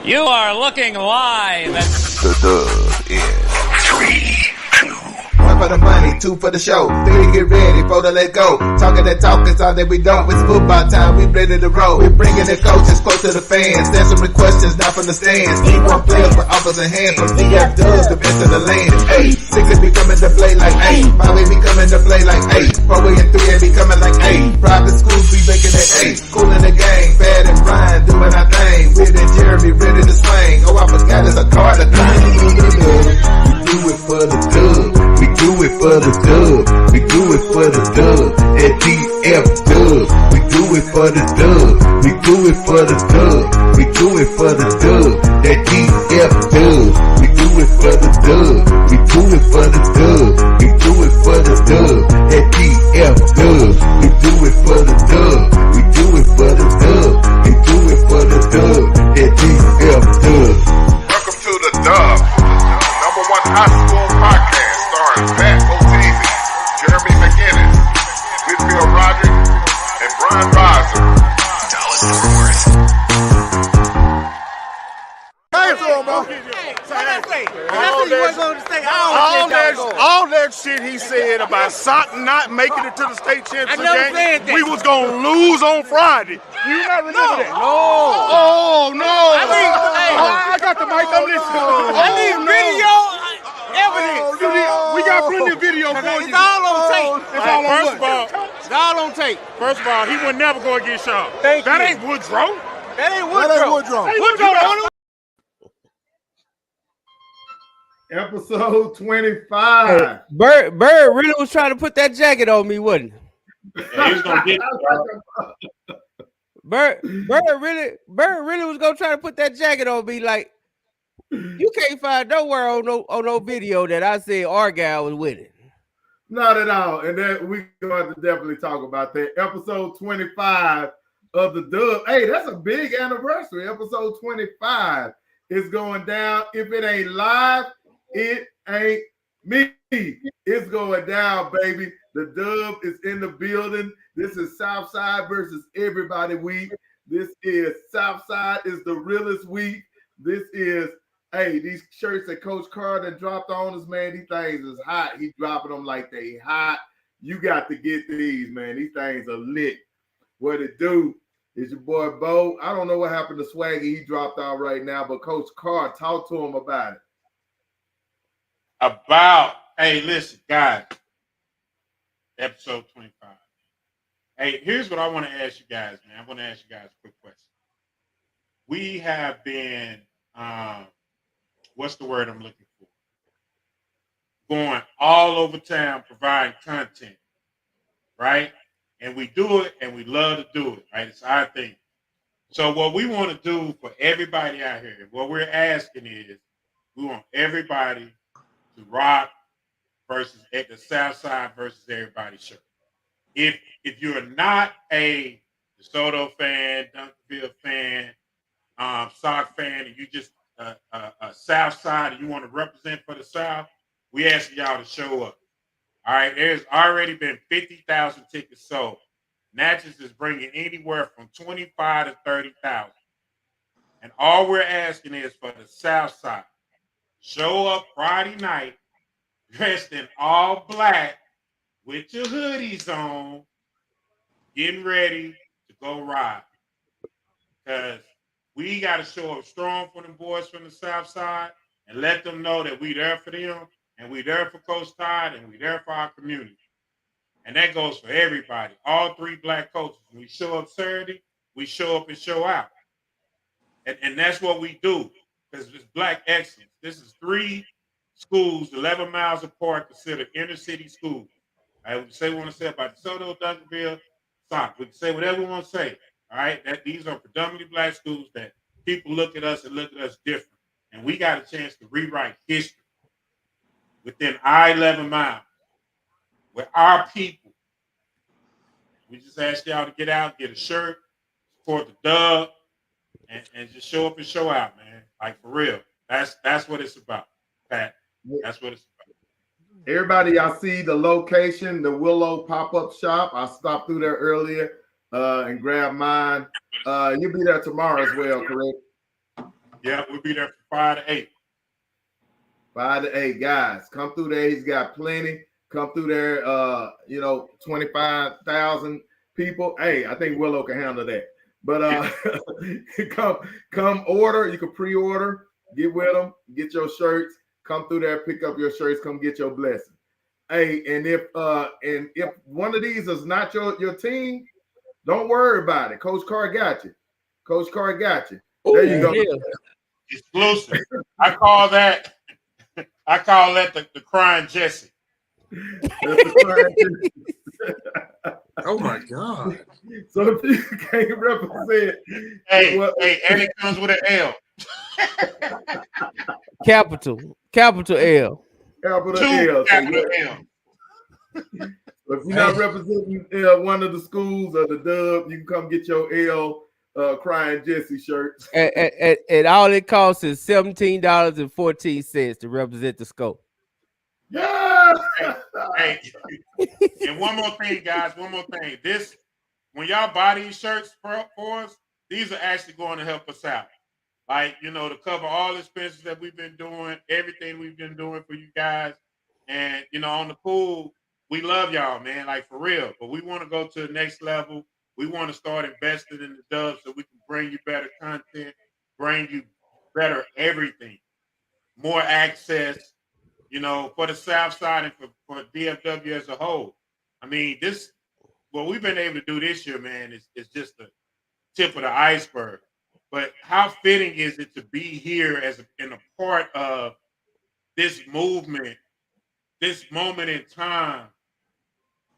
You are looking live at The Dub in 3, 2. One for the money, two for the show, three get ready, four to let go. Talking that talk is all that we don't. It's football time, we ready to roll. We bringing the coaches close to the fans, answering questions not from the stands. D1 players with offers in hand, from DF Dubs, the best in the land. Hey, 6 be coming to play like 8, 5 be coming to play like 8, 4 and 3 be coming like 8. Private schools be making it 8, cool in the game, Bad and Brian doing our thing. Weird and Jeremy ready to swing. Oh, I forgot it's a card to claim. We do it for the dub. We do it for the dub. We do it for the dub. At DF Dub. We do it for the dub. We do it for the dub. We do it for the dub. At DF Dub. We do it for the dub. We do it for the dub. We do it for the dub. At DF Dub. We do it for the dub. We do it for the dub. We do it for the dub. At DF Dub. Welcome to The Dub, #1 high school podcast starring Pat O'Teasy, Jeremy McGinnis, Whitfield Roderick, and Brian Riser. Dallas Fort Worth. All that shit he said about Sutton not making it to the state championship game, we was gonna lose on Friday. You not remember that? No. Oh no. I got the mic. I'm listening. I need video evidence. We got plenty of video for you. It's all on tape. It's all on It's all on tape. First of all, he would never go against y'all. Thank that you. ain't Woodrow. That ain't Woodrow. Woodrow. Episode 25. Bird really was trying to put that jacket on me, wasn't he? Yeah, he's gonna get it, Bird really was gonna try to put that jacket on me. Like, you can't find nowhere on no video that I said Argyle was winning. Not at all. And then we're going to definitely talk about that. Episode 25 of the Dub. Hey, that's a big anniversary. Episode 25 is going down. If it ain't live, it ain't me. It's going down, baby. The Dub is in the building. This is Southside versus everybody week. This is Southside is the realest week. This is, hey, these shirts that Coach Carter dropped on us, man, these things is hot. He dropping them like they hot. You got to get these, man. These things are lit. What it do is your boy Bo. I don't know what happened to Swaggy. He dropped out right now, but Coach Carr, talk to him about it. Hey, listen, guys. Episode 25. Hey, here's what I want to ask you guys, man. I want to ask you guys a quick question. We have been, what's the word I'm looking for? Going all over town providing content, right? And we do it, and we love to do it, right? It's our thing. So what we want to do for everybody out here, what we're asking is, we want everybody to rock versus at the South Side versus everybody shirt. If you're not a DeSoto fan, Duncanville fan, Sock fan, and you just a South Side and you want to represent for the South, we ask y'all to show up. All right, there's already been 50,000 tickets sold. Natchez is bringing anywhere from 25 to 30,000. And all we're asking is for the South Side. Show up Friday night dressed in all black with your hoodies on, getting ready to go ride. Because we got to show up strong for them boys from the South Side and let them know that we there for them and we there for Coach Todd and we there for our community. And that goes for everybody. All 3 black coaches. When we show up Saturday, we show up and show out. And that's what we do. Because it's black excellence. This is 3 schools, 11 miles apart, considered inner city schools. Right, we can say what we want to say about DeSoto, Duncanville, Sock. We can say whatever we want to say. All right, that these are predominantly black schools that people look at us and look at us different. And we got a chance to rewrite history within our 11 miles with our people. We just ask y'all to get out, get a shirt, support the Dub, and just show up and show out, man. Like, for real. That's what it's about, Pat. That's what it's about. Everybody, y'all see the location, the Willow pop-up shop. I stopped through there earlier and grabbed mine. You'll be there tomorrow as well, correct? Yeah, we'll be there from 5 to 8. 5 to 8 guys. Come through there. He's got plenty. Come through there. 25,000 people. Hey, I think Willow can handle that. But come order. You can pre-order. Get with them. Get your shirts. Come through there. Pick up your shirts. Come get your blessing. Hey, and if one of these is not your team, don't worry about it. Coach Carr got you. Coach Carr got you. There you go. Yeah. Exclusive. I call that the crying Jesse. Oh my God. So if you can't represent, hey, and it comes with an L. Capital L. Capital L. Capital L. If you're not representing one of the schools or the Dub, you can come get your L crying Jesse shirt. And all it costs is $17.14 to represent the scope. Yeah. Hey, and one more thing, guys. One more thing. This, when y'all buy these shirts for us, these are actually going to help us out. Like, to cover all the expenses that we've been doing, everything we've been doing for you guys. And, on the pool, we love y'all, man, like for real. But we want to go to the next level. We want to start investing in the Dubs so we can bring you better content, bring you better everything, more access, for the South Side and for DFW as a whole. I mean, what we've been able to do this year, man, is just the tip of the iceberg. But how fitting is it to be here in a part of this movement, this moment in time?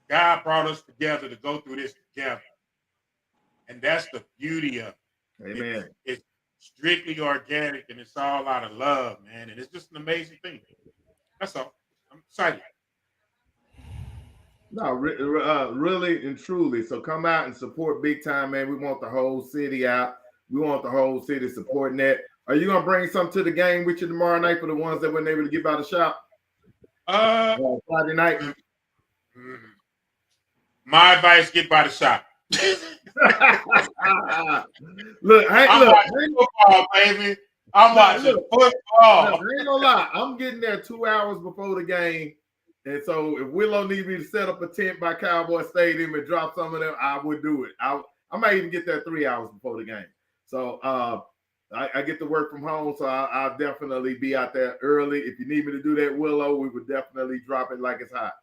God brought us together to go through this together. And that's the beauty of it. Amen. It's strictly organic and it's all out of love, man. And it's just an amazing thing. That's all. I'm excited. No, really and truly. So come out and support big time, man. We want the whole city out. We want the whole city supporting that. Are you going to bring something to the game with you tomorrow night for the ones that weren't able to get by the shop? Friday night. My advice: get by the shop. I'm watching football, baby. I'm watching football. I ain't gonna lie. I'm getting there 2 hours before the game. And so if Willow needs me to set up a tent by Cowboy Stadium and drop some of them, I would do it. I might even get there 3 hours before the game. So I get to work from home, so I'll definitely be out there early. If you need me to do that, Willow, we would definitely drop it like it's hot.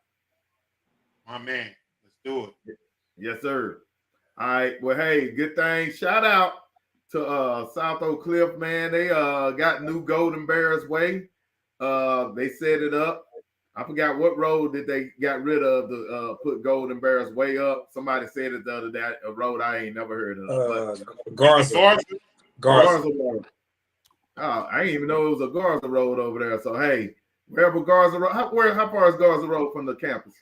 My man, let's do it. Yes, sir. All right. Well, hey, good thing. Shout out to South Oak Cliff, man. They got new Golden Bears Way. They set it up. I forgot what road that they got rid of to put Golden Bears Way up. Somebody said it the other day, a road I ain't never heard of. Garza. Road. Oh, I didn't even know it was a Garza Road over there. So hey, wherever Garza Road, how far is Garza Road from the campus?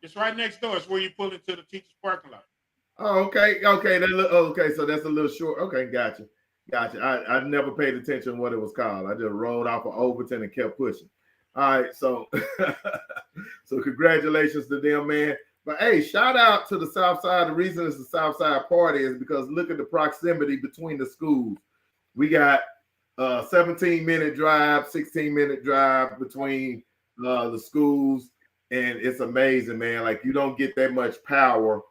It's right next door. It's where you pull into the teacher's parking lot. Oh, okay. Okay, so that's a little short. Okay, gotcha. I never paid attention to what it was called. I just rolled off of Overton and kept pushing. All right, so so congratulations to them, man. But hey, shout out to the South Side. The reason it's the South Side party is because look at the proximity between the schools. We got 17-minute drive, 16-minute drive between the schools, and it's amazing, man. Like you don't get that much power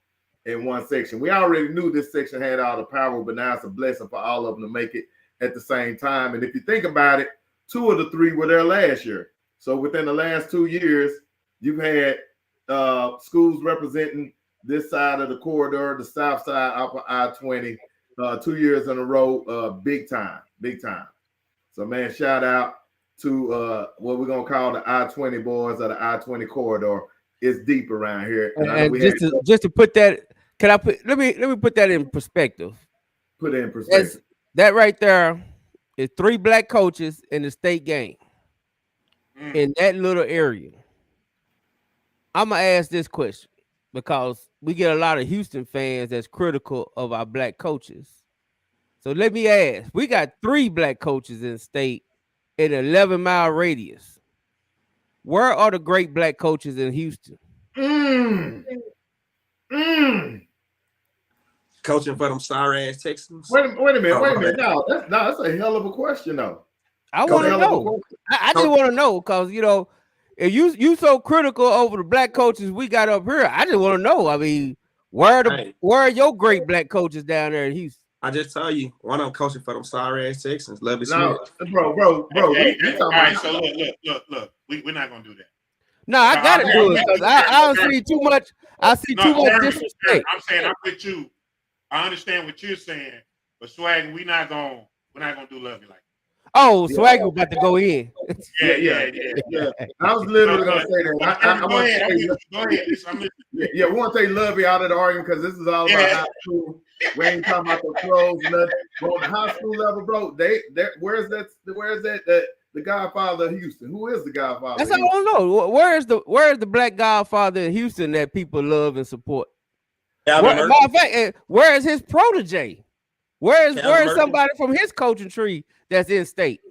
in one section. We already knew this section had all the power, but now it's a blessing for all of them to make it at the same time. And if you think about it, 2 of the 3 were there last year. So within the last 2 years, you've had schools representing this side of the corridor, the south side of I-20, 2 years in a row, big time. So, man, shout out to what we're going to call the I-20 boys or the I-20 corridor. It's deep around here. And just to put that, let me put that in perspective. Put it in perspective. That right there is 3 black coaches in the state game. In that little area. I'm gonna ask this question because we get a lot of Houston fans that's critical of our black coaches. So let me ask: we got 3 black coaches in the state in an 11-mile radius. Where are the great black coaches in Houston? Coaching for them sorry ass Texans. Wait a minute. No, that's a hell of a question, though. I want to know. I just want to know because if you so critical over the black coaches we got up here, I just want to know. I mean, where are your great black coaches down there in Houston? I just tell you, one of them coaching for them sorry ass Texans. Lovely Smith. Bro. All right, so look. We're not gonna do that. No, I gotta do it because I see too much. I see too much disrespect. I'm saying I'm with you. I understand what you're saying, but Swag, we're not gonna do lovey like that. Oh, Swag was about to go in. Yeah. I was literally gonna say that. Go ahead. Yeah, we want to take Lovey out of the argument because this is all about high school. We ain't talking about the pros, nothing. But on the high school level, bro, where's that? The Godfather of Houston. Who is the Godfather? That's all I don't know. Where is the black Godfather in Houston that people love and support? Matter of fact, where is his protege? Where is somebody from his coaching tree that's in state?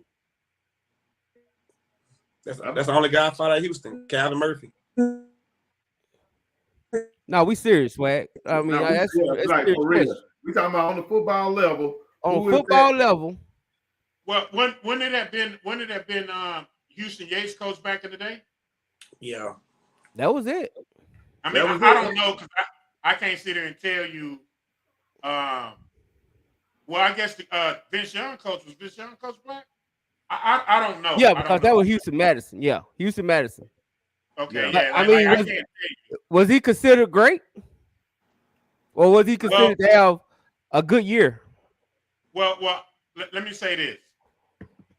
That's the only Godfather of Houston, Calvin Murphy. No, we serious, Swag. I mean, that's like for real. We talking about on the football level. On football level. Well, when did that been Houston Yates coach back in the day? Yeah, that was it. I mean, I don't know because I can't sit there and tell you. Well, I guess the Vince Young coach was Vince Young coach black. I don't know. Yeah, because that was Houston Madison. Yeah, Houston Madison. Okay, I mean, I can't tell you. Was he considered great, or was he considered to have a good year? Well, let me say this.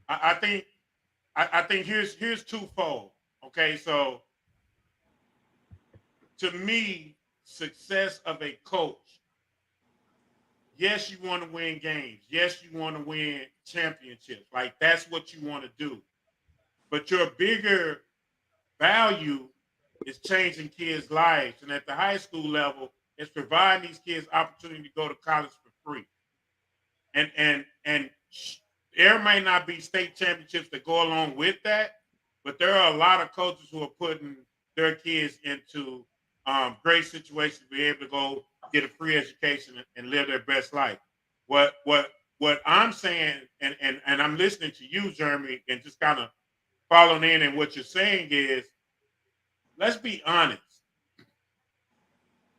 I think here's twofold. Okay, so to me, success of a coach. Yes, you want to win games. Yes, you want to win championships. Like that's what you want to do. But your bigger value is changing kids' lives. And at the high school level, it's providing these kids opportunity to go to college for free. And there may not be state championships that go along with that, but there are a lot of coaches who are putting their kids into great situations to be able to go get a free education and live their best life. What I'm saying, and I'm listening to you, Jeremy, and just kind of following in and what you're saying is, let's be honest.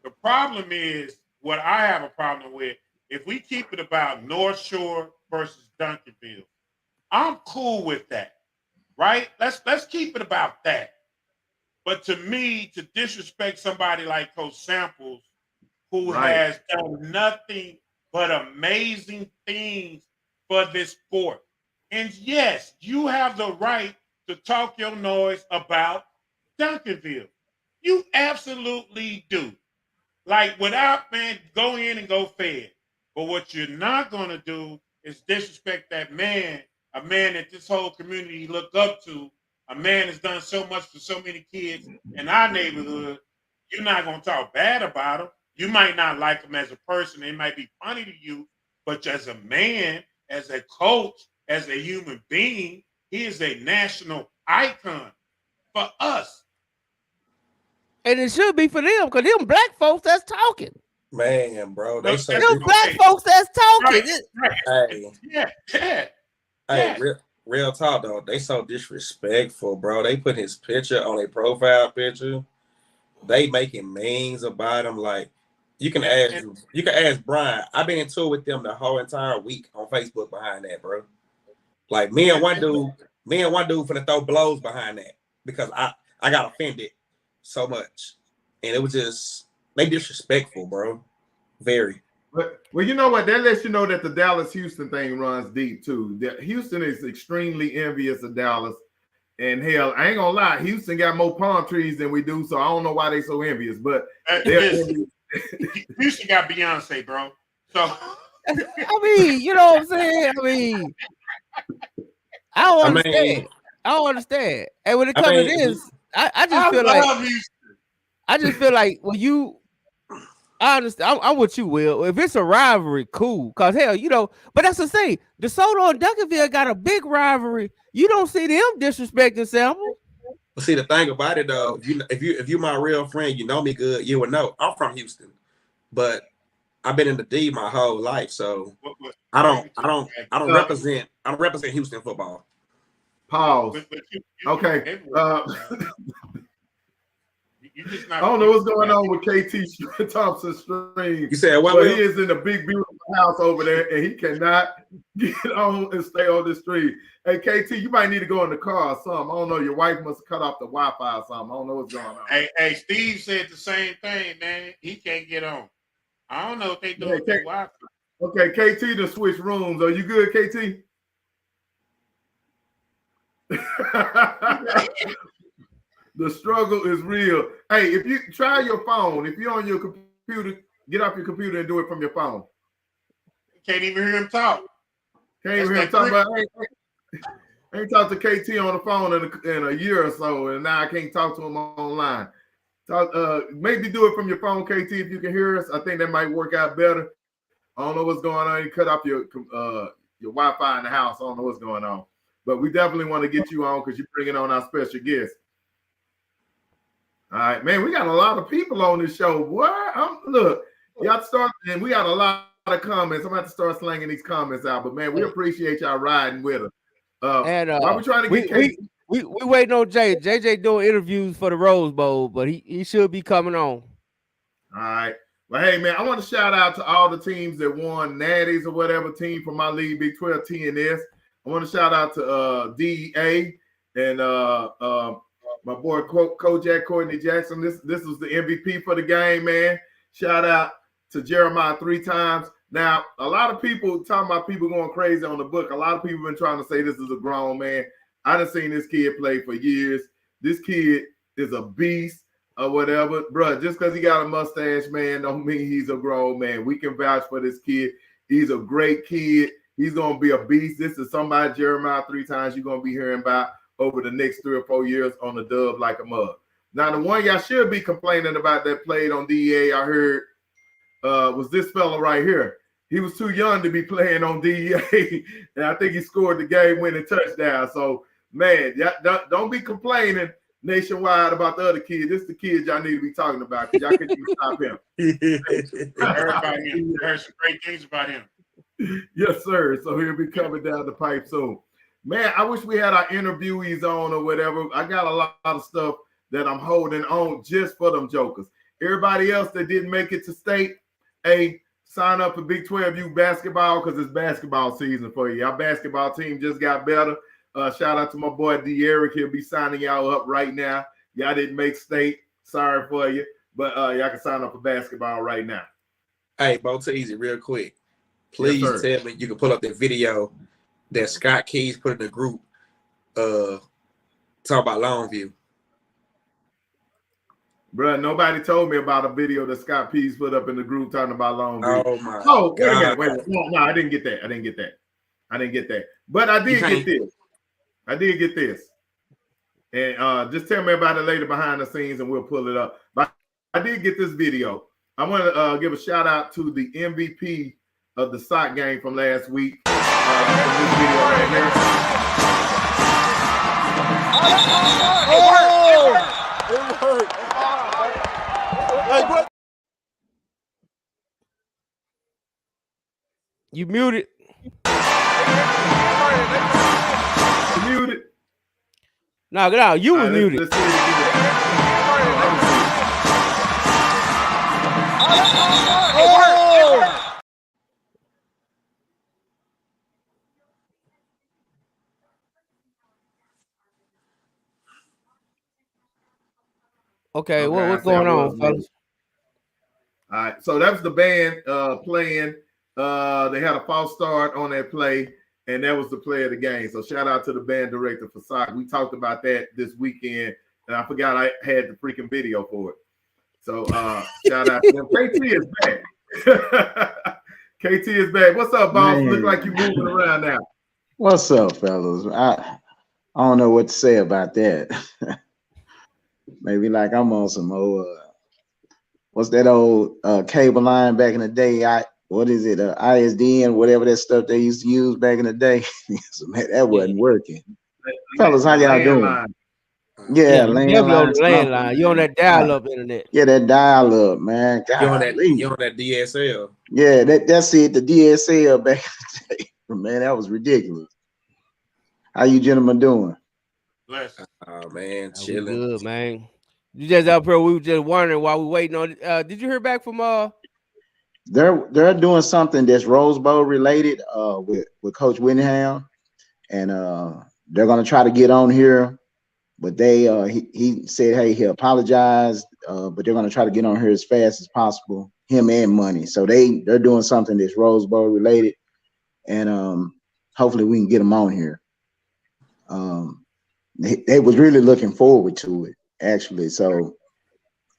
The problem is what I have a problem with. If we keep it about North Shore versus Duncanville, I'm cool with that, right? Let's keep it about that. But to me, to disrespect somebody like Coach Samples, who has done nothing but amazing things for this sport. And yes, you have the right to talk your noise about Duncanville. You absolutely do. Like without, man, go in and go fed. But what you're not going to do is disrespect that man, a man that this whole community look up to, a man that's done so much for so many kids in our neighborhood. You're not going to talk bad about him. You might not like him as a person. It might be funny to you, but as a man, as a coach, as a human being, he is a national icon for us. And it should be for them, because them black folks that's talking. Man, bro. They say them black folks that's talking. Right. Hey, real talk, though. They so disrespectful, bro. They put his picture on a profile picture. They making memes about him. Like, you can ask Brian. I've been in tour with them the whole entire week on Facebook behind that, bro. Like me and one dude finna throw blows behind that because I got offended so much. And it was just they disrespectful, bro. Very. Well, you know what? That lets you know that the Dallas-Houston thing runs deep too. Houston is extremely envious of Dallas. And hell, I ain't gonna lie, Houston got more palm trees than we do, so I don't know why they so envious. But Houston got Beyonce, bro. So I mean, you know what I'm saying? I mean, I don't understand. I don't understand. And when it comes to this, I just feel like when I understand. I'm with you, Will. If it's a rivalry, cool. Cause hell, but that's the thing. DeSoto and Duncanville got a big rivalry. You don't see them disrespecting Sample. See, the thing about it though, if you my real friend, you know me good, you would know I'm from Houston. But I've been in the D my whole life, so I don't represent Houston football. Pause. You Okay. You just I not. don't know what's going on with KT Thompson's stream. You said what? But he is in a big, beautiful house over there, and he cannot get on and stay on the street. Hey, KT, you might need to go in the car or something. I don't know. Your wife must have cut off the Wi-Fi or something. I don't know what's going on. Hey, Steve said the same thing, man. He can't get on. I don't know if they do it with Wi-Fi. Okay, KT to switch rooms. Are you good, KT? The struggle is real. Hey, if you try your phone, if you're on your computer, get off your computer and do it from your phone. Can't even hear him talk. Can't even hear him talk about. I ain't talked to KT on the phone in a year or so, and now I can't talk to him online. Maybe do it from your phone, KT, if you can hear us. I think that might work out better. I don't know what's going on. You cut off your Wi-Fi in the house. I don't know what's going on, but we definitely want to get you on because you're bringing on our special guest. All right, man, we got a lot of people on this show. What? Look, y'all start, and we got a lot of comments. I'm about to start slanging these comments out, but man, we appreciate y'all riding with us. Why we trying to get we waiting on Jay. JJ doing interviews for the Rose Bowl, but he should be coming on. All right. Well, hey, man, I want to shout out to all the teams that won Natties or whatever team from my league, Big 12 TNS. I want to shout out to DEA and my boy Kojak Courtney Jackson. This was the MVP for the game, man. Shout out to Jeremiah 3 times. Now, a lot of people talking about people going crazy on the book. A lot of people been trying to say this is a grown man. I done seen this kid play for years. This kid is a beast or whatever. Bruh, just because he got a mustache, man, don't mean he's a grown man. We can vouch for this kid. He's a great kid. He's going to be a beast. This is somebody, Jeremiah 3 times, you're going to be hearing about over the next 3 or 4 years on the dub like a mug. Now, the one y'all should be complaining about that played on DEA, I heard, was this fella right here. He was too young to be playing on DEA, and I think he scored the game-winning touchdown. So, man, don't be complaining nationwide about the other kid. This is the kid y'all need to be talking about because y'all couldn't even stop him. I heard about him. I heard some great things about him. Yes, sir. So he'll be coming down the pipe soon. Man, I wish we had our interviewees on or whatever. I got a lot of stuff that I'm holding on just for them jokers. Everybody else that didn't make it to state, hey, sign up for Big 12U basketball because it's basketball season for you. Our basketball team just got better. Shout out to my boy D. Eric. He'll be signing y'all up right now. Y'all didn't make state. Sorry for you. But y'all can sign up for basketball right now. Hey, Bo Teasy, real quick. Please tell me you can pull up that video that Scott Keys put in the group talking about Longview. Bruh, nobody told me about a video that Scott Pease put up in the group talking about Longview. Oh, my God. Wait a minute. No, I didn't get that. But I did get this. And just tell me about it later behind the scenes and we'll pull it up. But I did get this video. I want to give a shout out to the MVP of the sock game from last week. This video right here. It worked. You muted. Muted. No, you was muted. Let's see it again. Okay, what's going on, fellas? All right, so that's the band playing. They had a false start on that play, and that was the play of the game. So shout out to the band director for soccer. We talked about that this weekend, and I forgot I had the freaking video for it. So shout out to them. KT is back. KT is back. What's up, boss? Man. Look like you're moving around now. What's up, fellas? I don't know what to say about that. Maybe like I'm on some old what's that old cable line back in the day? What is it? ISDN, whatever that stuff they used to use back in the day. So, man, that wasn't working. Fellas, how y'all doing? Yeah, you definitely on landline. the landline. You on that dial-up internet. Yeah, that dial up, man. You on that Golly. DSL. Yeah, that's it. The DSL back in the day. Man, that was ridiculous. How you gentlemen doing? Bless. Oh man, We chilling. good, man. You just up here. We were just wondering while we waiting on. Did you hear back from They're doing something that's Rose Bowl related with Coach Whittingham, and they're gonna try to get on here, but he said, hey, he apologized, but they're gonna try to get on here as fast as possible, him and Money. So they're doing something that's Rose Bowl related, and hopefully we can get them on here. They was really looking forward to it, actually. So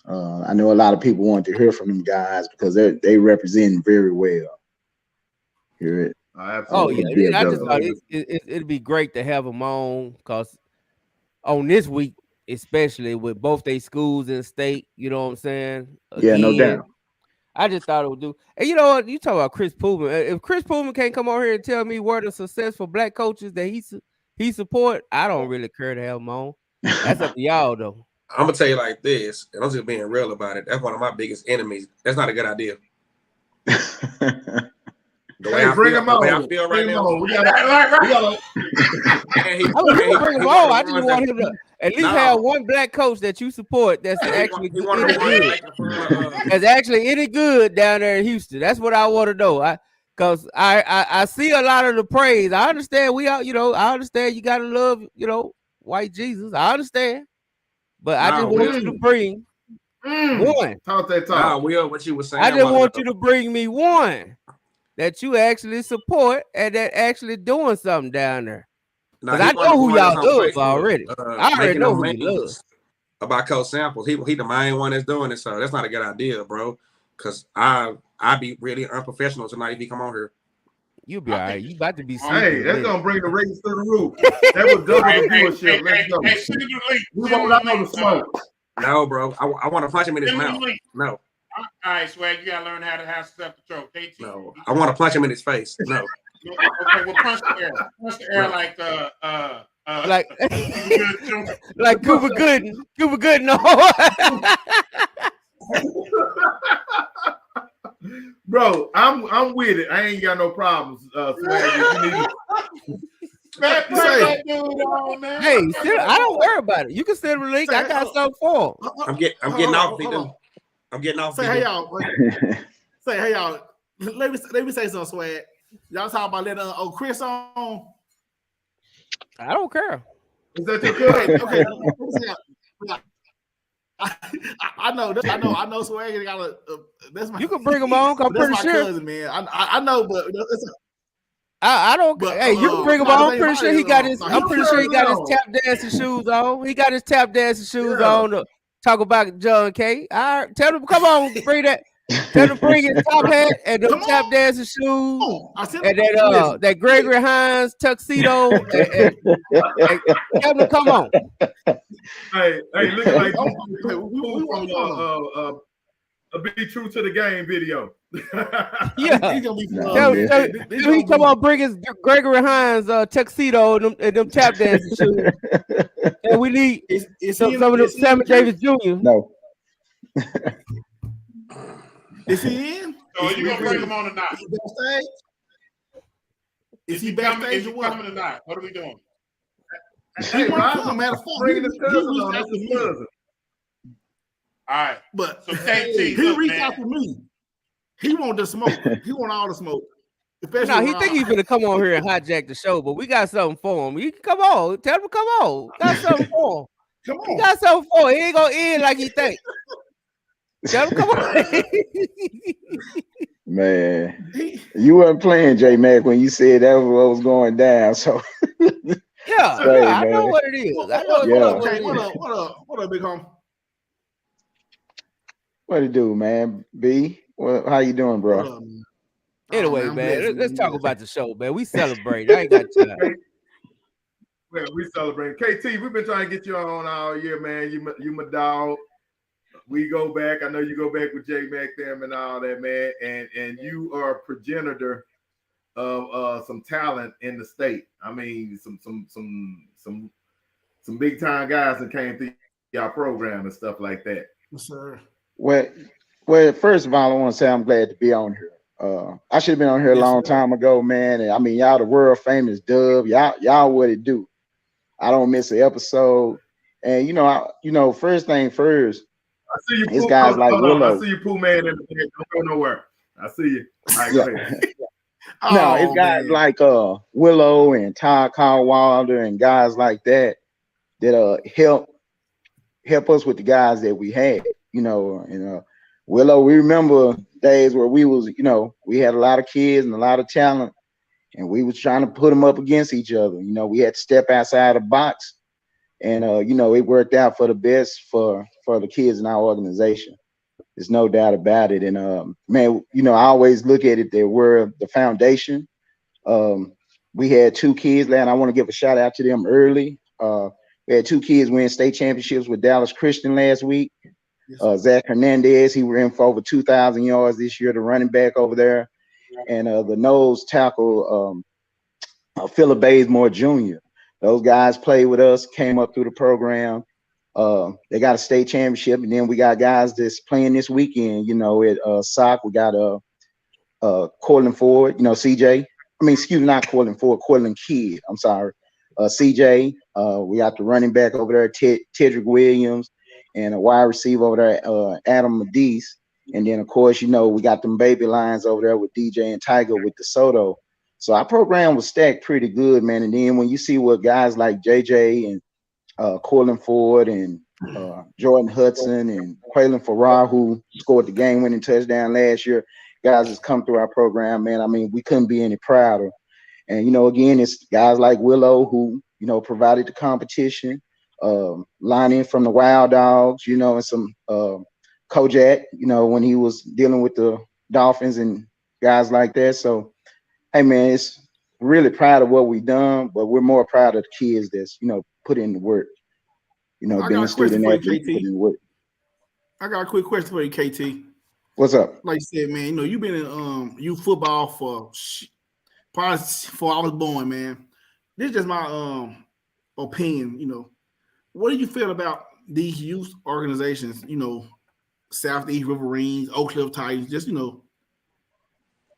I know a lot of people want to hear from them guys because they represent very well. Hear it. Oh yeah, I just thought it'd be great to have them on because on this week, especially with both their schools in state, you know what I'm saying? Yeah, no doubt. I just thought it would do. And you know what? You talk about Chris Pullman. If Chris Pullman can't come on here and tell me where the successful black coaches that he support, I don't really care to have him on. That's up to y'all though. I'm gonna tell you like this, and I'm just being real about it. That's one of my biggest enemies. That's not a good idea. The way I feel right now. We gotta. I bring him on. I just want him to at least have one black coach that you support that's actually any good. That's actually any good down there in Houston. That's what I want to know. Because I see a lot of the praise. I understand I understand you gotta love, white Jesus. I understand. But I just want you to bring one. Talk that talk. Will, what you were saying. I just want you to bring me one that you actually support and that actually doing something down there. Because I know who y'all love already. I already know who you love. About Coach Samples. He the main one that's doing it, so that's not a good idea, bro. Because I'd be really unprofessional tonight if he come on here. You'll be all right. You about to be sleeping. Hey, that's gonna bring the ratings through the roof. That was double the viewership. Let's go. We won't let them smoke. No, bro. I want to punch him in his mouth. No. All right, Swag, you gotta learn how to have self-control. KT. No, I want to punch him in his face. No. Okay, well, punch the air. Punch the air like Cuba Gooden. Cuba Gooden. Bro, I'm with it. I ain't got no problems. Swag, Hey, I don't worry about it. You can send him a link. I got something for him. I'm getting off. I'm getting off. Say hey y'all. Say hey y'all. Let me say something, Swag. Y'all talking about letting Chris on? I don't care. Is that your cousin? Okay. I know. Swag got a. That's my. You can bring him on. I'm pretty sure. Cousin, man. I know, but I don't. But, hey, you can bring him on. I'm pretty sure he got his. I'm pretty sure he got his tap dancing shoes on. He got his tap dancing shoes on to talk about John K. All right, tell him come on, bring that. Tell him bring his top hat and the tap dancing shoes and that Gregory Hines tuxedo. and tell him to come on. Hey, look like be true to the game video. Yeah, he come on, bring his Gregory Hines tuxedo and them tap dancing shoes. And we need some of them Sammy Davis Jr. No. Is he in? So you gonna bring him on tonight? Is he backstage or what? Coming tonight? What are we doing? Hey, Rob, matter of fact, bringing his cousin on. That's his cousin. All right, but so KT, he reached out to me. He want the smoke. He want all the smoke. No, he think he's gonna come on here and hijack the show, but we got something for him. You can come on. Tell him to come on. Got something for him. Come on. He got something for him. He ain't gonna end like he think. Tell him come on. Man, you weren't playing J Mac when you said that was what was going down. So I know what it is. I know what up, big home? What it do, man? B, how you doing, bro? Anyway, man, let's talk about the show, man. We celebrate. I ain't got time. Well, we celebrate. KT, we've been trying to get you on all year, man. You my dog. We go back. I know you go back with J Mac them and all that, man. And you are a progenitor of some talent in the state. I mean, some some big time guys that came through y'all program and stuff like that. Yes, sir. Well, first of all, I want to say I'm glad to be on here. I should have been on here a long time ago, man. And I mean, y'all the world famous Dub. Y'all what it do. I don't miss an episode. And first thing first, I see you. It's guys like Willow. I see you, Pooh Man, in the bed. Don't go nowhere. I see you. All right, go ahead. No, it's guys like Willow and Todd Caldwalder and guys like that help us with the guys that we had. And Willow, we remember days where we was, we had a lot of kids and a lot of talent, and we was trying to put them up against each other. We had to step outside the box, and it worked out for the best for the kids in our organization. There's no doubt about it. And man, I always look at it that we're the foundation. We had 2 kids, and I want to give a shout out to them early. We had 2 kids win state championships with Dallas Christian last week. Zach Hernandez, he ran for over 2,000 yards this year, the running back over there. And the nose tackle, Philip Bazemore Jr. Those guys played with us, came up through the program. They got a state championship, and then we got guys that's playing this weekend. At SOC, we got Cortland Ford, CJ. Not Cortland Ford, Cortland Kidd. I'm sorry, CJ. We got the running back over there, Tedrick Williams, and a wide receiver over there, Adam Medice. And then, of course, we got them baby lions over there with DJ and Tiger with DeSoto. So our program was stacked pretty good, man. And then when you see what guys like JJ and Cortland Ford and Jordan Hudson and Quaylen Farrar, who scored the game-winning touchdown last year, guys that's come through our program, man. We couldn't be any prouder. And, again, it's guys like Willow who, provided the competition, lining from the Wild Dogs, and some Kojak, when he was dealing with the Dolphins and guys like that. So, hey, man, it's really proud of what we've done, but we're more proud of the kids that's, put in the work. Being student athletes, put in the work. I got a quick question for you, KT. What's up? Like you said, man, you've been in youth football for probably before I was born, man. This is just my opinion. What do you feel about these youth organizations, Southeast Riverines, Oak Cliff Titans, just,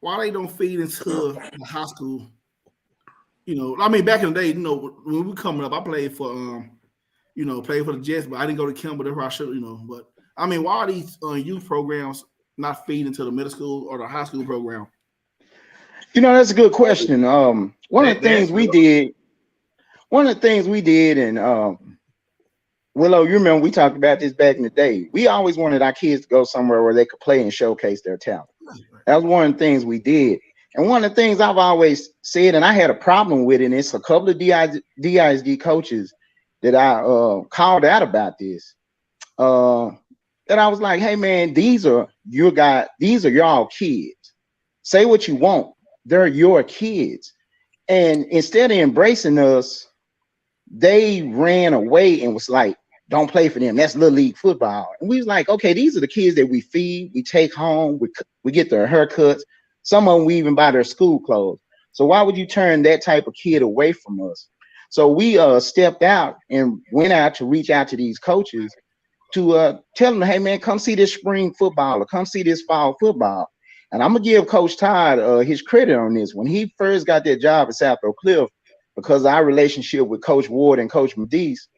why they don't feed into the high school? Back in the day, when we were coming up, I played for played for the Jets, but I didn't go to Kimball. That's where I should, But why are these youth programs not feeding to the middle school or the high school program? That's a good question. One of the things we did, and Willow, you remember we talked about this back in the day. We always wanted our kids to go somewhere where they could play and showcase their talent. That was one of the things we did. And one of the things I've always said, and I had a problem with it, and it's a couple of DISD coaches that I called out about this. That I was like, hey, man, these are y'all kids. Say what you want. They're your kids. And instead of embracing us, they ran away and was like, don't play for them. That's little league football. And we was like, okay, these are the kids that we feed, we take home, we get their haircuts. Some of them we even buy their school clothes. So why would you turn that type of kid away from us? So we stepped out and went out to reach out to these coaches to tell them, hey, man, come see this spring football or come see this fall football. And I'm going to give Coach Todd his credit on this. When he first got that job at South Oak Cliff, because of our relationship with Coach Ward and Coach Medice,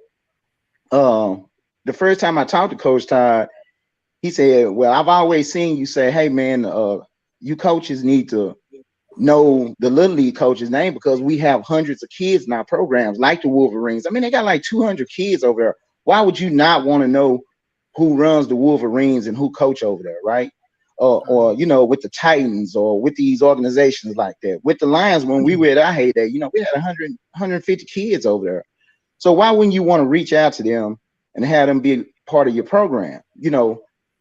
the first time I talked to Coach Todd, he said, well, I've always seen you say, hey, man, you coaches need to know the Little League coach's name because we have hundreds of kids in our programs like the Wolverines. They got like 200 kids over there. Why would you not want to know who runs the Wolverines and who coach over there, right? Or with the Titans or with these organizations like that. With the Lions, when we were at our heyday, we had 100, 150 kids over there. So why wouldn't you want to reach out to them and have them be part of your program?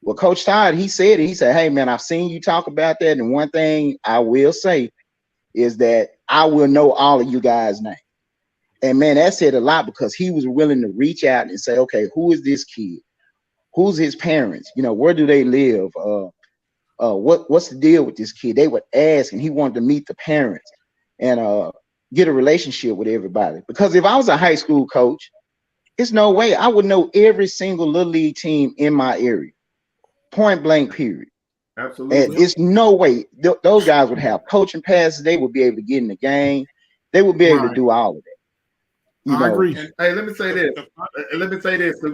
Well, Coach Todd, he said, hey, man, I've seen you talk about that. And one thing I will say is that I will know all of you guys' names. And, man, that said a lot because he was willing to reach out and say, okay, who is this kid? Who's his parents? Where do they live? What's the deal with this kid? They would ask, and he wanted to meet the parents and get a relationship with everybody. Because if I was a high school coach It's no way I would know every single little league team in my area. Point blank, period. Absolutely. And it's no way those guys would have coaching passes. They would be able to get in the game. They would be able to do all of that. I agree. And, hey, let me say this. Let me say this. Let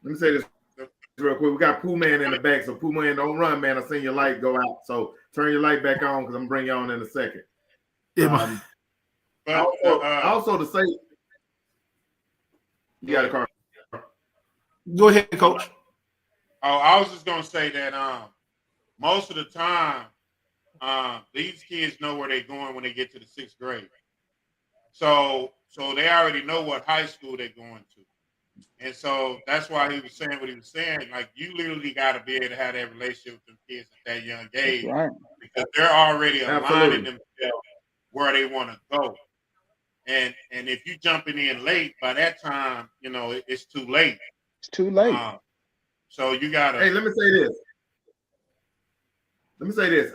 me say this real quick. We got Pooh Man in the back, so Pooh Man, don't run, man. I seen your light go out, so turn your light back on because I'm gonna bring you on in a second. Also to say, you got a car. Go ahead, Coach. Oh, I was just gonna say that most of the time, these kids know where they're going when they get to the 6th grade. So they already know what high school they're going to. And so that's why he was saying what he was saying. Like, you literally got to be able to have that relationship with them kids at that young age, Right. because they're already aligning themselves where they want to go. And if you jumping in late, by that time, it's too late. It's too late. So you got to. Hey, let me say this.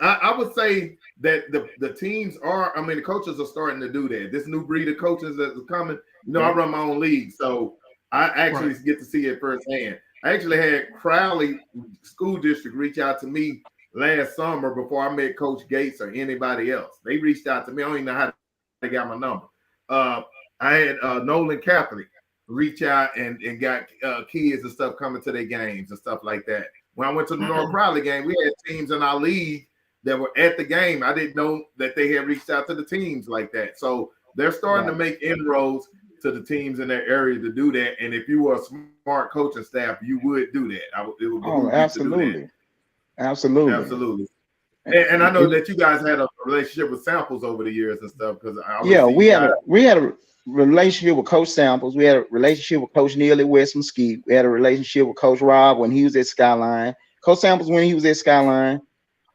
I would say that the teams are, the coaches are starting to do that. This new breed of coaches that's coming, I run my own league, so I actually get to see it firsthand. I actually had Crowley School District reach out to me last summer before I met Coach Gates or anybody else. They reached out to me. I don't even know how they got my number. I had Nolan Catholic reach out and got kids and stuff coming to their games and stuff like that. When I went to the North Crowley game, we had teams in our league that were at the game. I didn't know that they had reached out to the teams like that. So they're starting to make inroads to the teams in their area to do that. And if you were a smart coaching staff, you would do that. It would absolutely. Absolutely. And I know that you guys had a relationship with Samples over the years and stuff. Because we had a relationship with Coach Samples. We had a relationship with Coach Neil at West Mesquite. We had a relationship with Coach Rob when he was at Skyline. Coach Samples when he was at Skyline.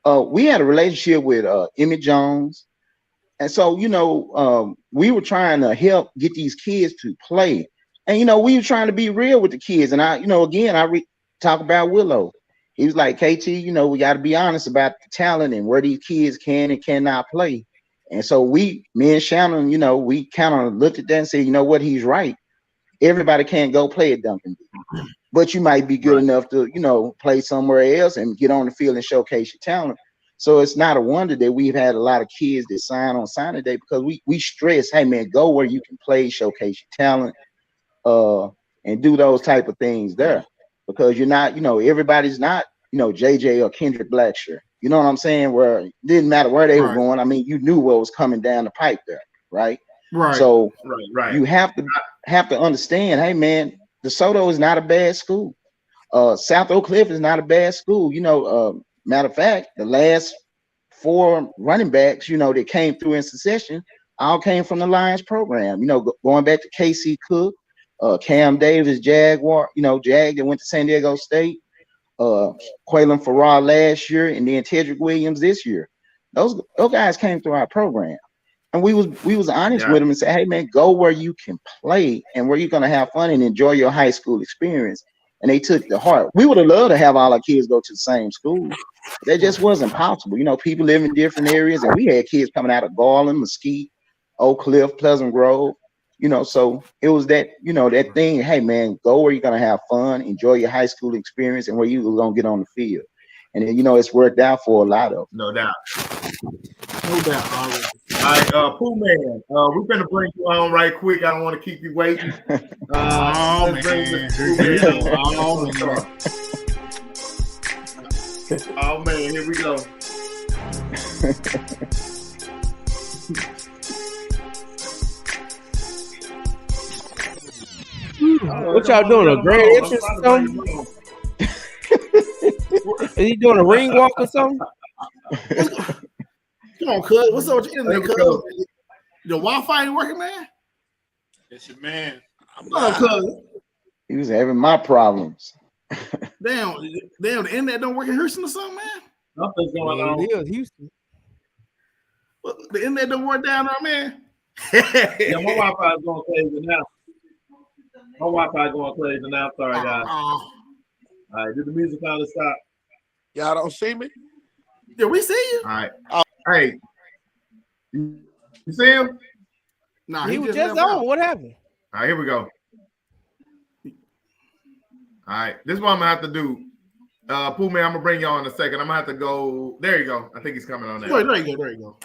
We had a relationship with Emmett Jones. And so, we were trying to help get these kids to play. And, we were trying to be real with the kids. And I talk about Willow. He was like, KT, we got to be honest about the talent and where these kids can and cannot play. And so me and Shannon, we kind of looked at that and said, you know what, he's right. Everybody can't go play at Duncan, but you might be good enough to, play somewhere else and get on the field and showcase your talent. So it's not a wonder that we've had a lot of kids that sign on signing day, because we stress, hey man, go where you can play, showcase your talent, and do those type of things there, because you're not, everybody's not, JJ or Kendrick Blackshear. You know what I'm saying? Where it didn't matter where they were going. I mean, you knew what was coming down the pipe there, right? Right. So you have to understand, hey man, DeSoto is not a bad school. South Oak Cliff is not a bad school. Matter of fact, the last 4 running backs, that came through in succession, all came from the Lions program. Going back to KC Cook, Cam Davis, Jaguar, Jag that went to San Diego State, Quaylen Farrar last year, and then Tedrick Williams this year. Those guys came through our program. And we was honest with them and said, hey man, go where you can play and where you're gonna have fun and enjoy your high school experience. And they took the heart. We would have loved to have all our kids go to the same school. That just wasn't possible. People live in different areas, and we had kids coming out of Garland, Mesquite, Oak Cliff, Pleasant Grove. So it was that, that thing, hey man, go where you're gonna have fun, enjoy your high school experience, and where you're gonna get on the field. And then, it's worked out for a lot of them. No doubt. All right, Pooh Man, we're gonna bring you on right quick. I don't want to keep you waiting. Oh man, here we go. What y'all doing? A grand entrance or something? Is he doing a ring walk or something? Come on, cuz. What's up with you, cuz? The Wi-Fi ain't working, man? It's your man. Cuz. He was having my problems. Damn, the internet don't work in Houston or something, man? Nothing's going on. Houston. Well, the internet don't work down there, man. Yeah, my Wi-Fi is going crazy now. Sorry, guys. All right, did the music finally stop? Y'all don't see me? Yeah, we see you. All right. Hey, you see him? Nah, He was just left on. out. What happened? All right, here we go. All right, this is what I'm gonna have to do. Pooh Man, I'm gonna bring you on in a second. I'm gonna have to go. There you go. I think he's coming on now. There you go. There you go.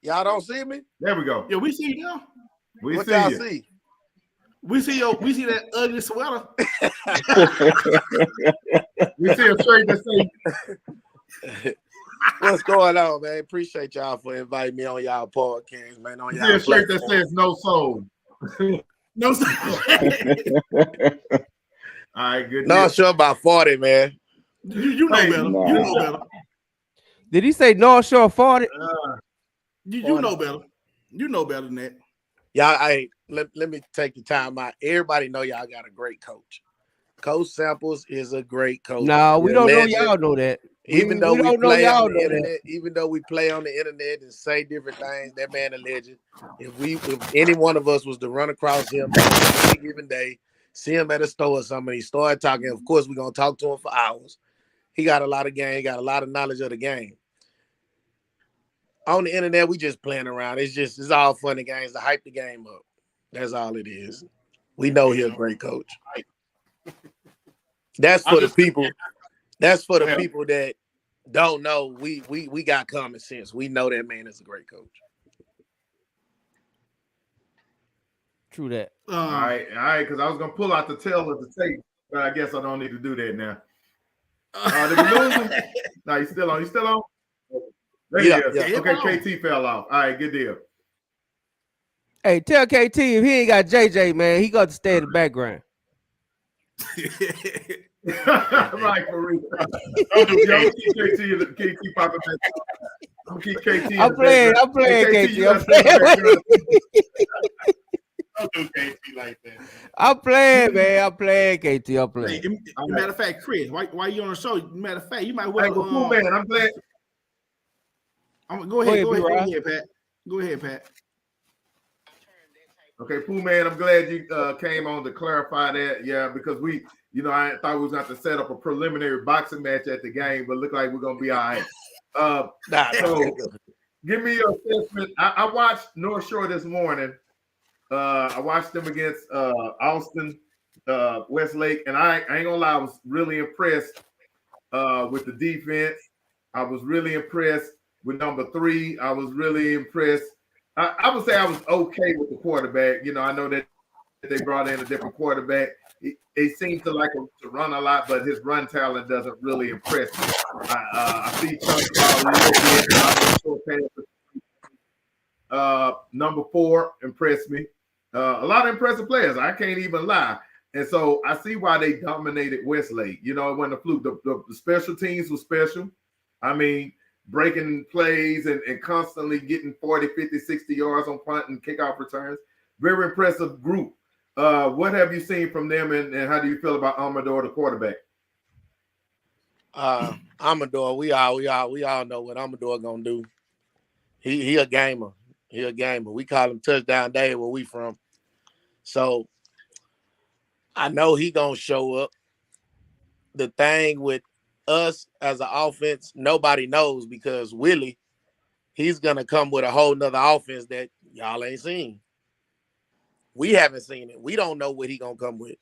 Y'all don't see me? There we go. Yeah, we see you now. We What see y'all you. see? We see that ugly sweater. We see a shirt that say What's going on, man? Appreciate y'all for inviting me on y'all podcast, man. On we y'all see a shirt that platform. says no soul. No, sir. All right, good. No, deal. I'm sure about 40, man. You know Hey, better. nah. You know better. Did he say North Shore 40? You know better. You know better than that. Y'all, let me take the time out. Everybody know y'all got a great coach. Coach Samples is a great coach. No, we He's a don't know legend. y'all know that. Even though we don't know play y'all on the know internet, even though we play on the internet and say different things, that man a legend. If any one of us was to run across him on any given day, see him at a store or something, he started talking, of course we're gonna talk to him for hours. He got a lot of game, he got a lot of knowledge of the game. On the internet, we just playing around. It's all fun and games to hype the game up. That's all it is. We know he's a great coach. That's for the people. That's for the people that don't know. We got common sense. We know that man is a great coach. True that. all right, because I was gonna pull out the tail of the tape, but I guess I don't need to do that now. Did we lose him? No, he's still on. He's still on. There he is. Yeah. Okay, KT fell off. All right, good deal. Hey, tell KT if he ain't got JJ, man, he got to stay in the background. Right, for real. Don't keep KT popping back. Don't keep KT. I'm playing KT. you I'm gotta stay in the playing. background. Don't do KT like that. I'm playing, man. I'm playing KT. I'm playing. Matter of fact, Chris, why you on the show? Matter of fact, you might Hey, well. well, cool, man. I'm glad. Go ahead, B-Rod. Pat. Go ahead, Pat. Okay, Pooh Man, I'm glad you came on to clarify that. Yeah, because I thought we was going to set up a preliminary boxing match at the game, but look like we're going to be all right. So give me your assessment. I watched North Shore this morning. I watched them against Austin, Westlake, and I ain't gonna lie, I was really impressed with the defense. I was really impressed with number 3. I was really impressed. I would say I was okay with the quarterback. I know that they brought in a different quarterback. He seems to like to run a lot, but his run talent doesn't really impress me. I see chunk a little bit. Number 4 impressed me. A lot of impressive players. I can't even lie. And so I see why they dominated Westlake. It wasn't a fluke. The special teams were special. I mean, breaking plays and constantly getting 40, 50, 60 yards on punt and kickoff returns. Very impressive group. What have you seen from them, and how do you feel about Amador, the quarterback? Amador, we all know what Amador gonna do. He a gamer. He a gamer. We call him Touchdown Dave where we from. So I know he gonna show up. The thing with us as an offense, nobody knows because Willie, he's gonna come with a whole nother offense that y'all ain't seen. We haven't seen it. We don't know what he gonna come with.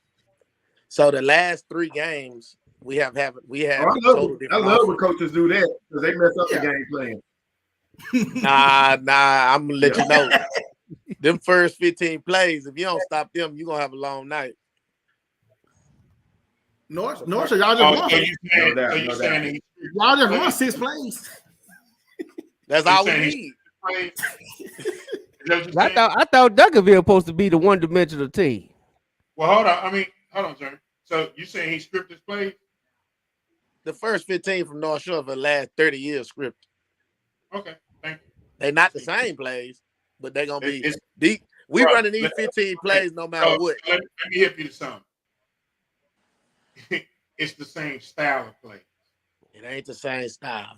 So the last 3 games we have I love when coaches do that because they mess up the game plan. Nah, I'm gonna let you know. Them first 15 plays, if you don't stop them, you're gonna have a long night. North, so y'all just won. Y'all just won 6 plays. That's all we need. I thought Duncanville supposed to be the one-dimensional team. Well, hold on, sir. So you saying he scripted his plays? The first 15 from North Shore for the last 30 years scripted. Okay, thank you. They're not the same plays, but they're gonna be deep. We running these 15 plays no matter what. Let me hit you to something. It's the same style of play. It ain't the same style.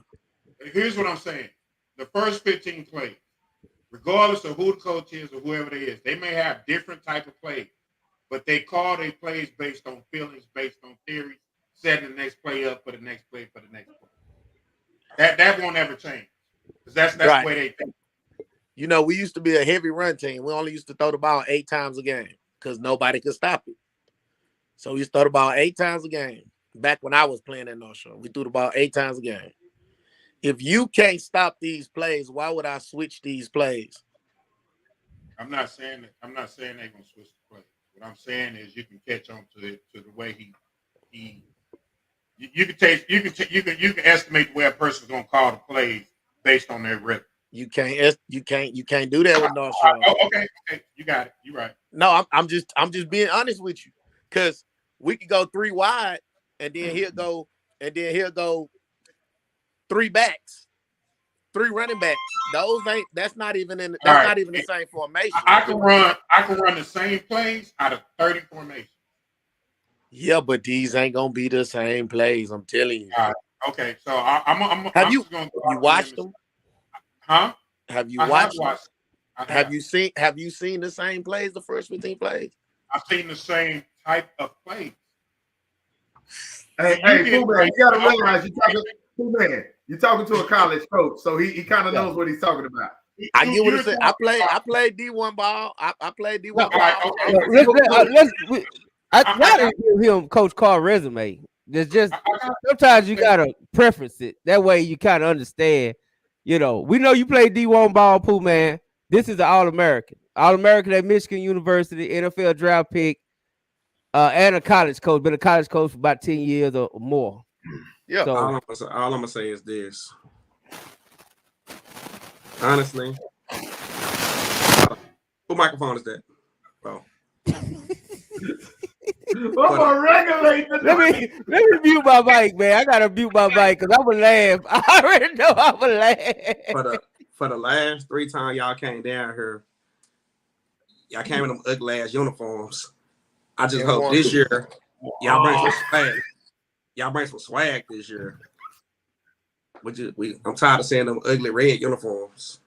Here's what I'm saying. The first 15 plays, regardless of who the coach is or whoever they is, they may have different type of plays, but they call their plays based on feelings, based on theories, setting the next play up for the next play for the next play. That won't ever change. Because that's the way they think. You know, we used to be a heavy run team. We only used to throw the ball 8 times a game because nobody could stop it. So we used to throw the ball 8 times a game. Back when I was playing at North Shore, we threw the ball 8 times a game. If you can't stop these plays, why would I switch these plays? I'm not saying they're gonna switch the play. What I'm saying is you can catch on to the way he you can estimate where a person's gonna call the plays based on their rhythm. You can't do that with North Shore. Okay, you got it. You're right. No, I'm just being honest with you, because we could go 3 wide, and then he'll go 3 backs, 3 running backs. That's not even the same formation. I can run the same plays out of 30 formations. Yeah, but these ain't gonna be the same plays. I'm telling you. Okay, so I'm you watched them? Huh? Have you watched? Have you seen the same plays? The first 15 plays. I've seen the same type of plays. Hey, Pooh Man, you gotta realize you're talking to a college coach, so he kind of knows what he's talking about. I get what he said. I played D1 ball. I played D1 ball. I gotta give him Coach Carr's resume. There's just sometimes you gotta preference it. That way you kind of understand. You know, we know you play D1 ball, Pooh Man. This is an All-American. All-American at Michigan University, NFL draft pick, and a college coach. Been a college coach for about 10 years or more. Yeah. So, all I'm gonna say is this. Honestly, who microphone is that? Oh. Let me mute my mic, man. I gotta mute my mic because I'm gonna laugh. I already know I'm gonna laugh. For the last 3 times y'all came down here, y'all came in them ugly ass uniforms. I just hope this year y'all bring some swag. Y'all bring some swag this year. I'm tired of seeing them ugly red uniforms.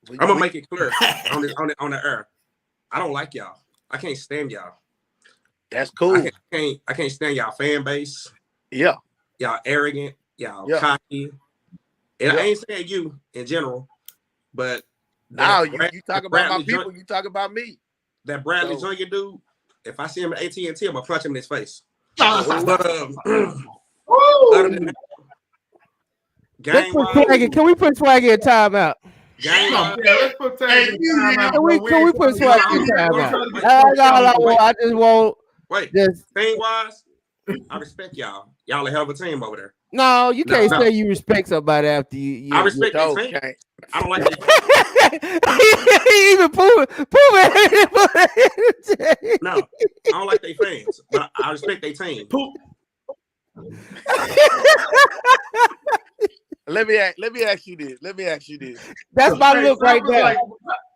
I'm gonna make it clear on the air. I don't like y'all. I can't stand y'all. That's cool. I can't stand y'all fan base. Yeah. Y'all arrogant. Y'all cocky. And I ain't saying you in general, but now you talk about my people. You talk about me. That Bradley Jr. dude. If I see him at AT&T, I'm gonna punch him in his face. But other than that, can we put Swag in timeout? Let's put Swag in timeout. Can we put Swag in timeout? I just want. Wait, team-wise, I respect y'all. Y'all a hell of a team over there. No, you can't say you respect somebody after you. I respect their team. I don't like even Pooh. No, I don't like their fans, but I respect their team. Let me ask you this. That's my look right now.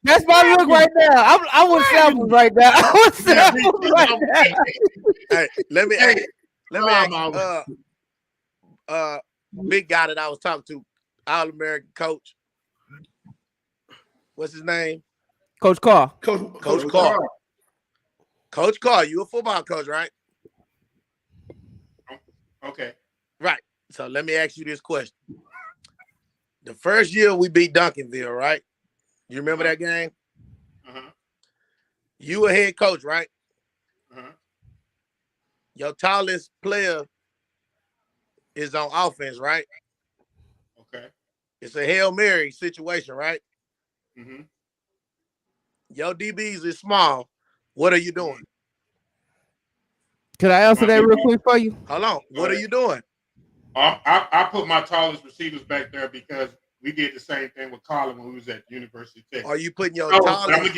That's my look right now. I want samples right now. I want samples right now. Hey, let me ask big guy that I was talking to, All-American coach. What's his name? Coach Carr. Coach Carr. Coach Carr, you a football coach, right? Okay. Right. So let me ask you this question. The first year we beat Duncanville, right? You remember that game? Uh-huh. You a head coach, right? Uh-huh. Your tallest player is on offense, right? Okay. It's a Hail Mary situation, right? Mm-hmm. Your DBs is small. What are you doing? Can I answer that real quick for you? Hold on. What are you doing? I put my tallest receivers back there because we did the same thing with Colin when we was at University of Texas. Are you putting your tallest? I'm gonna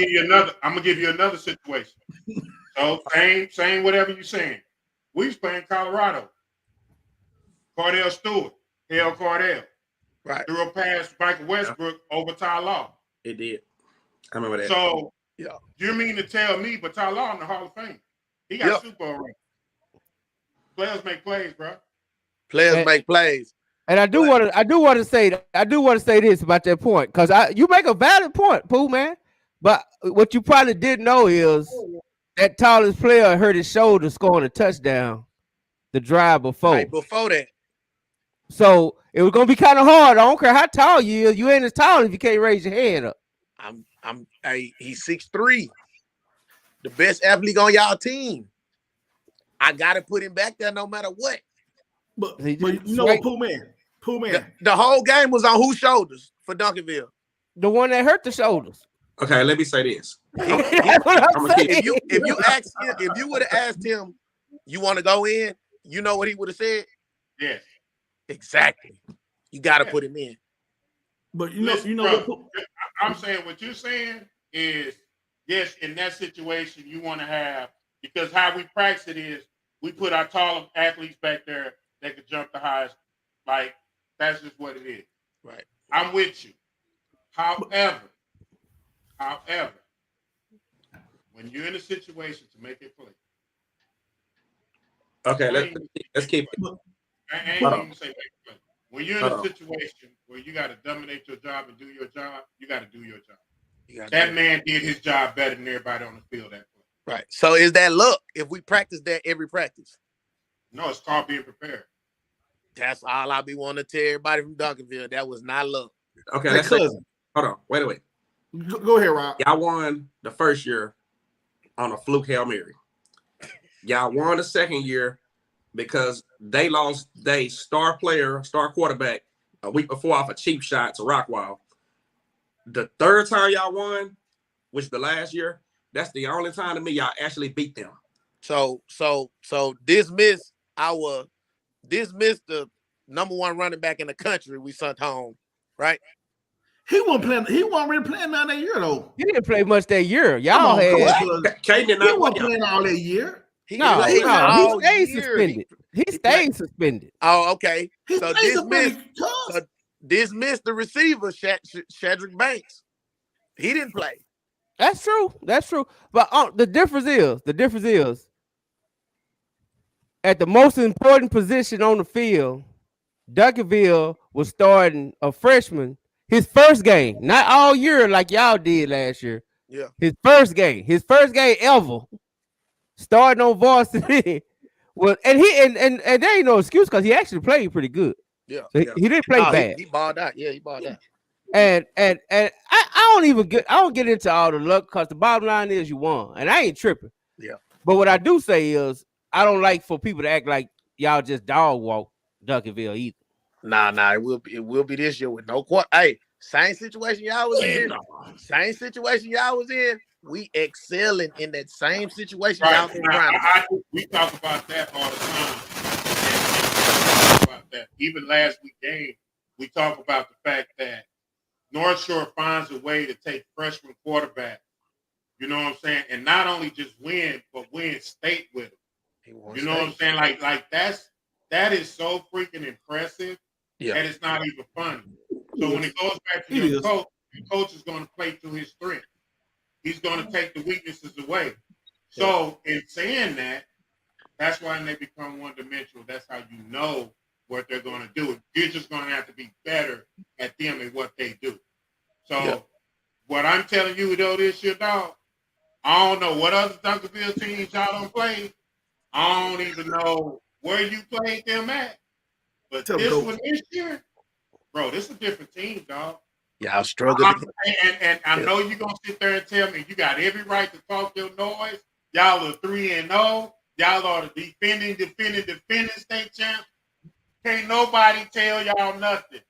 give you another situation. So same whatever you're saying. We was playing Colorado. Cardell Stewart, Hale Cardell. Right. Threw a pass Michael Westbrook over Ty Law. It did. I remember that. So yeah, you mean to tell me, but Ty Law in the Hall of Fame. He got Super Bowl ring. Players make plays, bro. Players make plays. And I do want to say this about that point, because you make a valid point, Pooh man. But what you probably didn't know is that tallest player hurt his shoulder scoring a touchdown the drive before. Right before that. So it was gonna be kind of hard. I don't care how tall you is, you ain't as tall if you can't raise your hand up. He's 6'3", the best athlete on y'all team. I gotta put him back there no matter what. But you know what, Pooh Man. The whole game was on whose shoulders for Duncanville? The one that hurt the shoulders. Okay, let me say this. That's what I'm saying. If you would have asked him, you want to go in, you know what he would have said? Yes. Exactly. You got to put him in. But I'm saying what you're saying is, yes, in that situation, you want to have, because how we practice it is we put our tall athletes back there that could jump the highest. Like, that's just what it is. Right. I'm with you. However, when you're in a situation to make it play. Okay, let's keep it. I ain't even say make it play. When you're in a situation where you got to dominate your job and do your job, you got to do your job. That man did his job better than everybody on the field that play. Right. So is that luck if we practice that every practice? No, it's called being prepared. That's all I be wanting to tell everybody from Duncanville. That was not luck. Okay, let's say, hold on. Wait. Go ahead, Rob. Y'all won the first year on a fluke Hail Mary. Y'all won the second year because they lost their star quarterback a week before off a cheap shot to Rockwall. The third time y'all won, which is the last year, that's the only time to me y'all actually beat them. So dismiss the number one running back in the country we sent home, right? He wasn't really playing none that year though. He didn't play much that year. Y'all He wasn't playing all that year. He stayed suspended. He stayed suspended. Oh, okay. So dismiss the receiver, Shedrick Banks. He didn't play. That's true. But the difference is at the most important position on the field, Duncanville was starting a freshman. His first game, not all year like y'all did last year. Yeah. His first game ever, starting on varsity. Well, and there ain't no excuse because he actually played pretty good. Yeah. So he didn't play bad. He balled out. Yeah, he balled out. And I don't get into all the luck because the bottom line is you won, and I ain't tripping. Yeah. But what I do say is I don't like for people to act like y'all just dog walk Duncanville either. Nah, it will be this year with no quarter. Hey, same situation y'all was in. We excelling in that same situation. Right. We talk about that all the time. Even last week game, we talk about the fact that North Shore finds a way to take freshman quarterback. You know what I'm saying? And not only just win, but win state with him. You know what I'm saying? Like that is so freaking impressive. Yeah. That it's not even funny. So when it goes back to your coach, the coach is going to play to his strength. He's going to take the weaknesses away. So in saying that, that's why when they become one-dimensional, that's how you know what they're going to do. You're just going to have to be better at them and what they do. So what I'm telling you, though, this year, dog, I don't know what other Duncanville teams y'all don't play. I don't even know where you played them at. But this year, bro, this is a different team, dog. Y'all struggle. And I know you're going to sit there and tell me you got every right to talk your noise. Y'all are 3-0. Y'all are the defending state champs. Can't nobody tell y'all nothing.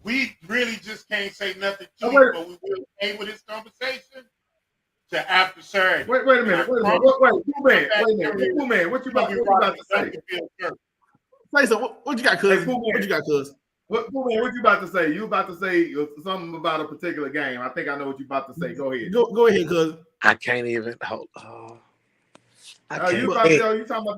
We really just can't say nothing to you, but we will stay with this conversation to after Saturday. Wait a minute. Wait a minute. What you about to say? Say so. What you got, cuz? What you got, cuz? What you about to say? You about to say something about a particular game. I think I know what you about to say. Go ahead. Go ahead, cuz. I can't even hold. You talking about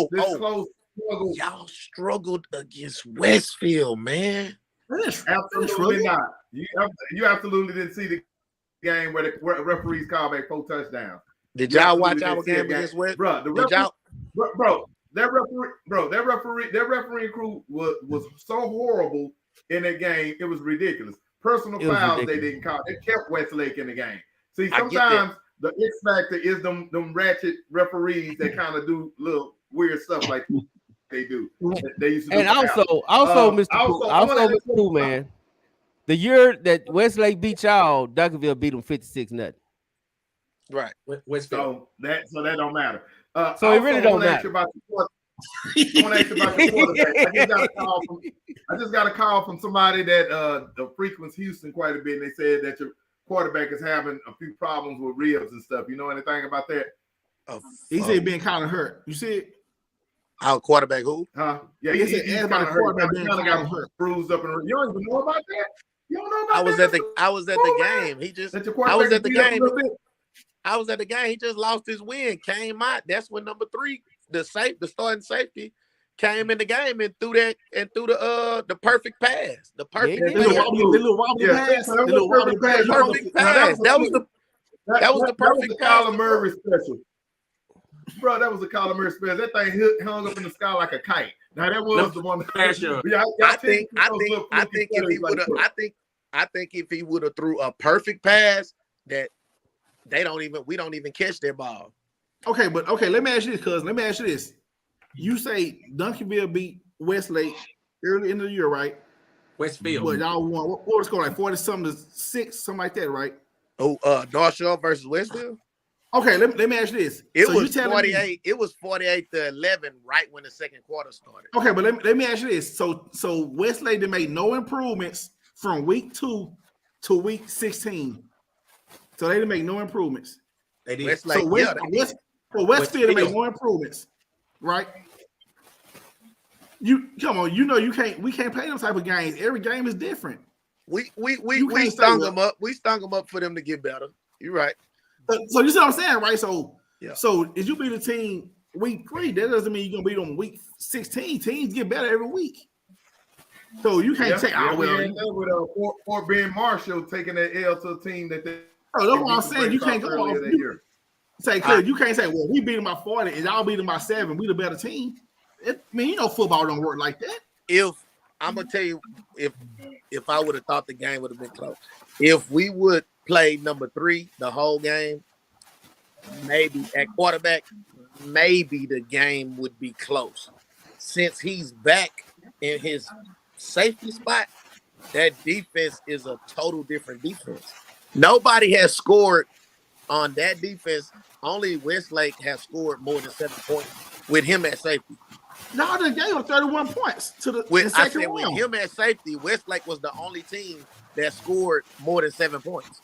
this close struggle? Y'all struggled against Westfield, man. Absolutely not. You absolutely didn't see the game where the referees called back 4 touchdowns. Did y'all watch our game against West? Bro, that referee crew was so horrible in that game. It was ridiculous. Personal fouls they didn't call. They kept Westlake in the game. See, sometimes the X factor is them ratchet referees that kind of do little weird stuff like they do. They used to do. And also, Mr. Pooh, man. The year that Westlake beat y'all, Duncanville beat them 56-0. Right. Westfield. So that don't matter. So it really don't matter. I want to ask you about the quarterback. I just got a call from somebody that frequents Houston quite a bit, and they said that your quarterback is having a few problems with ribs and stuff. You know anything about that? He said being kind of hurt. You see it? Our quarterback who? Huh? Yeah, He said he's everybody kind of hurt. quarterback being Kind of kind of got hurt. bruised up, and you don't even know about that. You don't know about I was that? at the game. He just. That your I was quarterback at the beat up a game. little bit? I was at the game. He just lost his win. Came out. That's when number 3, the starting safety, came in the game and threw the perfect pass. The perfect The little wobbly pass. The little wobbly pass. Perfect pass. That was the perfect pass. Kyler Murray special. Bro, that was a Kyler Murray special. That thing hung up in the sky like a kite. Now that was the one. I think if he would have threw a perfect pass, that we don't even catch that ball. Okay, let me ask you this, cuz. Let me ask you this. You say Duncanville beat Westlake early in the year, right? Westfield. But y'all won. What was the score? Like 40-something to 6, something like that, right? Oh, North Shore versus Westfield. Okay, let me ask you this. It was 48. It was 48-11 right when the second quarter started. Okay, but let me ask you this. So Westlake, they made no improvements from week 2 to week 16. So they didn't make no improvements. They did. Westlake, Westfield made no improvements, right? You come on, you know we can't play those type of games. Every game is different. We stung them up. We stung them up for them to get better. You're right. So you see what I'm saying, right? So yeah. So if you beat a team week 3, that doesn't mean you're gonna beat them week 16. Teams get better every week. So you can't say, with Fort Bend Marshall taking that L to a team that they. Oh, that's what I'm saying. You can't go off. You can't say, well, we beat them by 40 and y'all beat them by 7. We the better team. Football don't work like that. If I'm gonna tell you, if I would have thought the game would have been close, if we would play number 3 the whole game, maybe at quarterback, maybe the game would be close. Since he's back in his safety spot, that defense is a total different defense. Nobody has scored on that defense. Only Westlake has scored more than 7 points with him at safety. No, they gave him 31 points to the second round. With him at safety, Westlake was the only team that scored more than 7 points.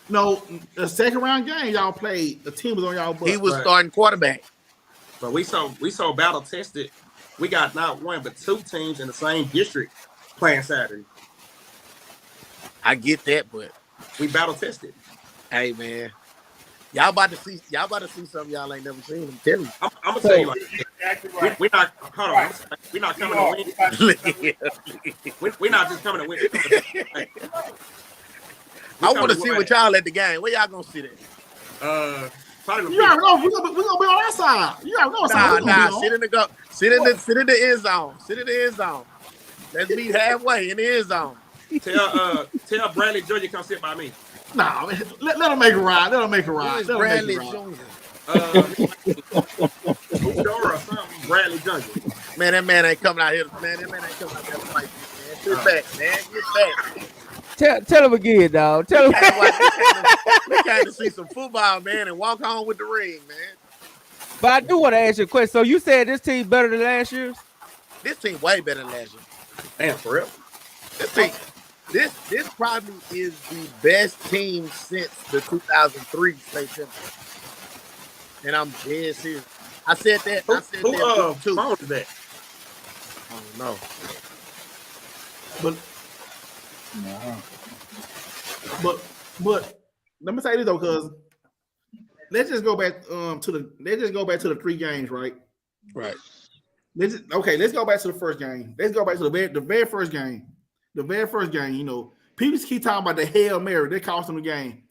No, the second round game y'all played, the team was on y'all butt. He was starting quarterback. But we so battle tested. We got not 1 but 2 teams in the same district playing Saturday. I get that, but we battle tested. Hey man, y'all about to see something y'all ain't never seen. I'm telling you. I'm gonna tell you like we're not. Hold on, we're not coming to win. We're not just coming to win. I want to see what y'all at the game. Where y'all gonna sit at? You already know we're gonna be on our side. You already know. Sit in the end zone. Sit in the end zone. Let's meet halfway in the end zone. Tell Bradley Jr. come sit by me. Nah, let him make a ride. Who's Bradley Jr.? Or something. Bradley Jr. Man, that man ain't coming out here. Man, that man ain't coming out there to fight you, man. Sit back, man. Get back. Tell him again, dog. Tell him. We came to see some football, man, and walk home with the ring, man. But I do want to ask you a question. So you said this team better than last year's? This team way better than last year. Damn, for real. This probably is the best team since the 2003 state championship. And I'm dead serious. I said that. Who that is that? I don't know. But let me say this though, cuz let's just go back to the 3 games, right? Right. Let's go back to the first game. Let's go back to the very first game. The very first game, people keep talking about the Hail Mary. They cost them the game.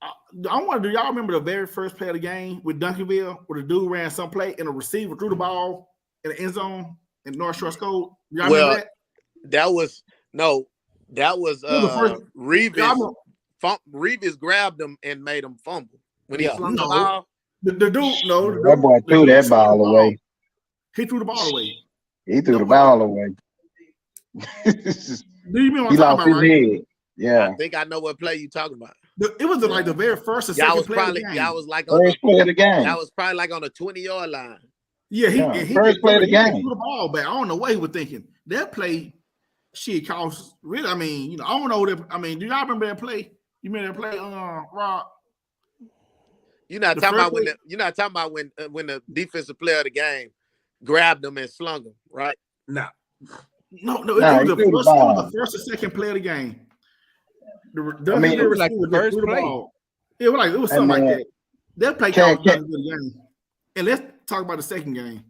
I wonder, do y'all remember the very first play of the game with Duncanville, where the dude ran some play and a receiver threw the ball in the end zone and North Shore scored? Y'all remember that? That was Revis grabbed him and made him fumble when he flung the ball. The dude, that boy threw that ball away. He threw the ball away. He threw the ball away. Do you mean what He I'm lost talking about, his right? head. Yeah. I think I know what play you talking about. It was like the very first or Y'all second was play of the probably game. y'all was like on First play of the game. y'all was probably like on the 20-yard line. Yeah, Yeah, he first play of the he just game. threw the ball back. I don't know what he was thinking. That play, shit, cost really. I mean, I don't know that. I mean, do y'all remember that play? You remember that play, Rob? You're not The talking about first play- you're not talking about when the defensive player of the game grabbed them and slung them, right? No. No, Nah, it he was threw the the ball. first or second play of the game. I mean, it was like the receiver first threw the play. ball. It was Hey, something like man. that. That play Can't- cost nothing to the game. And let's talk about the second game.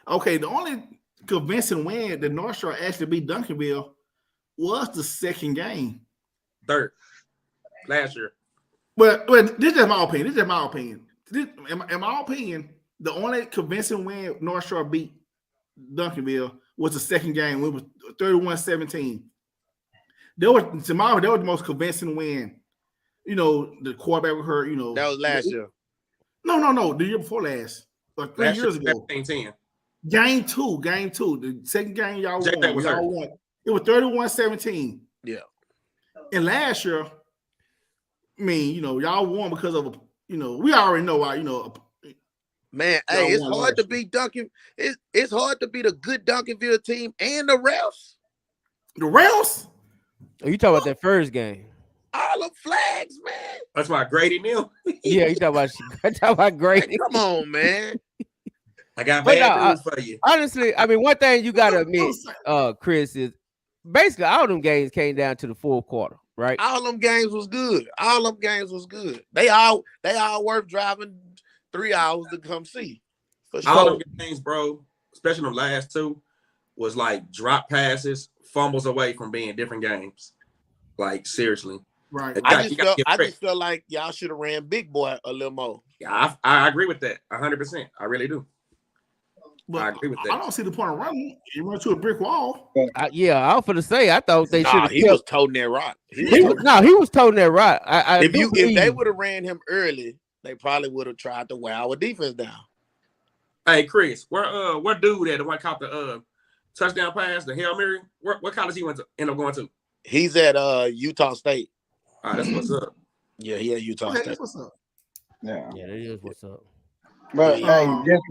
Okay, the only convincing win that North Shore actually beat Duncanville was the second game. Third. Last year. Well, this is just my opinion. In my opinion, the only convincing win North Shore beat Duncanville was the second game. It was 31-17. That was the most convincing win. The quarterback was hurt. That was last year. No, the year before last, or 3 years ago. 17-10. Game two. The second game y'all JJ won. was Y'all hurt. won. It was 31-17. Yeah. And last year, I mean, y'all won because of we already know why. Man, Y'all hey, it's won hard to last year. beat Duncan. It's hard to beat a good Duncanville team and the refs. The Rails. Oh, you talking about that first game? All them flags, man. That's why Grady knew. Yeah, you talking about Grady. Hey, come on, man. I got But bad no, news for you. Honestly, I mean, one thing you gotta admit, Chris, is basically all them games came down to the fourth quarter, right? All them games was good. They all worth driving 3 hours to come see. For sure. All them games, bro, especially the last two, was like drop passes, fumbles away from being different games. Like, seriously. Right. I just feel like y'all should have ran Big Boy a little more. Yeah, I agree with that 100%. I really do. But I agree with that. I don't see the point of running. You run to a brick wall. Yeah, I was gonna say I thought they should have. He was toting that rock. He was toting that rock. If they would have ran him early, they probably would have tried to wear our defense down. Hey, Chris, where dude at the one caught the touchdown pass, the Hail Mary? What college he end up going to? He's at Utah State. All right, that's what's up. Yeah, he at Utah State. That's what's up. Yeah. Yeah, that is what's up. But hey, just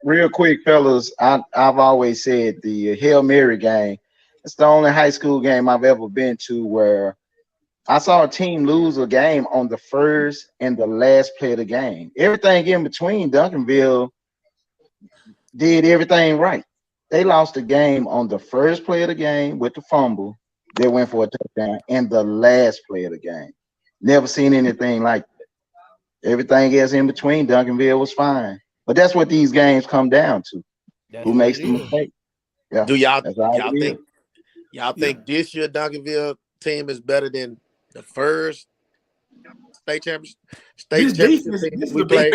real quick, fellas, I've always said the Hail Mary game. It's the only high school game I've ever been to where I saw a team lose a game on the first and the last play of the game. Everything in between, Duncanville did everything right. They lost the game on the first play of the game with the fumble. They went for a touchdown, and the last play of the game. Never seen anything like that. Everything else in between, Duncanville was fine. But that's what these games come down to. Who makes the mistake? Yeah. Do y'all think this year Duncanville team is better than the first state championship? This defense, We played.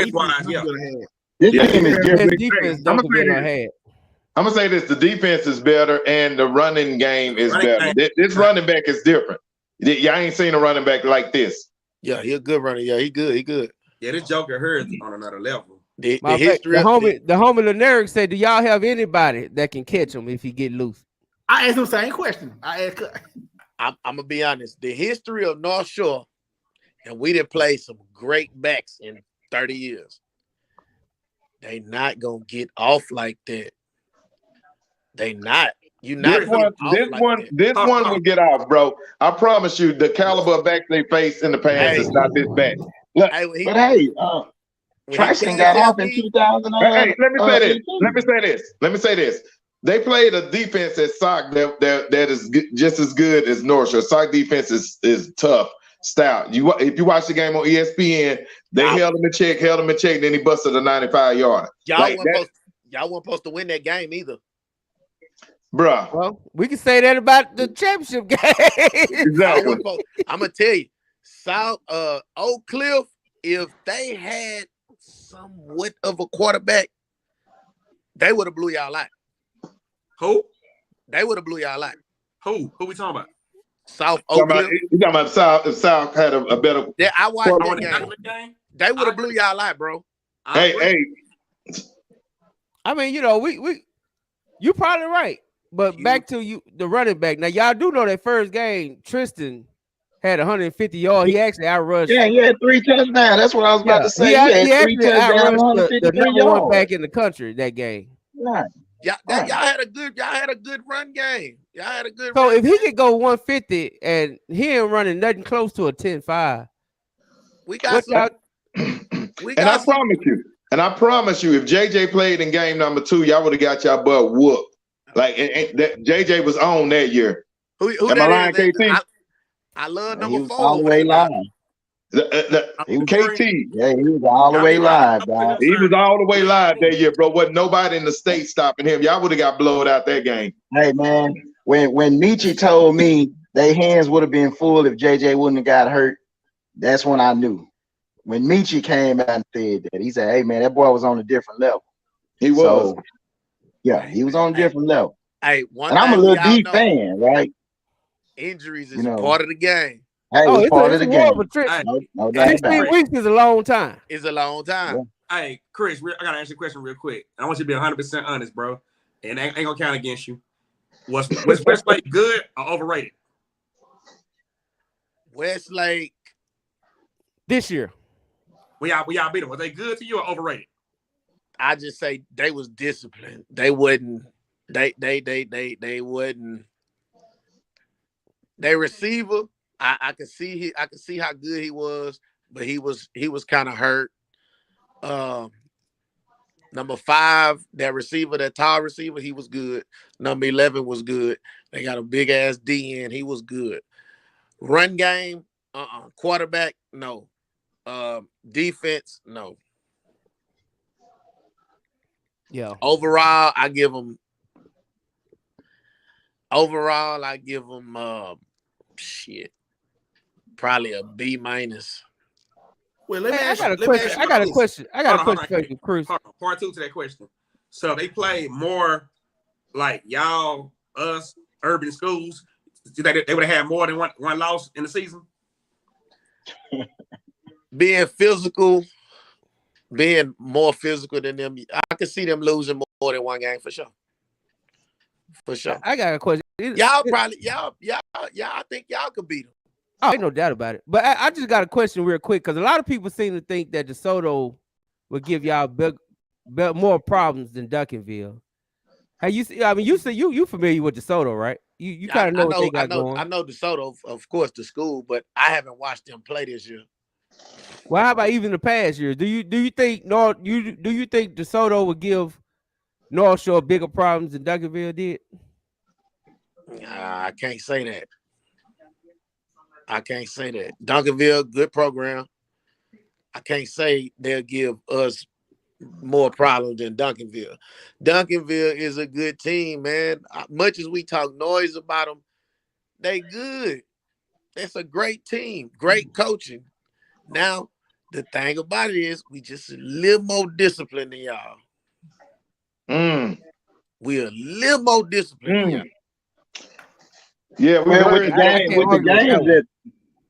This team is different. I'm gonna say this: the defense is better, and the running game is better. This running back is different. Y'all ain't seen a running back like this. Yeah, he a good runner. Yeah, he good. Yeah, this Joker Hurts on another level. The homie Leneric said, "Do y'all have anybody that can catch him if he get loose?" I asked him the same question. I'm gonna be honest. The history of North Shore, and we didn't play some great backs in 30 years. They not gonna get off like that. They not. This one will get off, bro. I promise you, the caliber of backs they faced in the past is not this bad. Look, Tristan got off in 2000. Hey, let me say this. They played a defense at SOC that is just as good as North Shore. SOC defense is tough, stout. If you watch the game on ESPN, they held him in check, then he busted a 95-yarder. Y'all weren't supposed to win that game either. Bruh. Well, we can say that about the championship game. Exactly. I'm gonna tell you, South Oak Cliff, if they had somewhat of a quarterback, they would have blew y'all out. Who? They would have blew y'all out. Who we talking about? South Oak Cliff. You talking about South? If South had a better. Yeah, I watched that game. They would have blew y'all out, bro. Hey. I mean, you probably right. But back to you, the running back. Now y'all do know that first game, Tristan had 150 yards. He actually outrushed. Yeah, he had 3 touchdowns. That's what I was about to say. He He had 3 actually touchdowns, outrushed the 153 number one yards. back in the country that game. Right. Y'all Right. had a good run game. Y'all had a good So run if he could go 150 and he ain't running nothing close to a 10-5, we got some. And I promise you, if JJ played in game number 2, y'all would have got y'all butt whooped. Like that JJ was on that year. Who Am I lying, that is? KT? I love He number was 4 all the over way there. live. KT. Yeah, he was all the way live, dog. He was all the way live that year, bro. Wasn't nobody in the state stopping him. Y'all would have got blowed out that game. Hey, man, when Michi told me their hands would have been full if JJ wouldn't have got hurt, that's when I knew. When Michi came out and said that, he said, hey, man, that boy was on a different level. He was. So, yeah, he was on a different level. Hey, and I'm a little deep fan, right? Injuries is part of the game. Hey, it's part of the game. No doubt 16 weeks is a long time. It's a long time. Yeah. Hey, Chris, I gotta ask you a question real quick. I want you to be 100% honest, bro. And ain't gonna count against you. Was Westlake good or overrated? Westlake this year. We y'all beat them. Was they good to you or overrated? I just say they was disciplined. They wouldn't. They wouldn't. Their receiver, I could see how good he was, but he was kind of hurt. Number 5, that receiver, that tall receiver, he was good. Number 11 was good. They got a big ass D in. He was good. Run game, quarterback, no. Defense, no. Yeah. Overall, I give them probably a B-. Well, let me I ask got a you. question. I got a question for you, Chris. Part 2 to that question. So they play more like y'all, us, urban schools. Do they would have had more than one loss in the season? Being more physical than them, I could see them losing more than one game for sure. For sure. I got a question. Y'all I think y'all could beat them. Oh, ain't no doubt about it. But I just got a question real quick because a lot of people seem to think that DeSoto would give y'all more problems than Duncanville. Hey, you familiar with DeSoto, right? You kind of know what they got going. I know DeSoto, of course, the school, but I haven't watched them play this year. Well, how about even the past years? Do you think DeSoto would give North Shore bigger problems than Duncanville did? I can't say that. Duncanville, good program. I can't say they'll give us more problems than Duncanville. Duncanville is a good team, man. Much as we talk noise about them, they good. It's a great team, great coaching. Now, the thing about it is we just a little more disciplined than y'all. We're a little more disciplined than y'all. Yeah,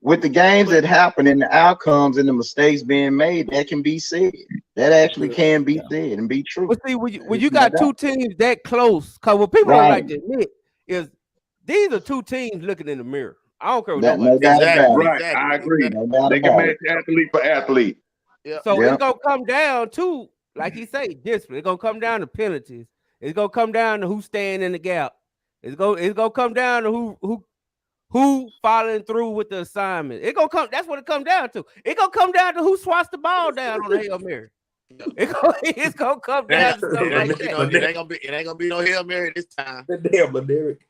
with the games that happen and the outcomes and the mistakes being made, that can be said. That actually can be said and be true. But see, when you got two teams that close, because what people don't like to admit is these are two teams looking in the mirror. I don't care what nobody says. Right, I agree. They can match athlete for athlete. So it's gonna come down to, like he say, discipline. It's gonna come down to penalties. It's gonna come down to who's staying in the gap. It's gonna come down to who following through with the assignment. That's what it comes down to. It's gonna come down to who swats the ball down on the Hail Mary. It's gonna come down to something like that. It ain't gonna be no Hail Mary this time. Damn, Derek.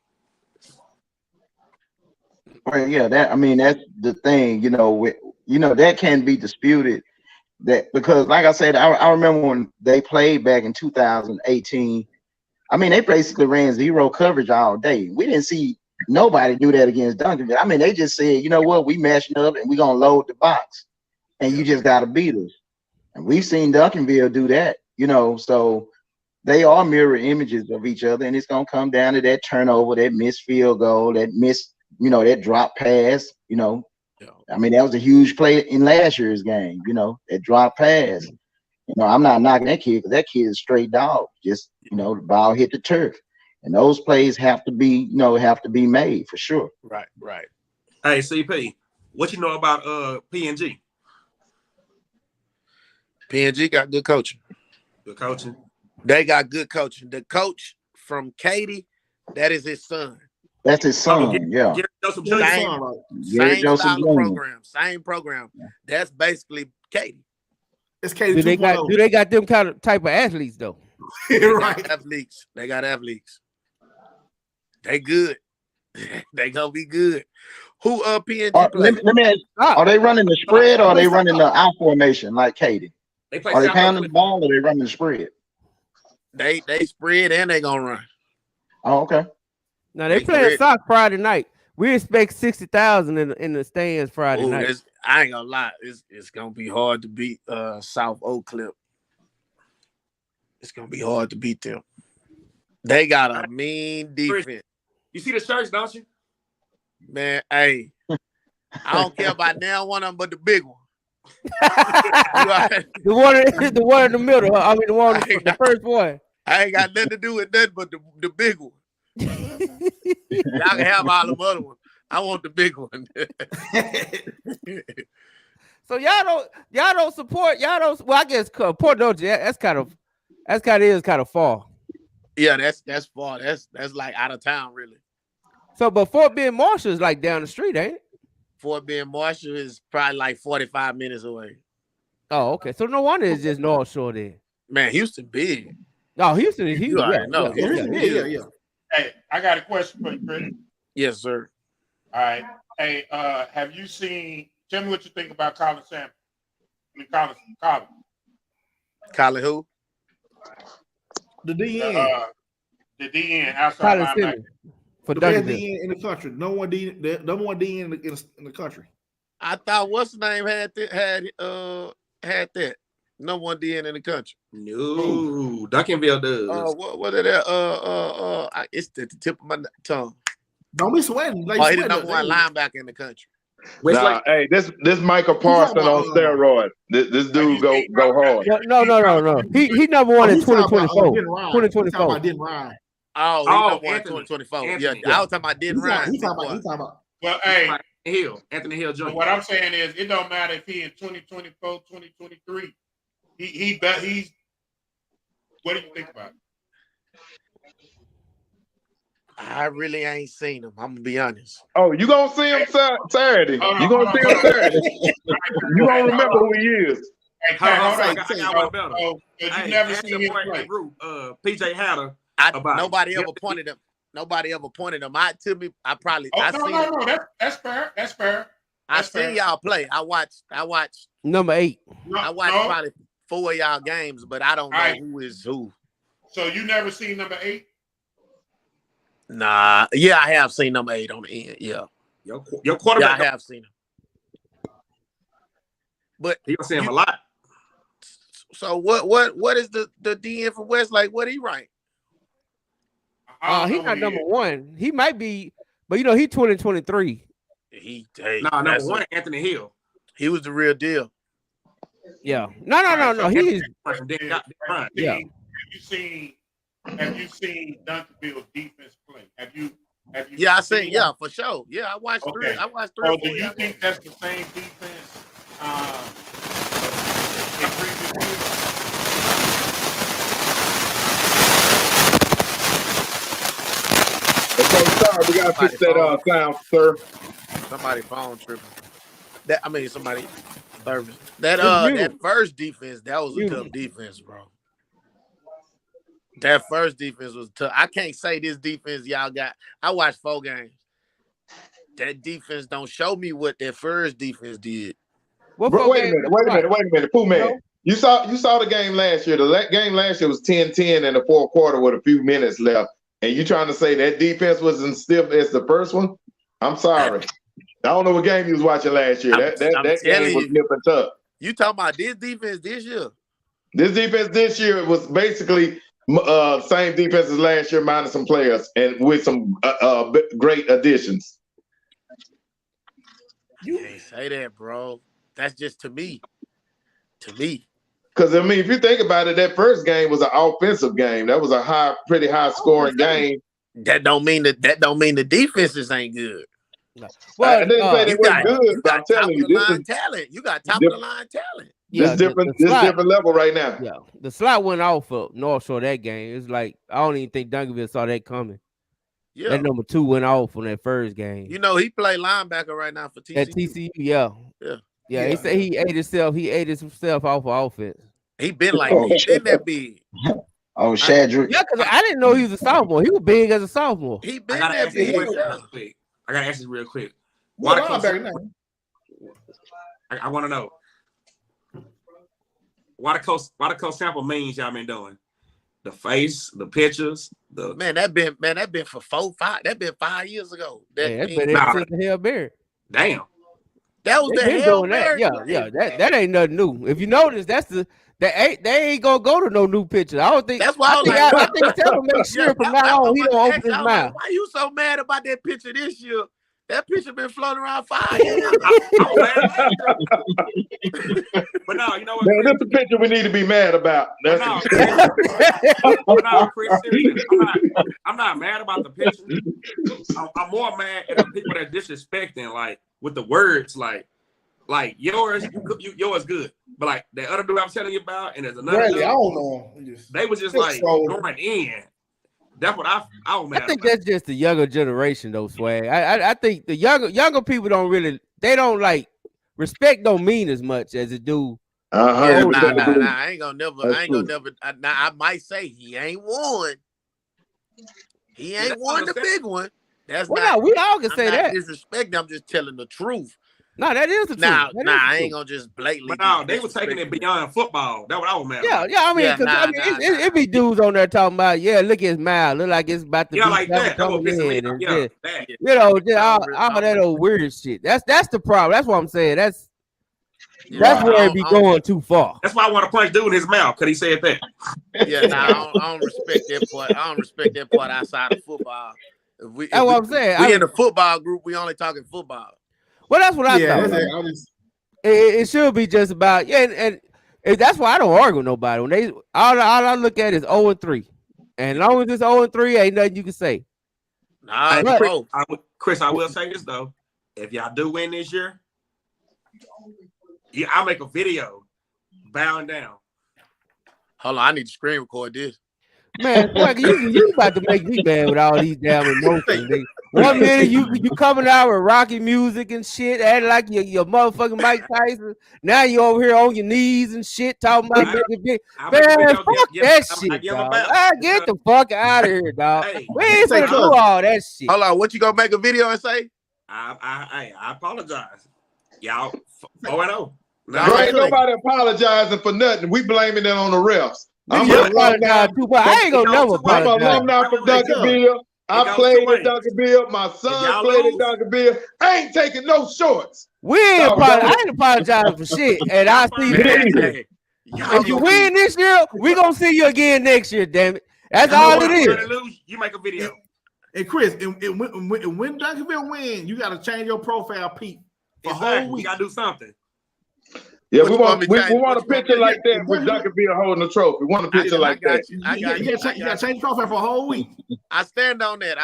Well, yeah, that's the thing. That can be disputed. That because, like I said, I remember when they played back in 2018. They basically ran zero coverage all day. We didn't see nobody do that against Duncanville. They just said, you know what, we matching up and we're gonna load the box, and you just gotta beat us. And we've seen Duncanville do that, so they are mirror images of each other, and it's gonna come down to that turnover, that missed field goal, that missed, that drop pass. That was a huge play in last year's game, that drop pass. I'm not knocking that kid because that kid is a straight dog. Just, the ball hit the turf. And those plays have to be, made for sure. Right, right. Hey, CP, what you know about PNG? PNG got good coaching. Good coaching. They got good coaching. The coach from Katy, that is his son. That's his son, yeah. Gary Joseph His Jr. son, right? Gary Same Joseph style of Jr. program. Same program. That's basically Katy. It's Katy Do they 2.0. got? Do they got them type of athletes though? Right. Athletes. They got athletes. They good. They gonna be good. Who PNG play? Let me ask, are they running the spread or are they running the I formation like Katy? They play Are they South pounding the Oakland. ball or they running the spread? They spread and they gonna run. Oh, okay. Now they They playing spread. soccer Friday night. We expect 60,000 in the stands Friday Ooh, night. I ain't gonna lie. It's gonna be hard to beat South Oakland. It's gonna be hard to beat them. They got a mean defense. You see the shirts, don't you? Man, hey, I don't care about now one of them, but the big one. the one in the middle. I mean, the first one. I ain't got nothing to do with nothing but the big one. Y'all can have all the other ones. I want the big one. So y'all don't support. Y'all don't. Well, I guess Port Doja. That's kind of far. Yeah, that's far. That's like out of town, really. So, but Fort Bend Marshall is like down the street, ain't it? Fort Bend Marshall is probably like 45 minutes away. Oh, okay. So no wonder it's just North Shore there. Man, Houston big. No, Houston is huge. You already know. Yeah. Hey, I got a question for you, Chris. Yes, sir. All right. Hey, have you seen? Tell me what you think about Colin Sampson. Colin. Colin who? The DN. The DN outside Colin linebacker. Simmons for The best Duncanville. DN in the country. No one DN, the number one DN in the country. I thought what's the name had that. Number one DN in the country. No, Duncanville does. What is that? It's at the tip of my tongue. Don't be sweating. Like He's the number one linebacker in the country. Nah, hey, this Michael Parson on steroids. This dude go hard. No. He number one in 2024. 2024. About didn't ride. Oh, he number one in 2024. Anthony, Yeah, I was talking about didn't ride. He talking about. Well, hey, Anthony Hill Jr. what I'm saying is, it don't matter if he in 2024, 2023. He's. What do you think about it? I really ain't seen him. I'm gonna be honest. Oh, you gonna see him Saturday? You gonna see him Saturday? You gonna remember who he is? Hey, I got one better. You never seen him play. PJ Hatter. Nobody ever pointed him. Nobody ever pointed him out to me. I No. That's fair. That's fair. I seen y'all play. I watched Number 8. I watched probably 4 of y'all games, but I don't know who is who. So you never seen number 8? Nah, yeah, I have seen number 8 on the end. Yeah, your quarterback. Yeah, I have seen him, but you'll see him a lot. So what is the DN from Westlake? What he rank? He's not number 1. He might be, but he 2023. Number 1, Anthony Hill. He was the real deal. Yeah. No. He is. Yeah. Have you seen Duncanville defense play? Have you? Yeah, I seen. Yeah, for sure. Yeah, I watched 3. I watched 3. So do you think that's the same defense in previous years? Okay, sorry, we gotta fix that sound, sir. Somebody phone tripping. Somebody service. That first defense, that was a tough defense, bro. That first defense was tough. I can't say this defense y'all got. I watched 4 games. That defense don't show me what that first defense did. Wait a minute, Pooh Man. You saw the game last year. The game last year was 10-10 in the fourth quarter with a few minutes left. And you trying to say that defense wasn't stiff as the first one? I'm sorry. I don't know what game you was watching last year. That game was nip and tuck. You talking about this defense this year? This defense this year was basically same defense as last year, minus some players and with some great additions. You can't say that, bro. That's just to me. Because, if you think about it, that first game was an offensive game. That was a pretty high scoring game. That don't mean the defenses ain't good. Well, I didn't say they You weren't got, good, you but got I'm top telling of you, the this line is talent. You got top of the line talent. yeah, this different. This slot, different level right now. yeah, the slot went off for North Shore that game. It's like I don't even think Duncanville saw that coming. Yeah. That number 2 went off on that first game. You know, he play linebacker right now for TCU. At TCU, yeah. He said he ate himself off of offense. He been like that. He been that big. Oh, Shadrick. Yeah, because I didn't know he was a sophomore. He was big as a sophomore. He I been gotta that ask this big. question real quick. I gotta ask this real quick. What Why the linebacker now? I want to know why the coach sample means y'all been doing the face, the pictures, the Man, that been for 4-5. That been 5 years ago. That That's mean, been ever since the Hail Mary. damn. that was They the been Hail doing that. Mary. Yeah. That ain't nothing new. If you notice, they ain't gonna go to no new picture. I don't think. That's why I think Temple makes sure from now on he don't open his mouth. Why you so mad about that picture this year? That picture been floating around 5 years. I'm mad. But no, you know what? Man, that's the picture we need to be mad about. But no, Chris, seriously, I'm not mad about the picture. I'm more mad at the people that disrespecting, like with the words, like yours, yours good, but like the other dude I'm telling you about, and there's another. Really, I don't know. They was just like going in. That's what I was mad. I think that's just the younger generation, though, Swag. I think the younger people don't like respect. Don't mean as much as it do. I ain't gonna never. I might say he ain't won. He ain't won the big one. That's not. We all can say that. Disrespect. I'm just telling the truth. No, that is the truth. I ain't gonna just blatantly. But no, they were taking it beyond football. That's what I was mad about. Yeah. I mean, it be dudes on there talking about, look at his mouth, look like it's about to be like that. coming in, and that. all that old weird shit. That's the problem. That's what I'm saying. That's where it be going too far. That's why I want to punch dude in his mouth because he said that. Yeah, I don't respect that part. I don't respect that part outside of football. That's what I'm saying. We in the football group. We only talking football. Well, that's what I thought. It should be just about and that's why I don't argue with nobody. When all I look at is 0-3, and as long as it's 0-3, ain't nothing you can say. Chris, I will say this though: if y'all do win this year, I'll make a video bowing down. Hold on, I need to screen record this. Man, you about to make me mad with all these damn emotions. 1 minute you coming out with rocky music and shit, acting like your motherfucking Mike Tyson. Now you over here on your knees and shit, talking about making big. Man, fuck that shit, dog. Get the fuck out of here, dog. We ain't gonna do all that shit. Hold on, what you gonna make a video and say? I apologize, y'all. 0-0. There ain't nobody apologizing for nothing. We blaming it on the refs. I ain't gonna never apologize. I'm an alumni from Duncanville. I played at Duncanville. My son played at Duncanville. I ain't taking no shorts. I ain't apologizing for shit. And I see you. If you win this year, we gonna see you again next year. Damn it, that's all it is. You make a video. And Chris, and when Duncanville win, you got to change your profile, Pete. For a whole week. You gotta do something. Yeah, we want a picture like that with Duncanville holding the trophy. We want a picture like that. You got to change your profile for a whole week. I stand on that,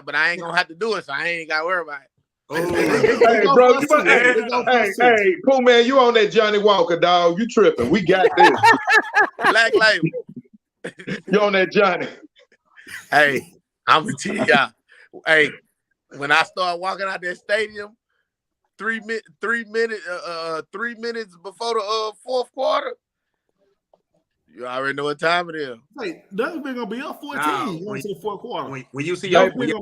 but I ain't gonna have to do it, so I ain't got to worry about it. Hey, bro, hey, cool man, you on that Johnny Walker, dog? You tripping? We got this. Black label. You on that Johnny? Hey, I'm gonna tell y'all. Hey, when I start walking out that stadium, 3 minutes before the fourth quarter, you already know what time it is. Hey, Duncanville gonna be up 14 going to the fourth quarter. When you see y'all players,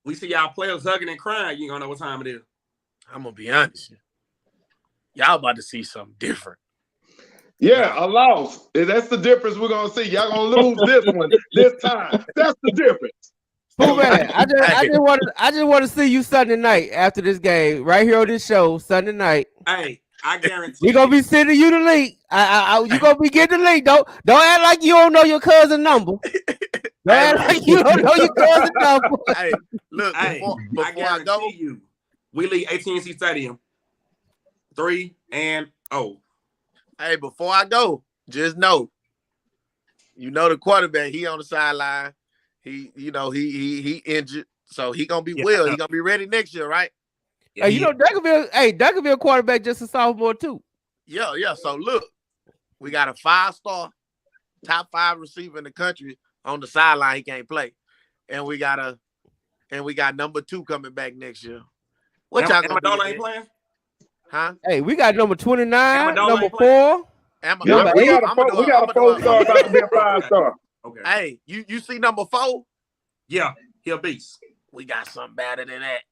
we see y'all players hugging and crying, you gonna know what time it is. I'm gonna be honest. Y'all about to see something different. Yeah, a loss. That's the difference we're gonna see. Y'all gonna lose this one this time. That's the difference. Oh man, I just want to see you Sunday night after this game, right here on this show, Sunday night. Hey, I guarantee we gonna be sending you the link. You gonna be getting the link. Don't act like you don't know your cousin number. Don't act like you don't know your cousin number. Hey, look, before I go, you, we leave AT&T Stadium 3-0. Hey, before I go, just know, You know the quarterback, he on the sideline. He injured, so he gonna be well. He gonna be ready next year, right? Yeah, hey, Duncanville quarterback just a sophomore too. Yeah. So look, we got a 5-star, top 5 receiver in the country on the sideline. He can't play, and we got number 2 coming back next year. What y'all gonna do? Ain't playing? Huh? Hey, we got number 29, number 4. We got a 4-star about to be a 5-star. Okay. Hey, you see number 4? Yeah, he a beast. We got something better than that.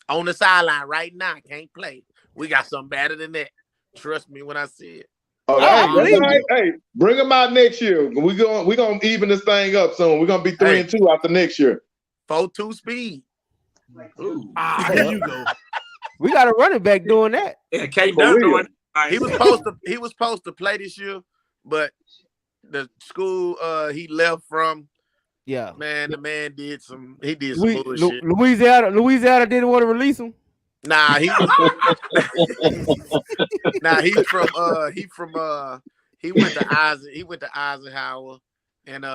On the sideline right now, can't play. We got something better than that. Trust me when I say it. Oh, hey, bring him out next year. We're gonna even this thing up soon. We're gonna be 3-2 after next year. 4.2 speed. Ooh. Here you go. We got a running back doing that. Yeah, Kate Dunn doing. He was supposed to play this year, but the school he left from. Yeah, man, the man did some bullshit. Louisiana didn't want to release him. Nah, he went to Eisenhower and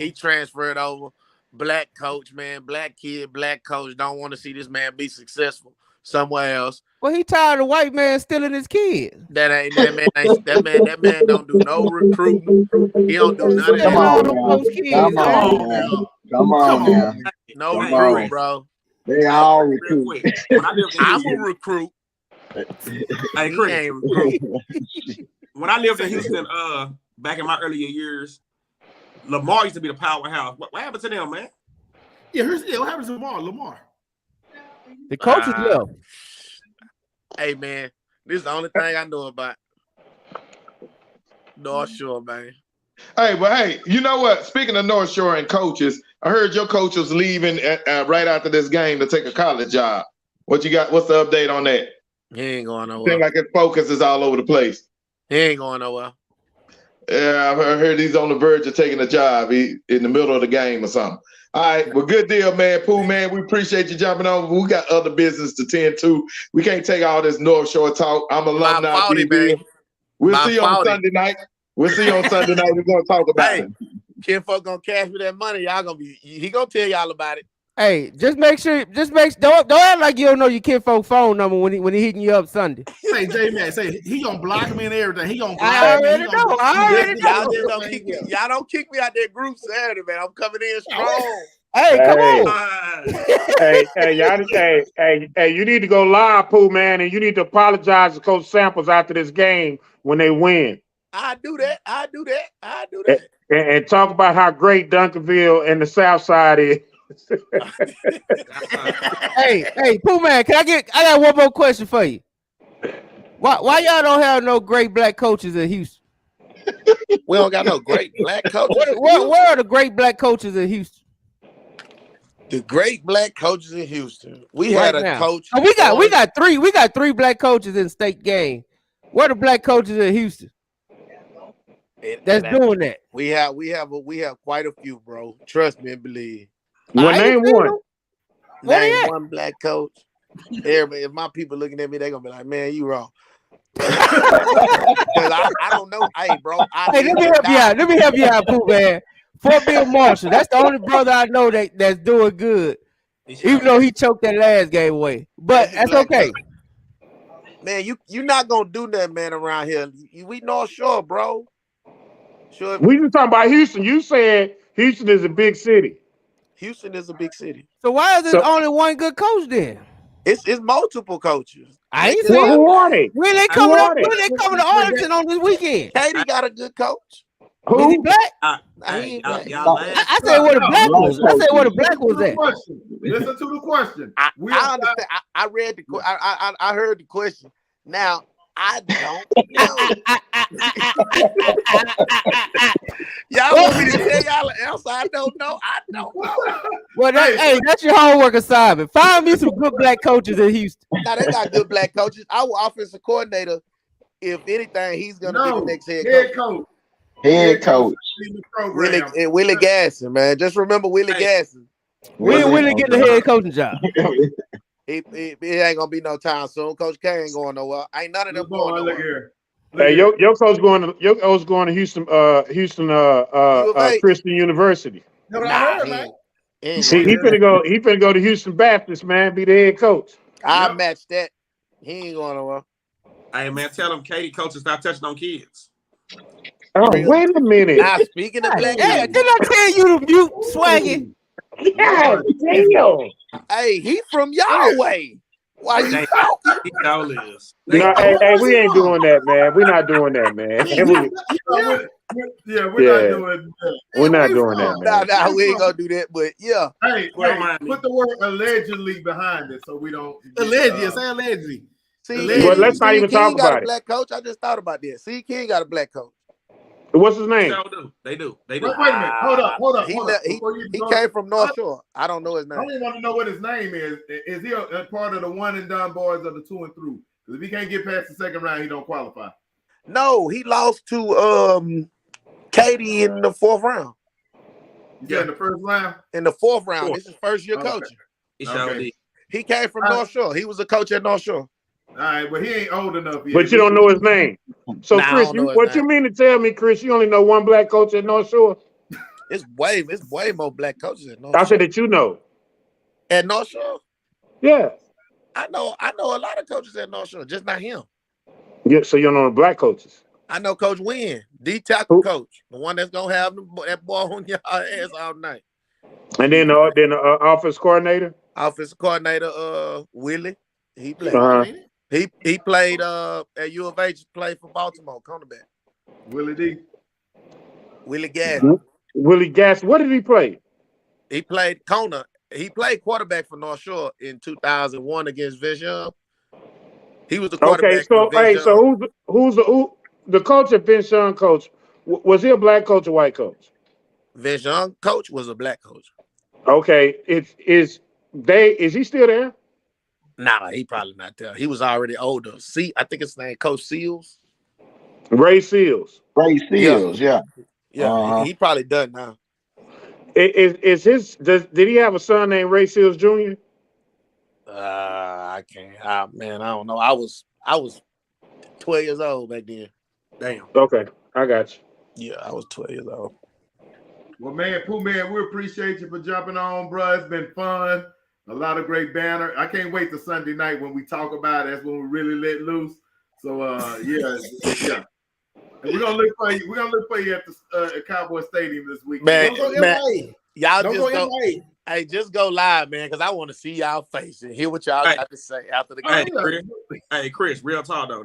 he transferred over. Black coach, man, black kid, black coach, don't want to see this man be successful somewhere else. Well, he tired of white man stealing his kids. That man don't do no recruiting. He don't do none of that. Come on now. No recruiting, bro. They all recruit. I'm a recruit. Hey, Chris. When I lived in Houston, back in my earlier years, Lamar used to be the powerhouse. What happened to them, man? Yeah, what happened to Lamar? The coaches left. Hey, man, this is the only thing I know about North Shore, man. Hey, but hey, you know what? Speaking of North Shore and coaches, I heard your coach was leaving right after this game to take a college job. What you got? What's the update on that? He ain't going nowhere. Seems like his focus is all over the place. He ain't going nowhere. Yeah, I heard he's on the verge of taking a job. He in the middle of the game or something. All right, well, good deal, man. Pooh, man, we appreciate you jumping on. We got other business to tend to. We can't take all this North Shore talk. I'm alumni. We'll see you on Sunday night. We'll see you on Sunday night. We're gonna talk about it. Kinfolk gonna cash me that money. He gonna tell y'all about it. Hey, don't act like you don't know your kinfolk phone number when he hitting you up Sunday. Say J-Man, he gonna block me and everything. He gonna block I already know. Y'all don't kick me out that group Saturday, man. I'm coming in strong. Hey, come on. Hey, you need to go live, Pooh, man, and you need to apologize to Coach Samples after this game when they win. I do that. And talk about how great Duncanville and the South Side is. Hey, Pooh, man, I got one more question for you. Why y'all don't have no great black coaches in Houston? We don't got no great black coaches. Where are the great black coaches in Houston? The great black coaches in Houston. We had a coach. Oh, we got three black coaches in state game. Where are the black coaches in Houston? That's doing that. We have quite a few, bro. Trust me and believe. Well, name one. Name one black coach. Everybody, if my people looking at me, they're gonna be like, "Man, you wrong." Because I don't know. Hey, bro. Let me help you out, Pooh, man. Fort Bill Marshall. That's the only brother I know that's doing good. Even though he choked that last game away. But that's okay. Man, you not gonna do nothing, man, around here. We North Shore, bro. Sure. We just talking about Houston. You said Houston is a big city. Houston is a big city. So why is there only one good coach then? It's multiple coaches. I ain't saying who are they? When they coming to Arlington on this weekend? Katie got a good coach. Who? Is he black? He ain't black. I said where the black was. I said where the black was at. Listen to the question. I understand. I read the. I heard the question. Now I don't know. Y'all want me to tell y'all else? I don't know. Well, that's your homework assignment. Find me some good black coaches in Houston. Now they got good black coaches. Our offensive coordinator, if anything, he's gonna be the next head coach. Head coach. Willie Gasson, man. Just remember Willie Gasson. When Willie get the head coaching job? It ain't gonna be no time soon. Coach K ain't going nowhere. Ain't none of them going nowhere. Hey, your coach going to Houston Christian University. That's what I heard, man. See, he finna go to Houston Baptist, man. Be the head coach. I'll match that. He ain't going nowhere. Hey man, tell them Katie coaches stop touching on kids. Oh, wait a minute. Now speaking of black, Yeah, didn't I tell you to mute Swaggy? God damn. hey, he from y'all way. Why you talking? He all is. Hey, we ain't doing that, man. We're not doing that, man. We're not doing that. We're not doing that, man. Nah, we ain't gonna do that. But yeah, Hey, put the word allegedly behind it so we don't. Allegedly, say allegedly. See, Well, let's not even talk King got about a it. black coach. I just thought about that. See, King got a black coach. What's his name? They do. Wait a minute. Hold up. He came from North Shore. I don't know his name. I don't even want to know what his name is. Is he a part of the one and done boys of the 2 and through? Because if he can't get past the second round, he don't qualify. No, he lost to Katie in the 4th round. In the first round? In the 4th round. This is first year coaching. He came from North Shore. He was a coach at North Shore. All right, but he ain't old enough yet. But you don't know his name. So, Chris, you mean to tell me, Chris, you only know one black coach at North Shore? It's way more black coaches at North Shore. I said that you know. At North Shore? Yeah. I know a lot of coaches at North Shore, just not him. Yeah, so you don't know the black coaches. I know Coach Wynn, D-tackle coach, the one that's gonna have that ball on your ass all night. And then the office coordinator? Offensive coordinator, Willie. He played. He played at U of H, played for Baltimore, cornerback. Willie D. Willie Gass. Willie Gass. What did he play? He played corner. He played quarterback for North Shore in 2001 against Vince Young. He was the quarterback. Okay, so who's the coach at Vince Young coach? Was he a black coach or white coach? Vince Young coach was a black coach. Okay, is he still there? Nah, he probably not there. He was already older. I think his name Coach Seals. Ray Seals. Yeah. He probably done now. Did he have a son named Ray Seals Jr.? I can't. I don't know. I was 12 years old back then. Damn. Okay, I got you. Yeah, I was 12 years old. Well, man, Pooh, man, we appreciate you for jumping on, bro. It's been fun. A lot of great banner. I can't wait till Sunday night when we talk about it. That's when we really let loose. So, yeah. And we're gonna look for you. We're gonna look for you at the Cowboy Stadium this week. Man, y'all don't just go go. Hey, just go live, man, because I want to see y'all face and hear what y'all got to say after the game. Hey, Chris, real talk though.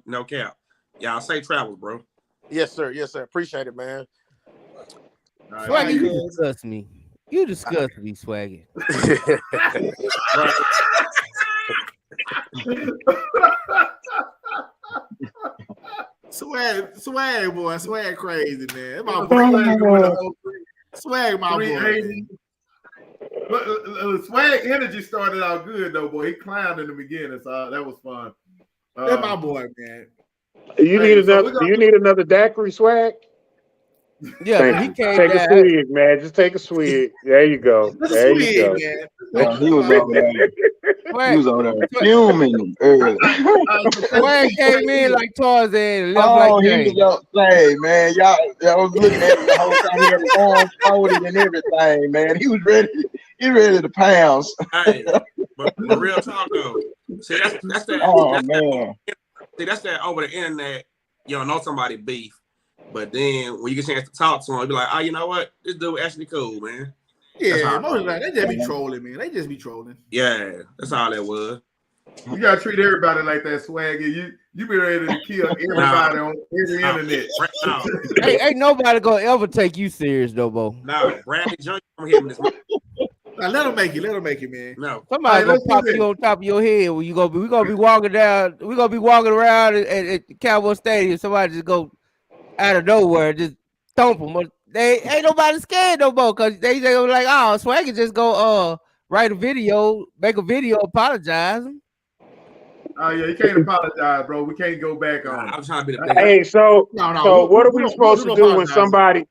No cap. Y'all safe travels, bro. Yes, sir. Appreciate it, man. Swaggy, you disgust me. You disgust me, Swaggy. Swag, boy. Swag crazy, man. My boy. Swag, my boy. Swag energy started out good, though, boy. He clowned in the beginning, so that was fun. That's my boy, man. You need another daiquiri, Swag? Yeah, he came take down. A swig, man. Just take a swig. There you go. There you go. He was over there. He was over there fuming early. Swag came in like Tarzan and left like he was outside, man. Y'all was looking at him the whole time. He had his arms folded and everything, man. He was ready. He ready to pounce. Hey, but real talk though. See, that's that. That's that over the internet. You don't know somebody beef. But then when you get a chance to talk to him, you'll be like, oh, you know what? This dude actually cool, man. Yeah, most like they just be trolling, man. They just be trolling. Yeah, that's all that was. You gotta treat everybody like that, Swaggy. You be ready to kill everybody on every internet. Ain't nobody gonna ever take you serious, though, Bo. No, Bradley Jr. from him this month. Now, let him make it, man. No, somebody gonna pop you on top of your head when we gonna be walking down. We gonna be walking around at Cowboy Stadium. Somebody just go out of nowhere, just thump them. They ain't nobody scared no more because they go like, oh, Swaggy just go write a video, make a video, apologizing. Oh yeah, you can't apologize, bro. We can't go back on. I'm trying to be the Hey, so what are we supposed to do when somebody?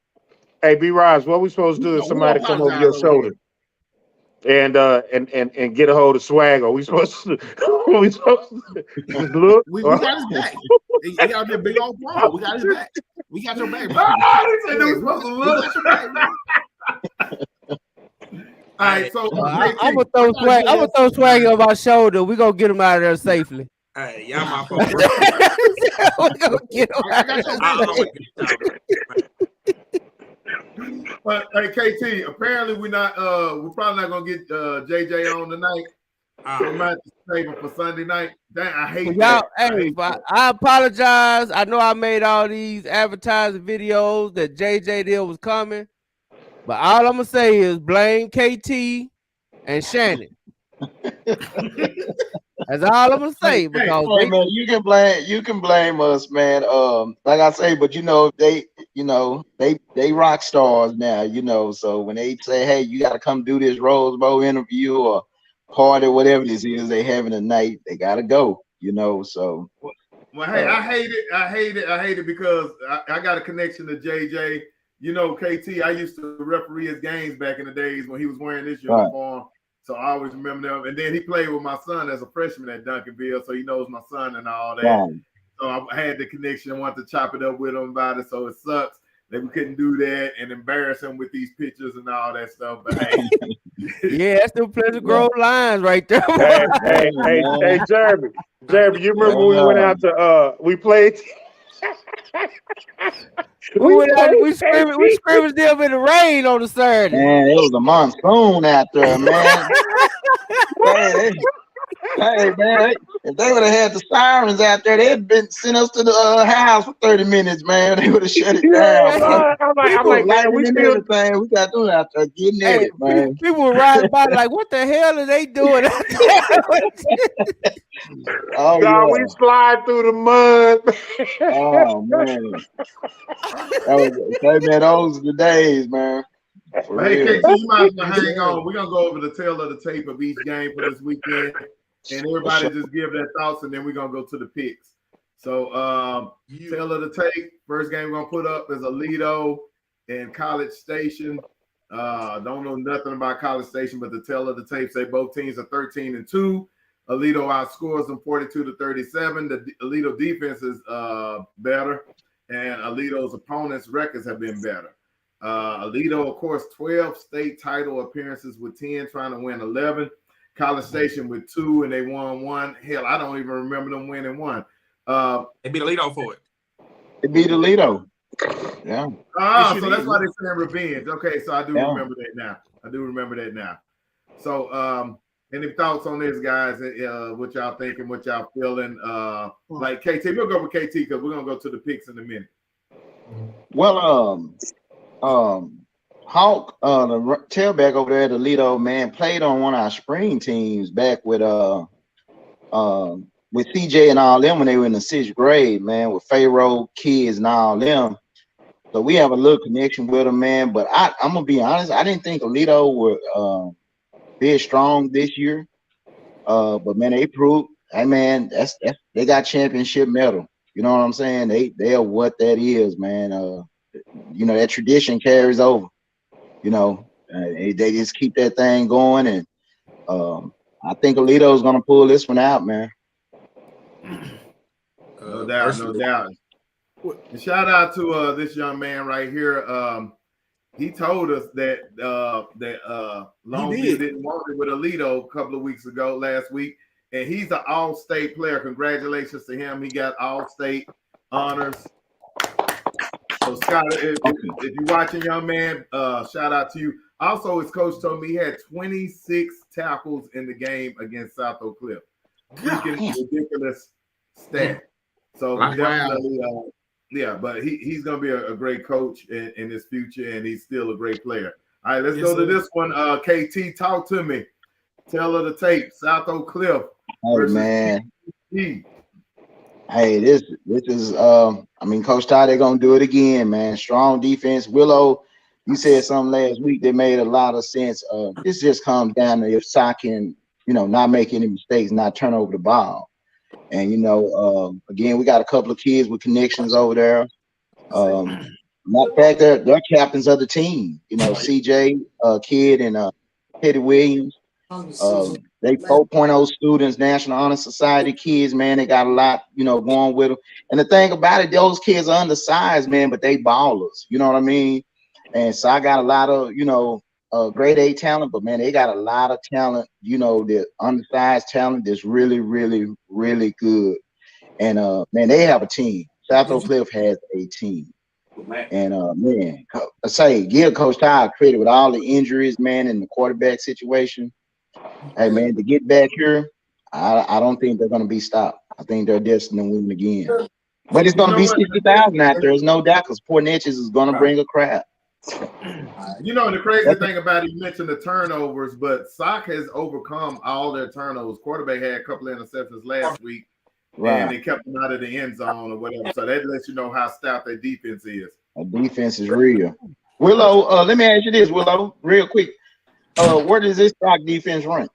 Hey, B. Roz, what are we supposed to do if somebody come over your shoulder? and get a hold of Swagger. We supposed to just look. We got his back. He got that big old ball. We got his back. We got your back. He said we supposed to look. We got your back, man. All right, so I'm gonna throw swag. I'm gonna throw swag on my shoulder. We gonna get him out of there safely. Hey, y'all my folks. We gonna get him out of there. But hey, KT, apparently we're probably not gonna get JJ on tonight. So we might have to save him for Sunday night. Dang, I hate y'all. that. Hey, I apologize. I know I made all these advertising videos that JJ did was coming, but all I'm gonna say is blame KT and Shannon. That's all I'm gonna say because hey, man, you can blame us, man. Like I say, but they rock stars now, so when they say, hey, you gotta come do this Rose Bowl interview or party, whatever this is they having a night, they gotta go, so well, hey, I hate it because I got a connection to JJ. KT, I used to referee his games back in the days when he was wearing this uniform. Right. So I always remember them. And then he played with my son as a freshman at Duncanville, so he knows my son and all that. Right. So I had the connection. I wanted to chop it up with him about it. So it sucks that we couldn't do that and embarrass him with these pictures and all that stuff. But hey. Yeah, that's the Pleasant Grove lines right there. hey, Jeremy, you remember when we went out to we played? we scrimmaged them in the rain on the Saturday. Man, it was a monsoon out there, man. Hey, man, if they would have had the sirens out there, they'd been sent us to the house for 30 minutes, man. They would have shut it down. I'm like, man, we still everything we got doing out there, getting at it, man. People were riding by like, what the hell are they doing out there? We slide through the mud. Oh man, those are the days, man. Hey, KT, you might as well hang on. We're gonna go over the tail of the tape of each game for this weekend, and everybody just give their thoughts, and then we're gonna go to the picks. So, tail of the tape. First game we're gonna put up is Alito and College Station. Don't know nothing about College Station, but the tail of the tape say both teams are 13-2. Alito outscores them 42-37. The Alito defense is better, and Alito's opponents' records have been better. Alito, of course, 12 state title appearances with 10, trying to win 11. College Station with 2, and they won 1. Hell, I don't even remember them winning 1. They beat Alito for it. They beat Alito. Yeah. So that's why they're saying revenge. Okay, so I do remember that now. So, any thoughts on this, guys? What y'all thinking? What y'all feeling? Like KT, we'll go with KT because we're gonna go to the picks in a minute. Well, Hawk, the tailback over there at Alito, man, played on one of our spring teams back with CJ and all them when they were in the 6th grade, man, with Pharaoh kids and all them. So we have a little connection with them, man. But I'm gonna be honest, I didn't think Alito were big strong this year. But man, they proved, hey man, that's they got championship medal. You know what I'm saying? They are what that is, man. That tradition carries over. They just keep that thing going, and I think Alito's gonna pull this one out, man. No doubt. And shout out to this young man right here. He told us that Longview didn't want it with Alito a couple of weeks ago, last week, and he's an all-state player. Congratulations to him. He got all-state honors. So Scott, if you're watching, young man, shout out to you. Also, his coach told me he had 26 tackles in the game against South Oak Cliff. Freaking ridiculous stat. So definitely, but he's gonna be a great coach in his future, and he's still a great player. All right, let's go to this one. KT, talk to me. Tell her the tape. South Oak Cliff versus man. TT. Hey, this is Coach Todd, they're gonna do it again, man. Strong defense. Willow, you said something last week that made a lot of sense. This just comes down to if Sock can, not make any mistakes, not turn over the ball. And again, we got a couple of kids with connections over there. Matter of fact, they're captains of the team. CJ, Kid, and Teddy Williams. They 4.0 students, National Honor Society kids, man. They got a lot, going with them. And the thing about it, those kids are undersized, man, but they ballers. You know what I mean? And so I got a lot of, grade A talent, but man, they got a lot of talent, the undersized talent that's really, really, really good. And man, they have a team. South Oak Cliff has a team. And man, I say give Coach Todd credit with all the injuries, man, and the quarterback situation. Hey man, to get back here, I don't think they're gonna be stopped. I think they're destined to win again. But it's gonna be 60,000 out there. There's no doubt because Port Neches is gonna bring a crowd. The crazy thing about it, you mentioned the turnovers, but Sock has overcome all their turnovers. Quarterback had a couple of interceptions last week, and they kept them out of the end zone or whatever. So that lets you know how stout their defense is. The defense is real. Willow, let me ask you this, Willow, real quick. Where does this Sock defense rank?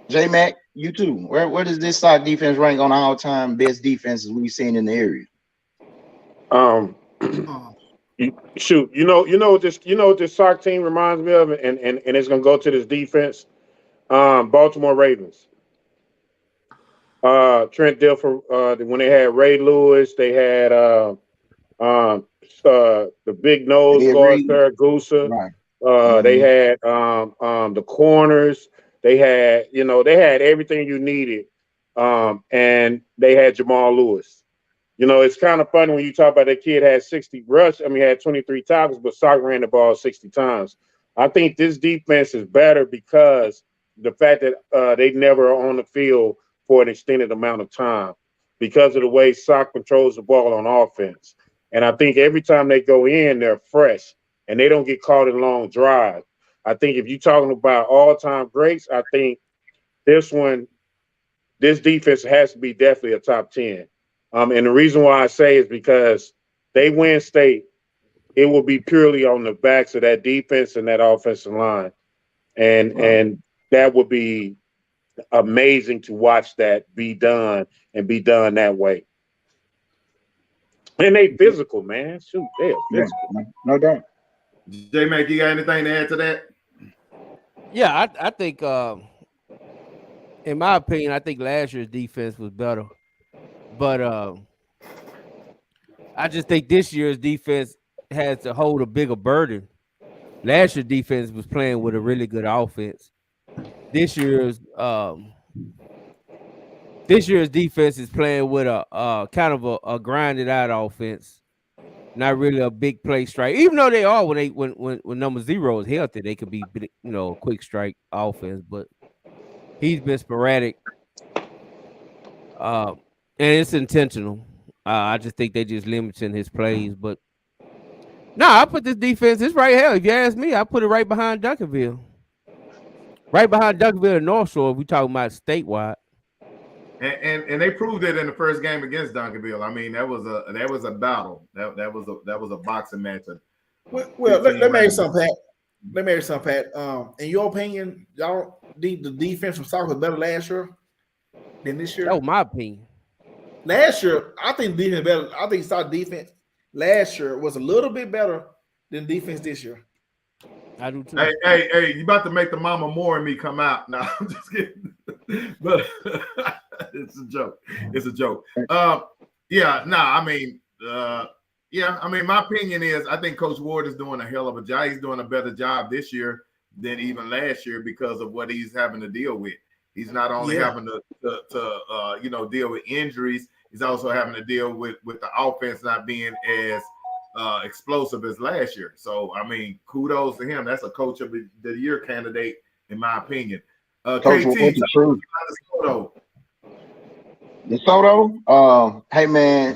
J Mac, you too. Where does this Sock defense rank on all-time best defenses we've seen in the area? Shoot, this Sock team reminds me of, and it's gonna go to this defense. Baltimore Ravens. Trent Dilfer, when they had Ray Lewis, they had the big nose guard Saragusa. Right. They had the corners. They had everything you needed. And they had Jamal Lewis. It's kind of funny when you talk about that kid had 60 rush. I mean, he had 23 tackles, but Sock ran the ball 60 times. I think this defense is better because the fact that they never are on the field for an extended amount of time because of the way Sock controls the ball on offense. And I think every time they go in, they're fresh and they don't get caught in long drives. I think if you're talking about all-time greats, I think this defense has to be definitely a top 10. And the reason why I say is because they win state, it will be purely on the backs of that defense and that offensive line. And that would be amazing to watch that be done and be done that way. And they physical, man. Shoot, they are physical. No doubt. J Mac, you got anything to add to that? Yeah, I think in my opinion, I think last year's defense was better. But I just think this year's defense has to hold a bigger burden. Last year's defense was playing with a really good offense. This year's defense is playing with a kind of a grinded out offense, not really a big play strike. Even though they are when number 0 is healthy, they could be quick strike offense. But he's been sporadic, and it's intentional. I just think they just limiting his plays. But no, I put this defense. It's right here. If you ask me, I put it right behind Duncanville. Right behind Duncanville and North Shore, if we talking about statewide. And they proved it in the first game against Duncanville. I mean, that was a battle. That was a boxing match. Well, let me ask something, Pat. In your opinion, y'all think the defense from South was better last year than this year? That was my opinion. Last year, I think defense better. I think South defense last year was a little bit better than defense this year. I do too. Hey, you about to make the mama more and me come out. No, I'm just kidding. But it's a joke. It's a joke. My opinion is I think Coach Ward is doing a hell of a job. He's doing a better job this year than even last year because of what he's having to deal with. He's not only having to deal with injuries, he's also having to deal with the offense not being as explosive as last year. So, I mean, kudos to him. That's a coach of the year candidate, in my opinion. Coach, KT, DeSoto? Hey, man.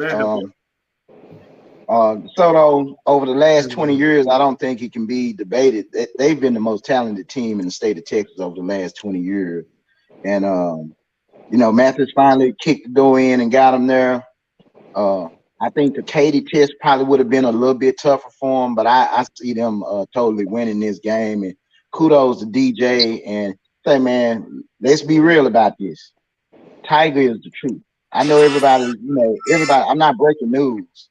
DeSoto, over the last 20 years, I don't think it can be debated. They've been the most talented team in the state of Texas over the last 20 years. And, Mathis finally kicked the door in and got him there. I think the Katy test probably would have been a little bit tougher for him, but I see them totally winning this game. And kudos to DJ. And say, man, let's be real about this. Tiger is the truth. I know everybody, I'm not breaking news.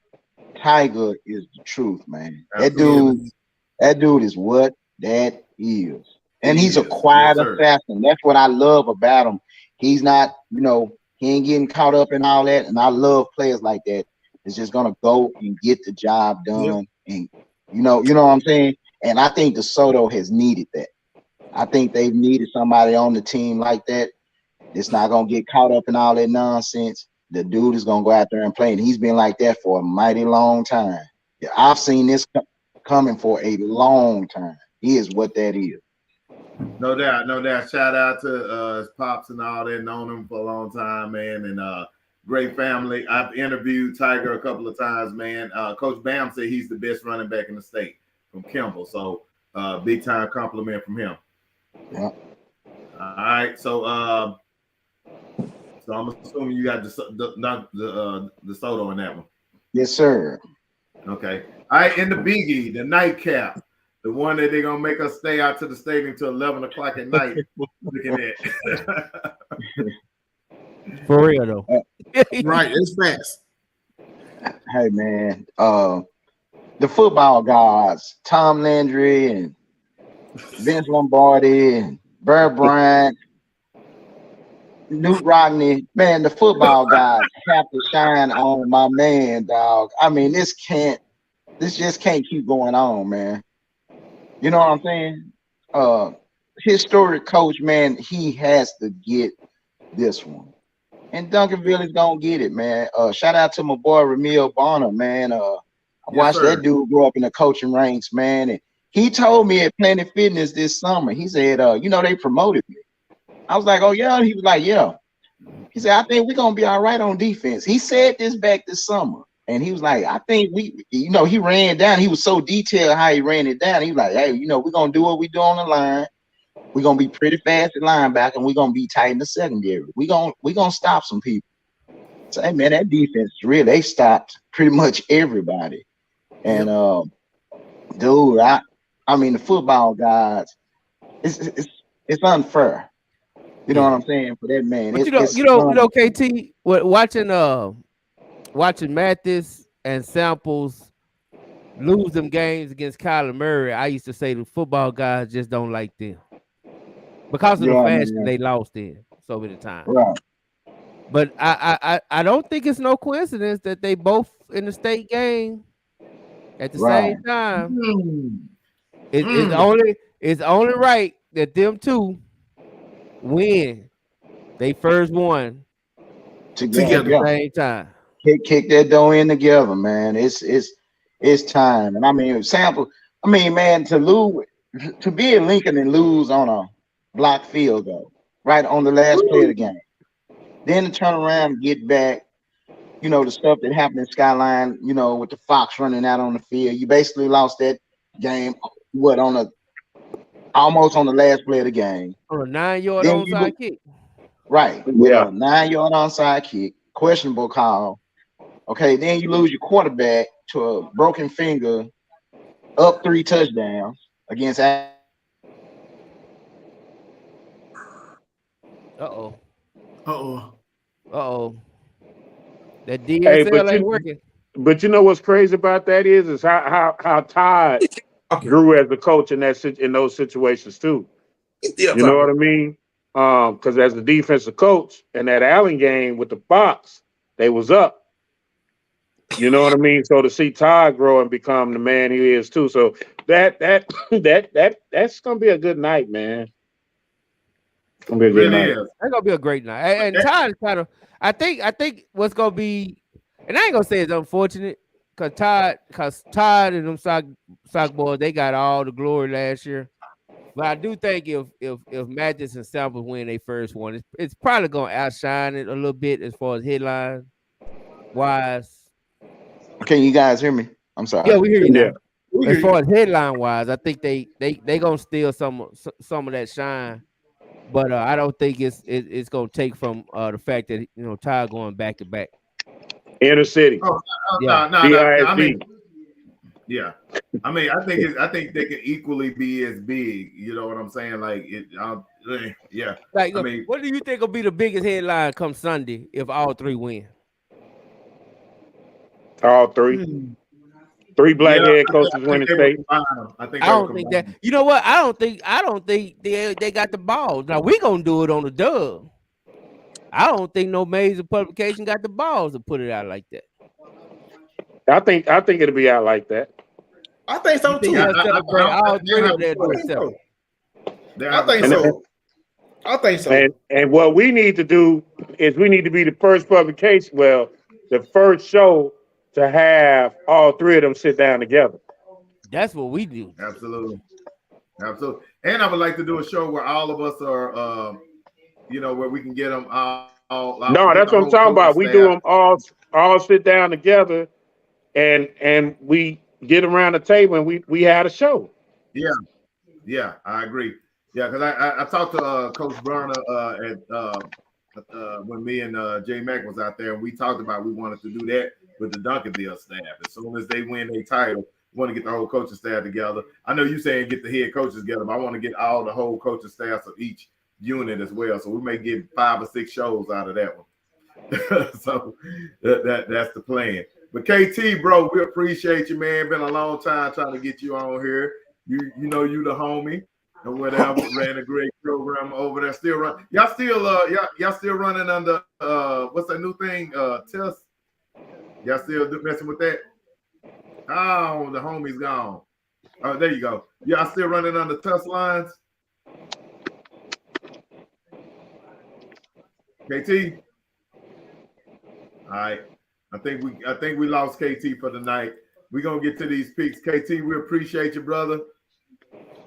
Tiger is the truth, man. Absolutely. That dude is what that is. And he's a quiet assassin. That's what I love about him. He's not, he ain't getting caught up in all that. And I love players like that. It's just gonna go and get the job done. And you know what I'm saying? And I think DeSoto has needed that. I think they've needed somebody on the team like that. It's not gonna get caught up in all that nonsense. The dude is gonna go out there and play, and he's been like that for a mighty long time. Yeah, I've seen this coming for a long time. He is what that is. No doubt, no doubt. Shout out to his pops and all that. Known him for a long time, man, and great family. I've interviewed Tiger a couple of times, man. Coach Bam said he's the best running back in the state from Kimball, so big time compliment from him. Yeah. All right, so I'm assuming you got the Soto in that one. Yes, sir. Okay. All right, in the biggie, the nightcap. The one that they're gonna make us stay out to the stadium till 11 o'clock at night looking at. For real though. Right, it's facts. Hey man, the football gods, Tom Landry and Vince Lombardi and Bear Bryant, Newt Rodney, man, the football guys have to shine on my man, dog. I mean, this just can't keep going on, man. You know what I'm saying? Historic coach, man, he has to get this one. And Duncanville is gonna get it, man. Shout out to my boy Ramil Bonner, man. I watched that dude grow up in the coaching ranks, man. And he told me at Planet Fitness this summer, he said, they promoted me. I was like, oh yeah. He was like, yeah. He said, I think we're gonna be all right on defense. He said this back this summer. And he was like, I think he ran down. He was so detailed how he ran it down. He was like, hey, we're going to do what we do on the line. We're going to be pretty fast at linebacker, and we're going to be tight in the secondary. We're going to stop some people. So, hey, man, that defense, really, they stopped pretty much everybody. And, dude, I mean, the football guys, it's unfair. You know what I'm saying? For that man. But KT, watching Mathis and Samples lose them games against Kyler Murray, I used to say the football guys just don't like them because of the fashion they lost in so many times. Right. But I don't think it's no coincidence that they both in the state game at the same time. It's only right that them two win. They first won together at the same time. Kick that dough in together, man. It's time. And I mean, man, to be in Lincoln and lose on a block field goal, right on the last play of the game. Then to turn around and get back, the stuff that happened in Skyline, with the Fox running out on the field. You basically lost that game, almost on the last play of the game. On a 9-yard onside kick. Right. Yeah. 9-yard onside kick, questionable call. Okay, then you lose your quarterback to a broken finger, up 3 touchdowns against. Uh-oh. That DSL ain't working. But you know what's crazy about that is how Todd grew as a coach in those situations too. You know what I mean? Because as the defensive coach in that Allen game with the Fox, they was up. You know what I mean? So to see Todd grow and become the man he is too. So that's gonna be a good night, man. It's gonna be a good night. That's gonna be a great night. And Todd is kind of, I think what's gonna be, and I ain't gonna say it's unfortunate because Todd and them sock boys, they got all the glory last year. But I do think if Mathis and Samples win their first one, it's probably gonna outshine it a little bit as far as headline wise. Can you guys hear me? I'm sorry. Yeah, we hear you now. As far as headline wise, I think they gonna steal some of that shine, but I don't think it's gonna take from the fact that Todd going back to back. Inner city. No. I mean, yeah. I mean, I think they can equally be as big. You know what I'm saying? Like it. Yeah. Like, I mean, what do you think will be the biggest headline come Sunday if all three win? All three. 3 black head coaches I winning think they state. were I don't think that. You know what? I don't think they got the balls. Now we gonna do it on the dub. I don't think no major publication got the balls to put it out like that. I think it'll be out like that. I think so You think too. they'll celebrate all three, or they'll do it separate? I think so. I think so. And what we need to do is we need to be the first publication, well, the first show to have all 3 of them sit down together. That's what we do. Absolutely. And I would like to do a show where all of us are, where we can get them all no, that's what I'm talking about. We do them all sit down together, and we get around the table and we had a show. Yeah, I agree. Yeah, because I talked to Coach Burner when me and J Mac was out there, and we talked about we wanted to do that with the Duncanville staff. As soon as they win a title, we want to get the whole coaching staff together. I know you saying get the head coaches together, but I want to get all the whole coaching staffs of each unit as well. So we may get 5 or 6 shows out of that one. So that's the plan. But KT, bro, we appreciate you, man. Been a long time trying to get you on here. You know you the homie or whatever. Ran a great program over there. Still run. Y'all still running under what's that new thing? Test. Y'all still messing with that? Oh, the homie's gone. Oh, there you go. Y'all still running under test lines? KT. All right. I think we lost KT for the night. We're gonna get to these picks. KT, we appreciate you, brother.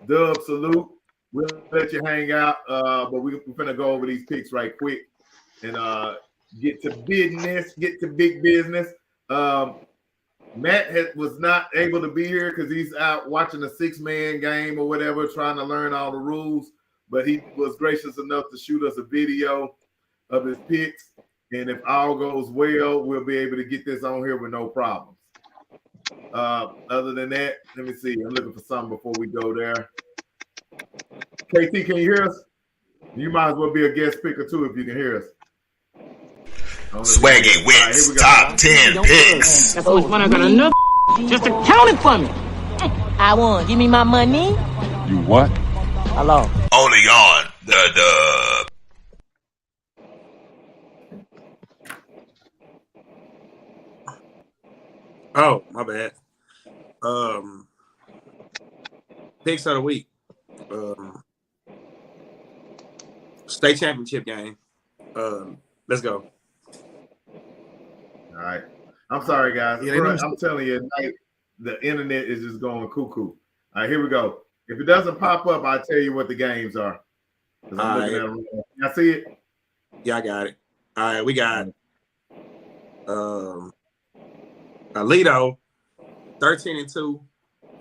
Dub, salute. We'll let you hang out. But we're gonna go over these picks right quick and get to business, get to big business. Matt was not able to be here because he's out watching a 6-man game or whatever, trying to learn all the rules. But he was gracious enough to shoot us a video of his picks. And if all goes well, we'll be able to get this on here with no problems. Other than that, let me see. I'm looking for something before we go there. KT, can you hear us? You might as well be a guest picker too if you can hear us. Swaggy wins top 10 picks. That's how much money I got enough. Just to count it for me. I won. Give me my money. You what? Hello. Only on the Dub. Oh, my bad. Picks of the week. State championship game. Let's go. All right. I'm sorry, guys. I'm telling you, the internet is just going cuckoo. All right, here we go. If it doesn't pop up, I'll tell you what the games are. I'm looking at them. I see it. Yeah, I got it. All right, we got Alito 13-2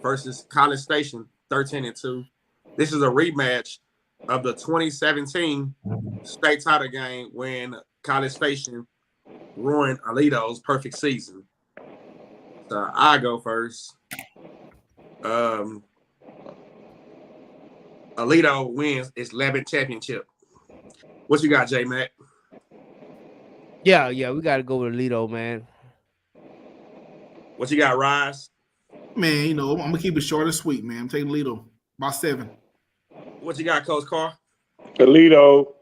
versus College Station 13-2. This is a rematch of the 2017 state title game when College Station ruined Alito's perfect season. So I go first. Alito wins its 11th championship. What you got, J Mac? Yeah, we got to go with Alito, man. What you got, Rise? Man, I'm gonna keep it short and sweet, man. I'm taking Alito by 7. What you got, Coach Carr? Alito.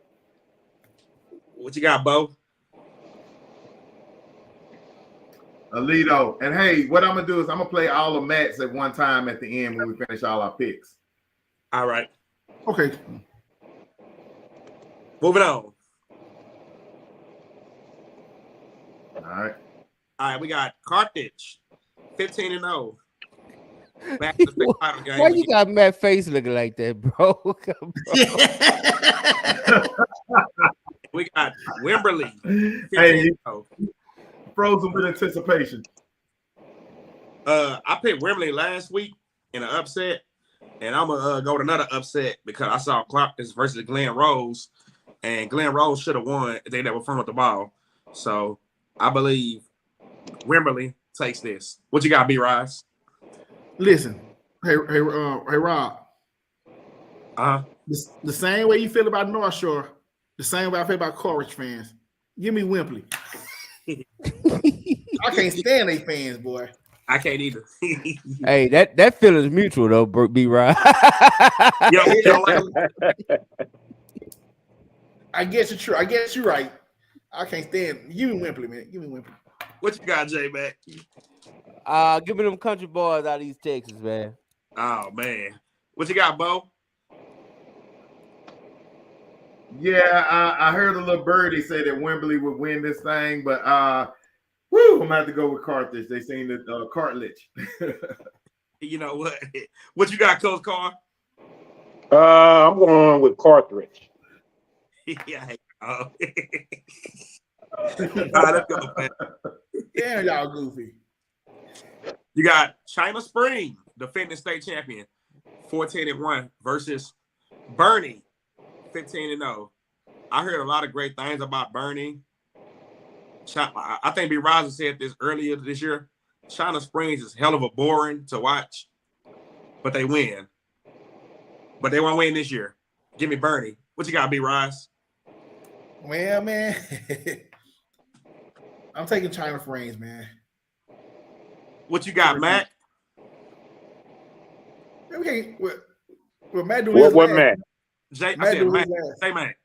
What you got, Bo? Alito. And hey, what I'm gonna do is I'm gonna play all the mats at one time at the end when we finish all our picks. All right. Okay. Moving on. All right. All right, we got Carthage, 15-0. Back to the state title game. Why you got Matt face looking like that, bro? We got Wimberley. Hey, frozen with anticipation. I picked Wimberley last week in an upset, and I'm gonna go with another upset because I saw Clark versus Glen Rose, and Glen Rose should have won if they never front with the ball. So I believe Wimberley takes this. What you got, B-Rise? Listen, hey, Rob. The same way you feel about North Shore, the same way I feel about Courage fans. Give me Wimberley. I can't stand they fans, boy. I can't either. Hey, that feeling's mutual though, B-Rod. Yo, I guess you're true. I guess you're right. I can't stand. Give me Wembley, man. Give me Wembley. what you got, J Mac? Give me them country boys out of East Texas, man. Oh man, what you got, Bo? Yeah, I heard a little birdie say that Wembley would win this thing, but I'm gonna have to go with Carthage. They seen the cartilage. You know what? What you got, Coach Carr? I'm going with Carthage. Yeah. All right, let's go, man. Damn, y'all goofy. You got China Spring, defending state champion, 14-1 versus Bernie, 15-0. I heard a lot of great things about Bernie. I think B. Roger said this earlier this year. China Springs is hell of a boring to watch, but they win. But they won't win this year. Give me Bernie. What you got, B. Rice? Well, man, I'm taking China Springs, man. What you got, Matt? Okay, well, Matt doing his What last. Matt? Jay, Matt I said doing Matt. his last. Say Matt.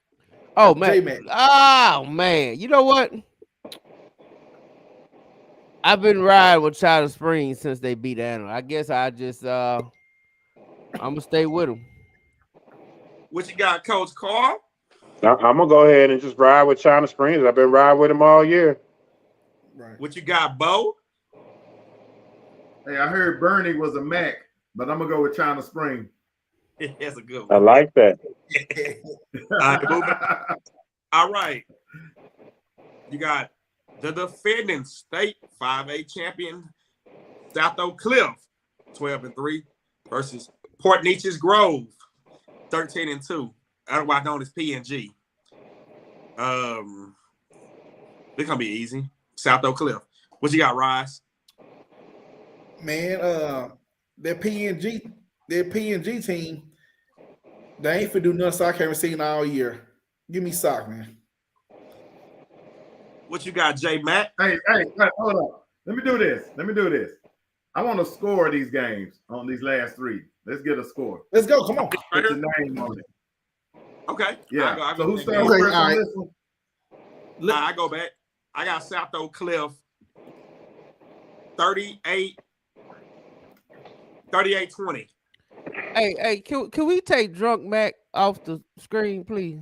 Oh man. J-Mac. Oh man. You know what? I've been riding with China Springs since they beat Anna. I guess I just I'm gonna stay with them. What you got, Coach Carr? I'm gonna go ahead and just ride with China Springs. I've been riding with them all year. Right. What you got, Bo? Hey, I heard Bernie was a Mac, but I'm gonna go with China Spring. That's a good I one. like that. All right. You got the defending state 5A champion, South Oak Cliff, 12-3, versus Port Neches Grove, 13-2, otherwise known as PNG. It's gonna be easy. South Oak Cliff. What you got, Rice? Man, that PNG team, they ain't for do nothing Sock haven't seen all year. Give me Sock, man. What you got, J Matt? Hey, hold up. Let me do this. I want to score these games on these last three. Let's get a score. Let's go. Come on. Put your name on it. Okay. Yeah. I So go who's back. starting first on this one? I go back. I got South Oak Cliff 38-20. Hey, can we take Drunk Mac off the screen, please?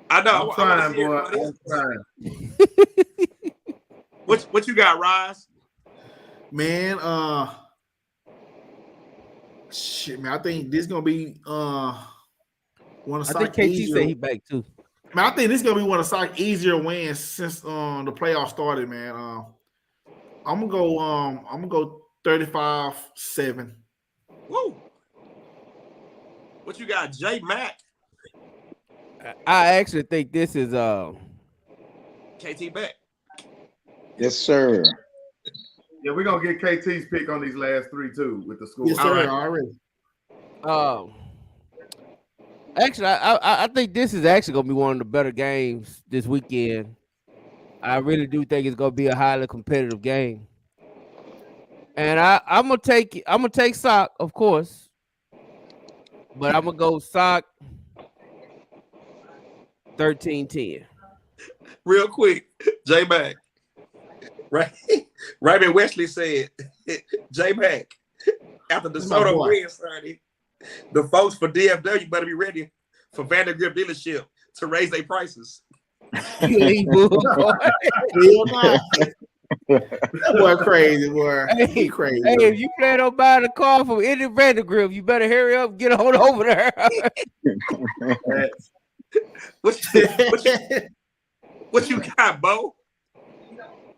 I know. I'm trying, boy. I'm trying. What you got, Rise? Man, shit, man. I think this is gonna be one of I think Sock's KT easier. said he back too. Man, I think this is gonna be one of Sock's easier wins since the playoffs started, man. I'm gonna go 35-7. Woo. What you got, J Mac? I actually think this is KT Beck. Yes, sir. Yeah, we're gonna get KT's pick on these last three too with the score. Yes, sir. Already. Actually, I think this is actually gonna be one of the better games this weekend. I really do think it's gonna be a highly competitive game, and I'm gonna take Sock, of course, but I'm gonna go Sock 13-10. Real quick, J Mac. Right, Raymond Wesley said, J Mac, after the soda win, Sonny, the folks for DFW better be ready for Vandergrift dealership to raise their prices. That boy crazy, boy. He crazy. Hey, if you plan on buying a car from any Vandergrift, you better hurry up and get on over there. What you got, Bo?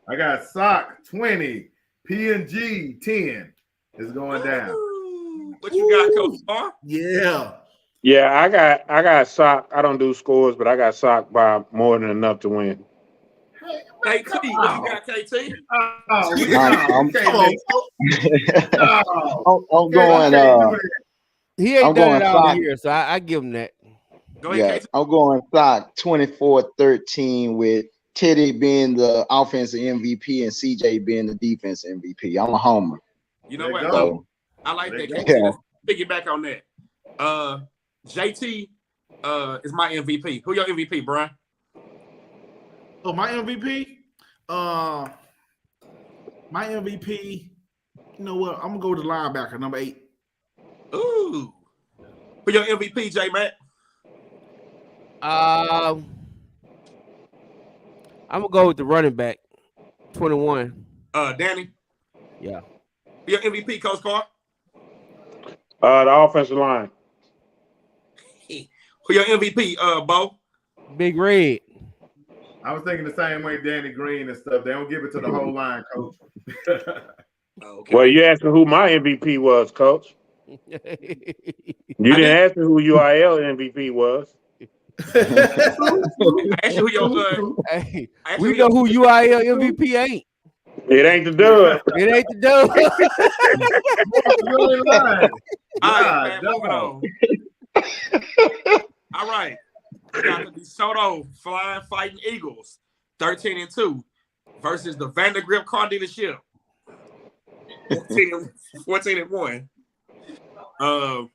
I got Sock 20, P&G 10 is going down. What you got, Coach R? Yeah, I got Sock. I don't do scores, but I got Sock by more than enough to win. KT, what you got, KT? I'm going. He ain't I'm done going it all Sock. year, so I give him that. Go ahead, Yeah, I'm going Sock 24-13 with Teddy being the offensive MVP and CJ being the defensive MVP. I'm a homer. You know what? So, I like that. Yeah. Let's piggyback on that. JT is my MVP. Who your MVP, Brian? Oh, my MVP? My MVP, you know what? I'm gonna go to linebacker, number 8. Ooh. Who your MVP, J Matt? I'm gonna go with the running back, 21. Danny. Yeah. Who your MVP, Coach Carr? The offensive line. Who your MVP, Bo? Big Red. I was thinking the same way, Danny Green and stuff. They don't give it to the whole line, coach. Okay. Well, you asked me who my MVP was, Coach. You didn't ask me who UIL MVP was. Ask you who your Hey, we know who UIL MVP ain't. It ain't the dub. It ain't the dub. All right, man, moving on. All right. We got the DeSoto Flying Fighting Eagles, 13-2, versus the Vandergrift Car Dealership, 14-1. Of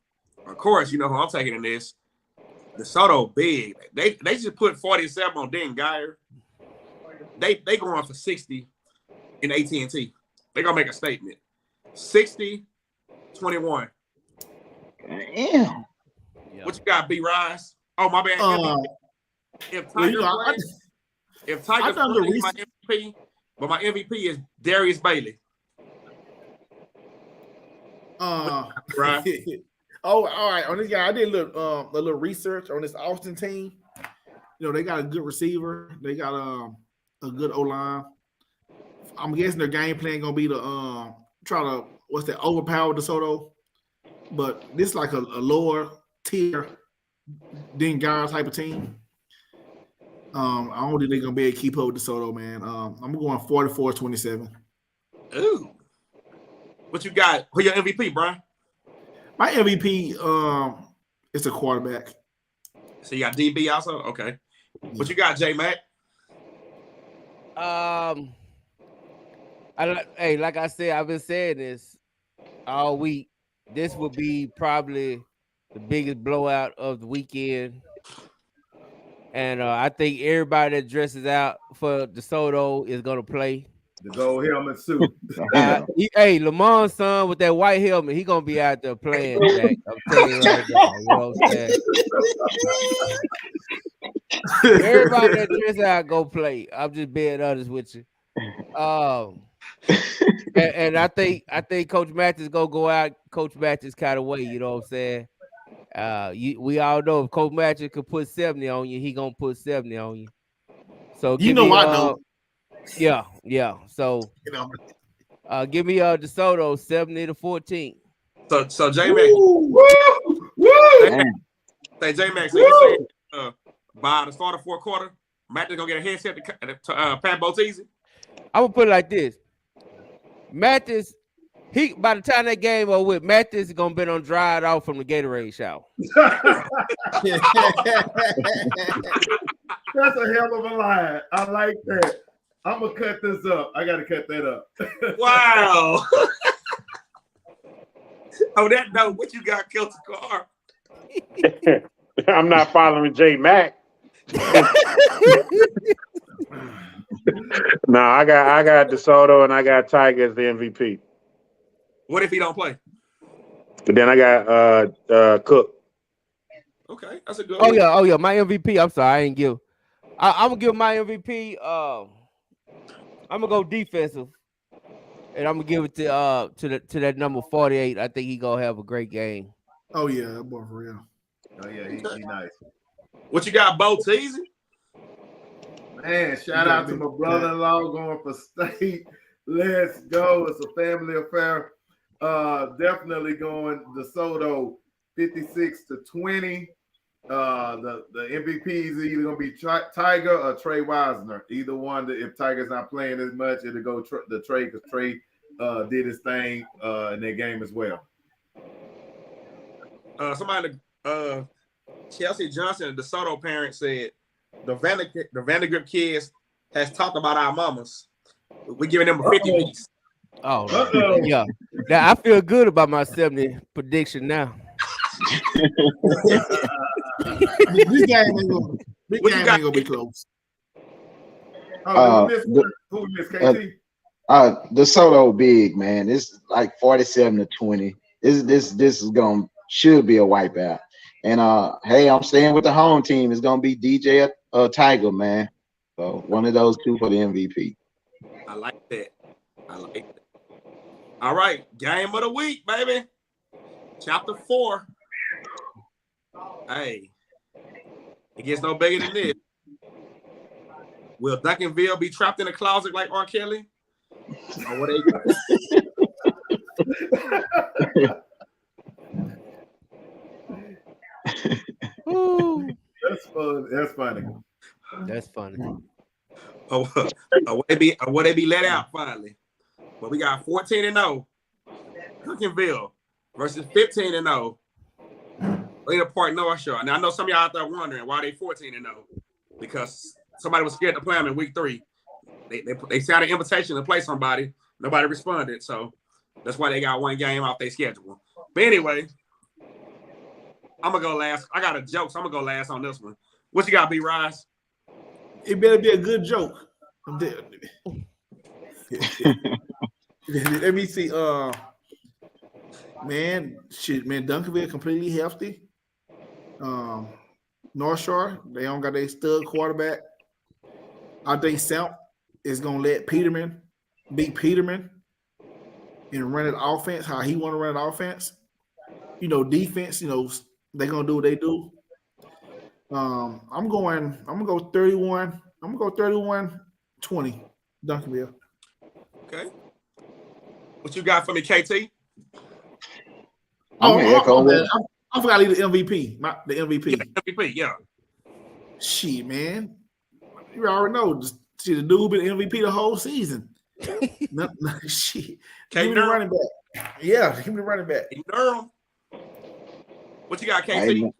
course, you know who I'm taking in this. DeSoto big. They just put 47 on Dan Geyer. They going for 60 in AT&T. They gonna make a statement. 60-21. Damn. What you got, B Rise? Oh, my bad. If Tiger plays, if Tiger plays, my MVP, but my MVP is Darius Bailey. Right. Oh, all right. On this guy, I did a little research on this Austin team. You know, they got a good receiver. They got a good O-line. I'm guessing their game plan gonna be to try to overpower DeSoto. But this is like a lower tier than guys type of team. I don't think they're gonna be able to keep up with DeSoto, man. I'm going 44-27. Ooh. What you got? Who your MVP, Brian? My MVP is a quarterback. So you got DB also? Okay. What you got, J Mac? Like I said, I've been saying this all week. This will be probably the biggest blowout of the weekend. And I think everybody that dresses out for DeSoto is going to play. The gold helmet suit. Lamon's son with that white helmet, he going to be out there playing, Jack. I'm telling you right now. You know what I'm saying? Everybody that dresses out go play. I'm just being honest with you. And I think Coach Mathis gonna go out Coach Mathis kind of way, you know what I'm saying? We all know if Coach Mathis could put 70 on you, he gonna put 70 on you. So I know. Yeah. So give me DeSoto 70-14. So J Mac. Say J Mac, so you say by the start of fourth quarter, Mathis gonna get a headset to Pat Botese? I'm gonna put it like this. Mathis, by the time that game over with, Mathis is gonna be on dried off from the Gatorade shower. That's a hell of a line. I like that. I'm gonna cut this up. I gotta cut that up. Wow. Oh, that note, what you got, Kelton Carr? I'm not following J Mac. No, I got DeSoto and I got Tiger as the MVP. What if he don't play? But then I got Cook. Okay, that's a good one. Oh yeah, my MVP. I'm sorry, I ain't give. I'm gonna give my MVP. I'm gonna go defensive, and I'm gonna give it to that number 48. I think he gonna have a great game. Oh yeah, that boy for real. Oh yeah, he nice. What you got, Botese? Man, shout out to my brother-in-law going for state. Let's go. It's a family affair. Definitely going DeSoto 56-20. The MVP is either going to be Tiger or Trey Wisner. Either one. If Tiger's not playing as much, it'll go the Trey because Trey did his thing in that game as well. Chelsea Johnson, the DeSoto parent, said the Vandergrift kids has talked about our mamas. We're giving them a 50 piece. Oh, yeah. Now I feel good about my 70 prediction now. This game ain't gonna be close. Oh, who missed KT? The Soto big, man. This is like 47-20. This is should be a wipeout. And hey, I'm staying with the home team. It's gonna be DJ Tiger, man. So one of those two for the MVP. I like that. All right, game of the week, baby. Chapter 4. Hey, it gets no bigger than this. Will Duncanville be trapped in a closet like R. Kelly? Or what That's funny. That's funny. Or will they be let out finally? But we got 14-0. Duncanville versus 15-0. Lena Park, North Shore. Now I know some of y'all out there wondering why they 14-0. Because somebody was scared to play them in week 3. They sent an invitation to play somebody. Nobody responded. So that's why they got one game off their schedule. But anyway, I'm going to go last. I got a joke, so I'm going to go last on this one. What you got, B-Rise? It better be a good joke. Let me see. Man, Duncanville completely healthy. North Shore, they don't got their stud quarterback. I think Samp is gonna let Peterman beat Peterman and run it offense how he want to run it offense. Defense. They gonna do what they do. I'm gonna go 31. I'm gonna go 31-20. Duncanville. Okay. What you got for me, KT? I forgot to leave the MVP. The MVP. Yeah, MVP, yeah. Shit, man. You already know. The dude been MVP the whole season. Shit. Give me the running back. Yeah, give me the running back. Durham. What you got, KT?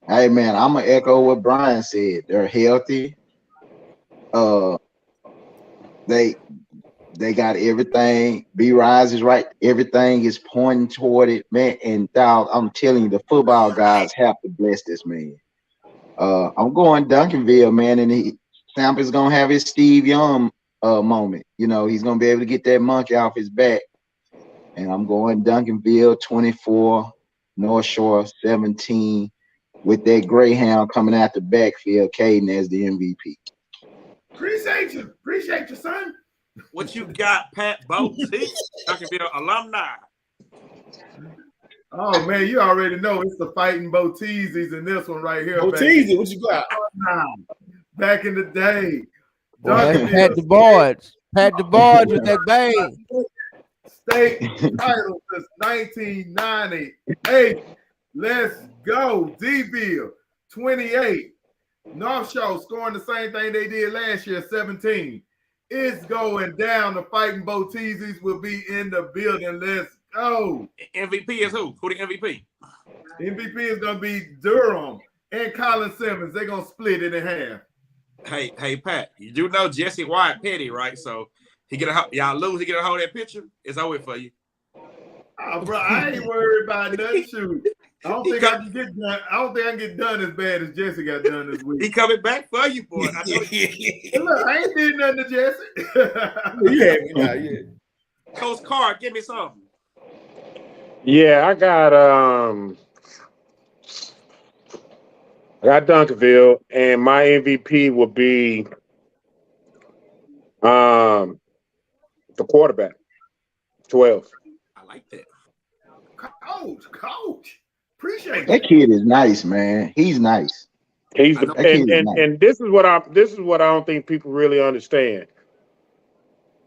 Hey, man, I'm going to echo what Brian said. They're healthy. They got everything. B-Rise is right. Everything is pointing toward it, man. And I'm telling you, the football guys have to bless this man. I'm going Duncanville, man, and Samp is gonna have his Steve Young moment. He's gonna be able to get that monkey off his back. And I'm going Duncanville 24, North Shore 17, with that Greyhound coming out the backfield, Caden as the MVP. Appreciate you, son. What you got, Pat Boatsy? Duncanville alumni. Oh man, you already know it's the fighting Boteezies in this one right here. Boteezy, what you got? Back in the day. Pat the Barge with that bang. State title since 1990. Hey, let's go. D-Ville, 28. North Shore scoring the same thing they did last year, 17. It's going down. The fighting Boteezies will be in the building. Let's go. MVP is who? Who the MVP? MVP is going to be Durham and Colin Simmons. They're going to split it in half. Hey, Pat, you do know Jesse White petty, right? So y'all lose, he get a hold of that picture. It's over for you. Oh, bro, I ain't worried about nothing. Shoot. I don't think I can get done as bad as Jesse got done this week. He coming back for you, boy. I know. Look, I ain't did nothing to Jesse. Yeah. Coach Carr, give me something. Yeah, I got Duncanville, and my MVP will be the quarterback, 12. I like that. Coach. Appreciate that kid is nice, man. He's nice. He's and this is what I don't think people really understand.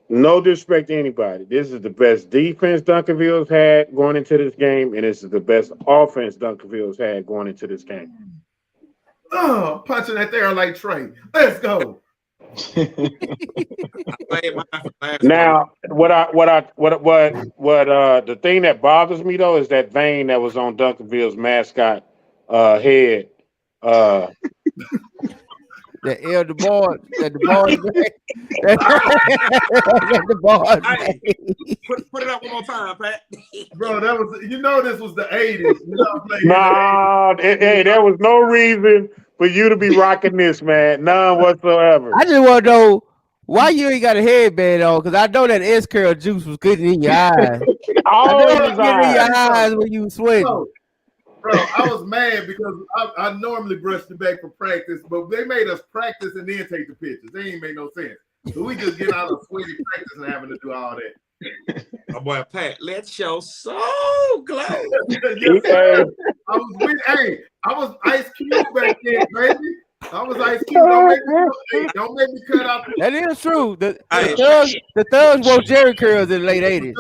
No disrespect to anybody. This is the best defense Duncanville's had going into this game, and this is the best offense Duncanville's had going into this game. Punching that there like Trey. Let's go. Now, the thing that bothers me though is that vein that was on Duncanville's mascot head. The elder boy, that the boys, that the boys. Hey, put it up one more time, Pat. Bro, that was this was the 80s. Nah, hey, there was no reason for you to be rocking this, man. None whatsoever. I just want to know why you ain't got a headband on, because I know that S curl juice was getting in your eyes. I know it was getting in your eyes when you sweating. Bro, I was mad because I normally brush the back for practice, but they made us practice and then take the pictures. They ain't make no sense. So we just get out of sweaty practice and having to do all that. My boy Pat, let your soul glow. Yes, sir. I was Ice Cube back then, baby. I was Ice Cube. Don't make me cut out. That is true. The thugs wore Jerry curls in the late 80s.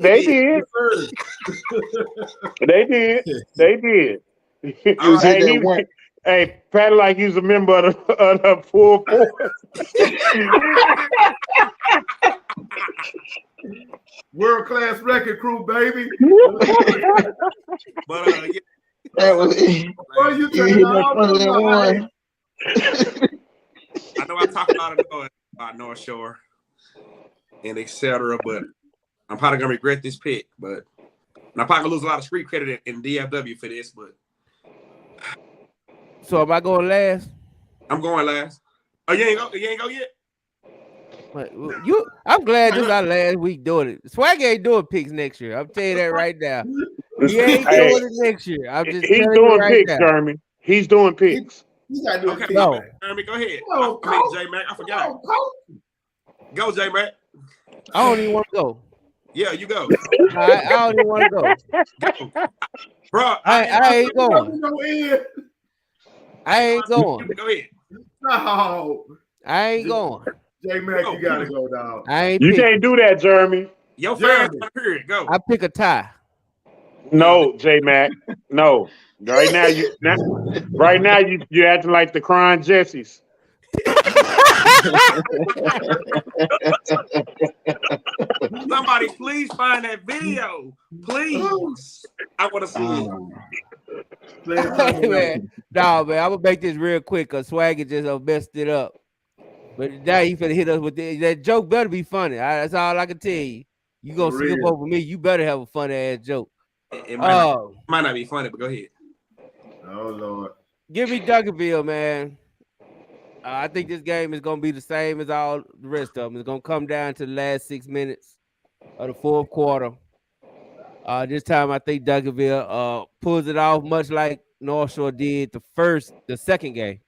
They did. Hey, Pat, like he's a member of the full force. World class record crew, baby. But yeah. That was you hit that front of that one. I know I talk a lot about North Shore and etc., but I'm probably gonna regret this pick. But I'm probably gonna lose a lot of street credit in DFW for this. But so am I going last? I'm going last. Oh, you ain't go yet. I'm glad this is our last week doing it. Swag ain't doing picks next year. I'm telling you that right now. He ain't doing it next year. I'm just he's telling doing you right picks, now. Jeremy. He's doing picks. You gotta do Okay, no. Jeremy, go ahead. Oh, J Mac, I forgot. Go, J Mac. I don't even want to go. Yeah, you go. I don't even want to go. Bro, I ain't going. I ain't going. Go ahead. No. I ain't going. J Mac, you gotta go, dog. You can't do that, Jeremy. Your fans period. Go. I pick a tie. No, J Mac. No. Right now you acting like the crying Jessies. Somebody please find that video. Please. I want to see it. Hey, man. No, man, I'm gonna make this real quick because Swagger just messed it up. But now he finna hit us with that joke. Better be funny. That's all I can tell you. You gonna skip over me? You better have a funny ass joke. It might not be funny, but go ahead. Oh Lord. Give me Duncanville, man. I think this game is gonna be the same as all the rest of them. It's gonna come down to the last 6 minutes of the fourth quarter. This time I think Duncanville pulls it off, much like North Shore did the second game.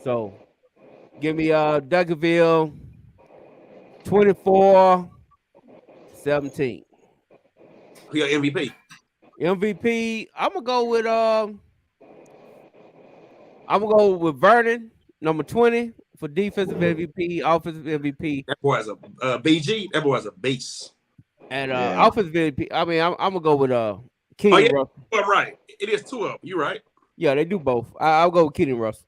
So give me Duncanville 24-17. Who your MVP? MVP, I'm gonna go with Vernon, number 20 for defensive MVP, offensive MVP. That boy's a BG. That boy's a beast. And offensive MVP. I mean, I'm gonna go with Keaton Russell. I'm right. It is two of them. You right? Yeah, they do both. I'll go with Keaton Russell.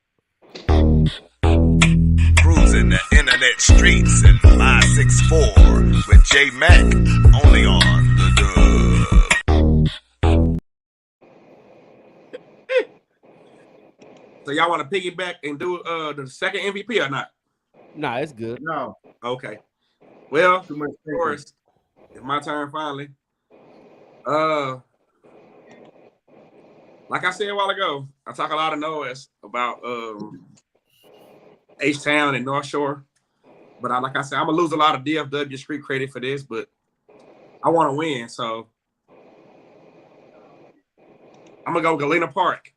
Cruising the internet streets in 564 with J Mac, only on the Dub. So y'all want to piggyback and do the second MVP or not? Nah, it's good. No. Okay. Well, of course, it's my turn finally. Like I said a while ago, I talk a lot of noise about H-Town and North Shore. But like I said, I'm going to lose a lot of DFW street credit for this, but I want to win. So I'm going to go Galena Park.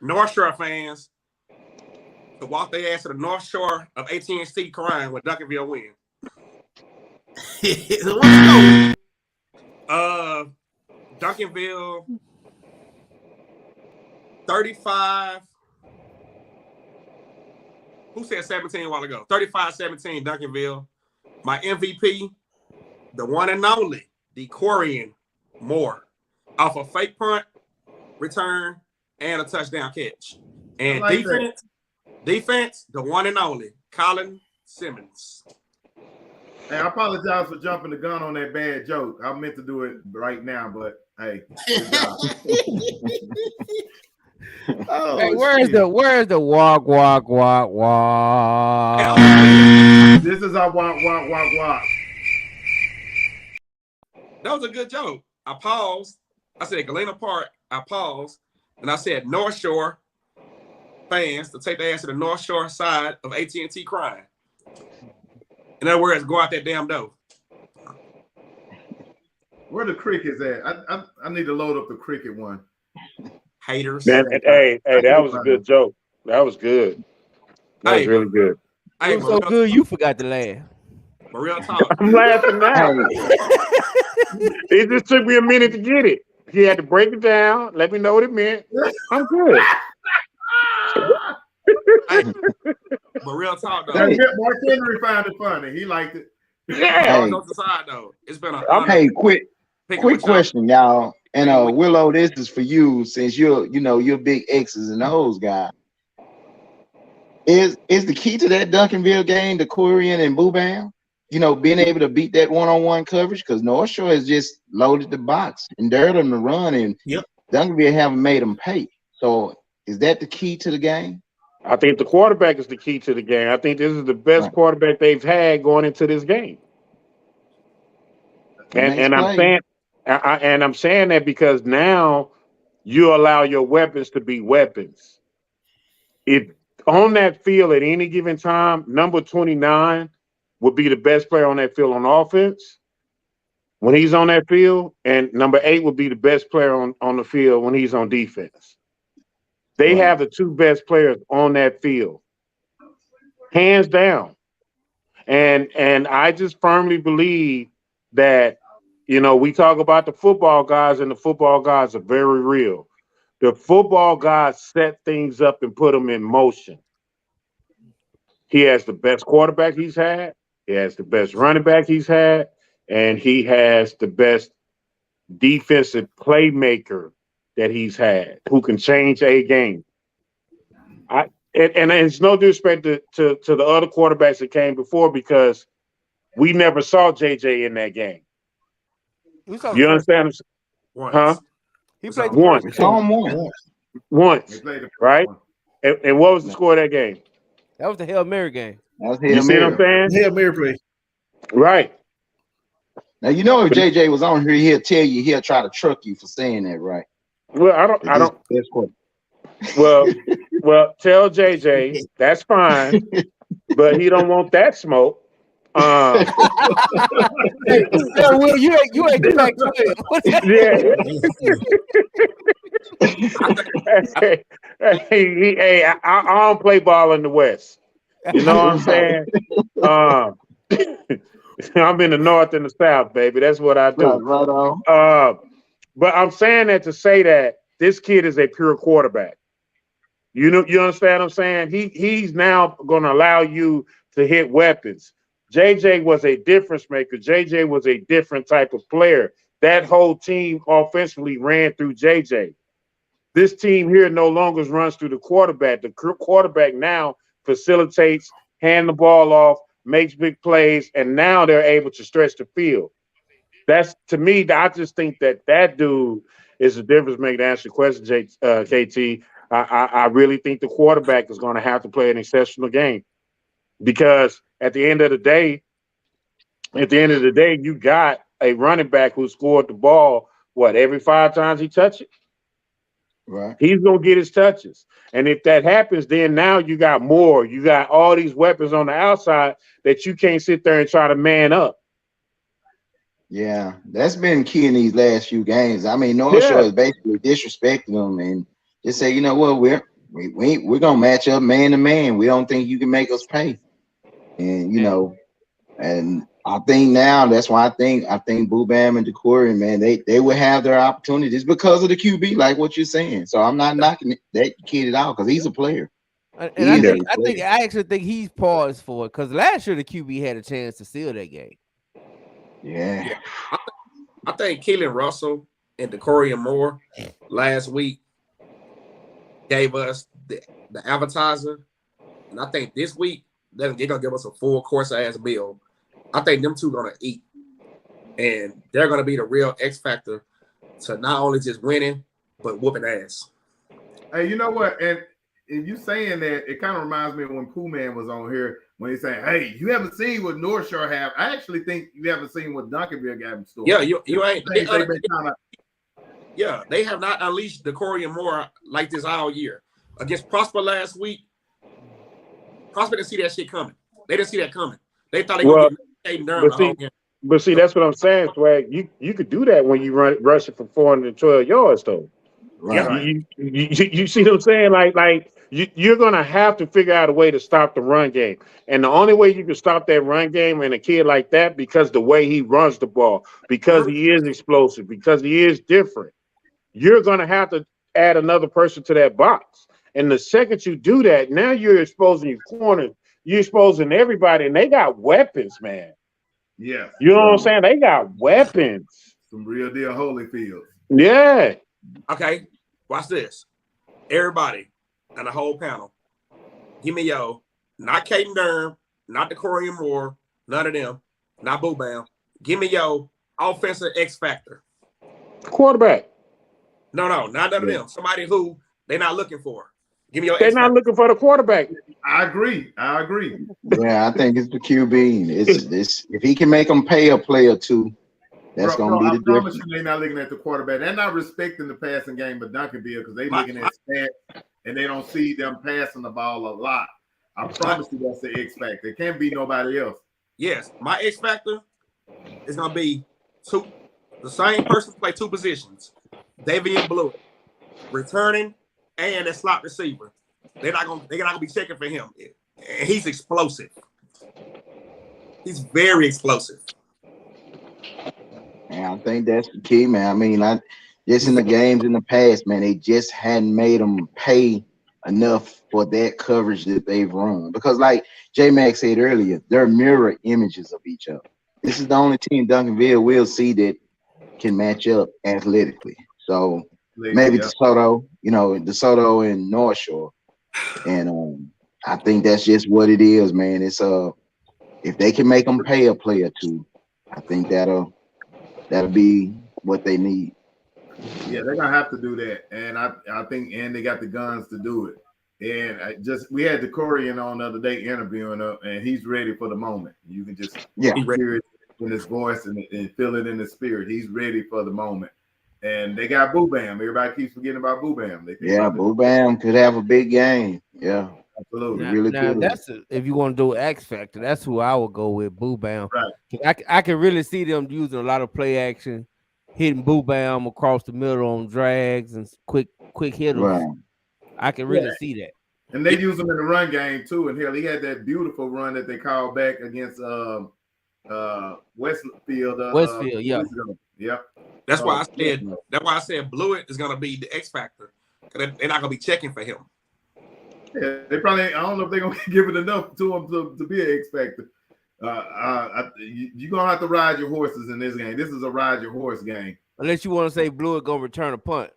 North Shore fans to walk their ass to the North Shore of AT&T crying when Duncanville win. So let's go. Duncanville 35. Who said 17 a while ago? 35-17 Duncanville. My MVP, the one and only, DeCorian Moore, off a fake punt, return, and a touchdown catch. And like defense, the one and only, Colin Simmons. Hey, I apologize for jumping the gun on that bad joke. I meant to do it right now, but hey, good job. Hey, where's the walk? This is our walk. That was a good joke. I paused. I said Galena Park. I paused, and I said North Shore fans to take their ass to the North Shore side of AT&T crying. In other words, go out that damn door. Where the cricket's at? I need to load up the cricket one. Haters. Man, hey, that was a good joke. That was good. That was really good. It was so good you forgot to laugh. But real talk. I'm laughing now. It just took me a minute to get it. He had to break it down, let me know what it meant. I'm good. But real talk though. Mark Henry found it funny. He liked it. Yeah. All jokes aside though, it's been a hey, quick question, y'all. And Willow, this is for you since you're a big X's and O's guy. Is the key to that Duncanville game the Quarian and Boo Bam? Being able to beat that one-on-one coverage, because North Shore has just loaded the box and dared them to run, and Duncanville haven't made them pay. So is that the key to the game? I think the quarterback is the key to the game. I think this is the best quarterback they've had going into this game. And I'm saying that because now you allow your weapons to be weapons. If on that field at any given time, number 29 would be the best player on that field on offense when he's on that field, and number 8 would be the best player on the field when he's on defense. They have the two best players on that field, hands down. And I just firmly believe that, we talk about the football guys, and the football guys are very real. The football guys set things up and put them in motion. He has the best quarterback he's had. He has the best running back he's had. And he has the best defensive playmaker that he's had who can change a game. And it's no disrespect to the other quarterbacks that came before, because we never saw JJ in that game. You understand? Huh? He played once. Once, right? And what was the score of that game? That was the Hail Mary game. You see what I'm saying? Hail Mary play. Right. Now if JJ was on here, he'll try to truck you for saying that, right? Well, I don't. Well, tell JJ that's fine, but he don't want that smoke. Will, you ain't the Hey, I don't play ball in the West. You know what I'm saying? I'm in the North and the South, baby. That's what I do. Right on. But I'm saying that to say that this kid is a pure quarterback. You understand what I'm saying? He's now going to allow you to hit weapons. JJ was a difference maker. JJ was a different type of player. That whole team offensively ran through JJ. This team here no longer runs through the quarterback. The quarterback now facilitates, hand the ball off, makes big plays, and now they're able to stretch the field. That's, to me, I just think that dude is the difference maker. To answer your question, KT, I really think the quarterback is going to have to play an exceptional game, because at the end of the day, you got a running back who scored the ball, every 5 times he touched it? Right. He's going to get his touches. And if that happens, then now you got more. You got all these weapons on the outside that you can't sit there and try to man up. Yeah, that's been key in these last few games. I mean, North Shore is basically disrespecting them and just say, you know what, we're gonna match up man to man. We don't think you can make us pay. And and I think now that's why I think Boo Bam and DeCory, man, they will have their opportunities because of the QB, like what you're saying. So I'm not knocking that kid at all, because he's a player. And I actually think he's paused for it, because last year the QB had a chance to seal that game. Yeah. I think Keelan Russell and DeCory Moore last week gave us the advertiser. And I think this week they're gonna give us a full course ass meal I think them two gonna eat, and they're gonna be the real X factor to not only just winning but whooping ass. Hey, you know what? And you saying that, it kind of reminds me of when Pooh Man was on here when he saying, "Hey, you haven't seen what North Shore have." I actually think you haven't seen what Duncanville got in store. Yeah, you ain't. They have not unleashed the Corian Moore like this all year. Against Prosper last week, Prosper didn't see that shit coming. They didn't see that coming. They thought they were going to get Caden Durham the whole game. But see, that's what I'm saying, Swag. You could do that when you rush it for 412 yards, though. Right. You see what I'm saying? Like you're gonna have to figure out a way to stop the run game, and the only way you can stop that run game and a kid like that, because the way he runs the ball, because he is explosive, because he is different, you're gonna have to add another person to that box. And the second you do that, now you're exposing your corners, you're exposing everybody, and they got weapons, man. Yeah, you know what I'm saying? They got weapons. Some real deal Holyfield. Yeah. Okay, watch this. Everybody and the whole panel, give me not Caden Durham, not the Corian Moore, none of them, not Boo Bam. Give me offensive X factor. Quarterback. No, not none of them. Somebody who they're not looking for. Give me your. They're not looking for the quarterback. I agree. Yeah, I think it's the QB. It's if he can make them pay a play or two, that's gonna be the difference. I promise you, they're not looking at the quarterback. They're not respecting the passing game of Duncanville because they're looking at stats and they don't see them passing the ball a lot. I promise you, that's the X factor. It can't be nobody else. Yes, my X factor is gonna be two. The same person play two positions. Davian Blue, returning and a slot receiver. They're not gonna be checking for him. And he's explosive. He's very explosive. And I think that's the key, man. I mean, just in the games in the past, man, they just hadn't made them pay enough for that coverage that they've run. Because like J-Mac said earlier, they're mirror images of each other. This is the only team Duncanville will see that can match up athletically. So maybe DeSoto, DeSoto and North Shore. And I think that's just what it is, man. It's if they can make them pay a play or two, I think that'll be what they need. Yeah, they're gonna have to do that, and I think, and they got the guns to do it. And we had the Corian on the other day interviewing him, and he's ready for the moment. You can just hear it in his voice and feel it in his spirit. He's ready for the moment. And they got Boo Bam. Everybody keeps forgetting about Boo Bam. Boo Bam could have a big game. Yeah, absolutely. Now that's if you want to do X Factor, that's who I would go with, Boo Bam. Right. I can really see them using a lot of play action, hitting Boo Bam across the middle on drags and quick hitters. Right. I can really see that. And they use him in the run game too. And hell, he had that beautiful run that they called back against Westfield. Westfield, yeah. Yep. That's why I said Blewett is gonna be the X factor. They're not gonna be checking for him. Yeah, they probably. I don't know if they're gonna give it enough to him to be an X factor. You're gonna have to ride your horses in this game. This is a ride your horse game. Unless you want to say Blewett gonna return a punt.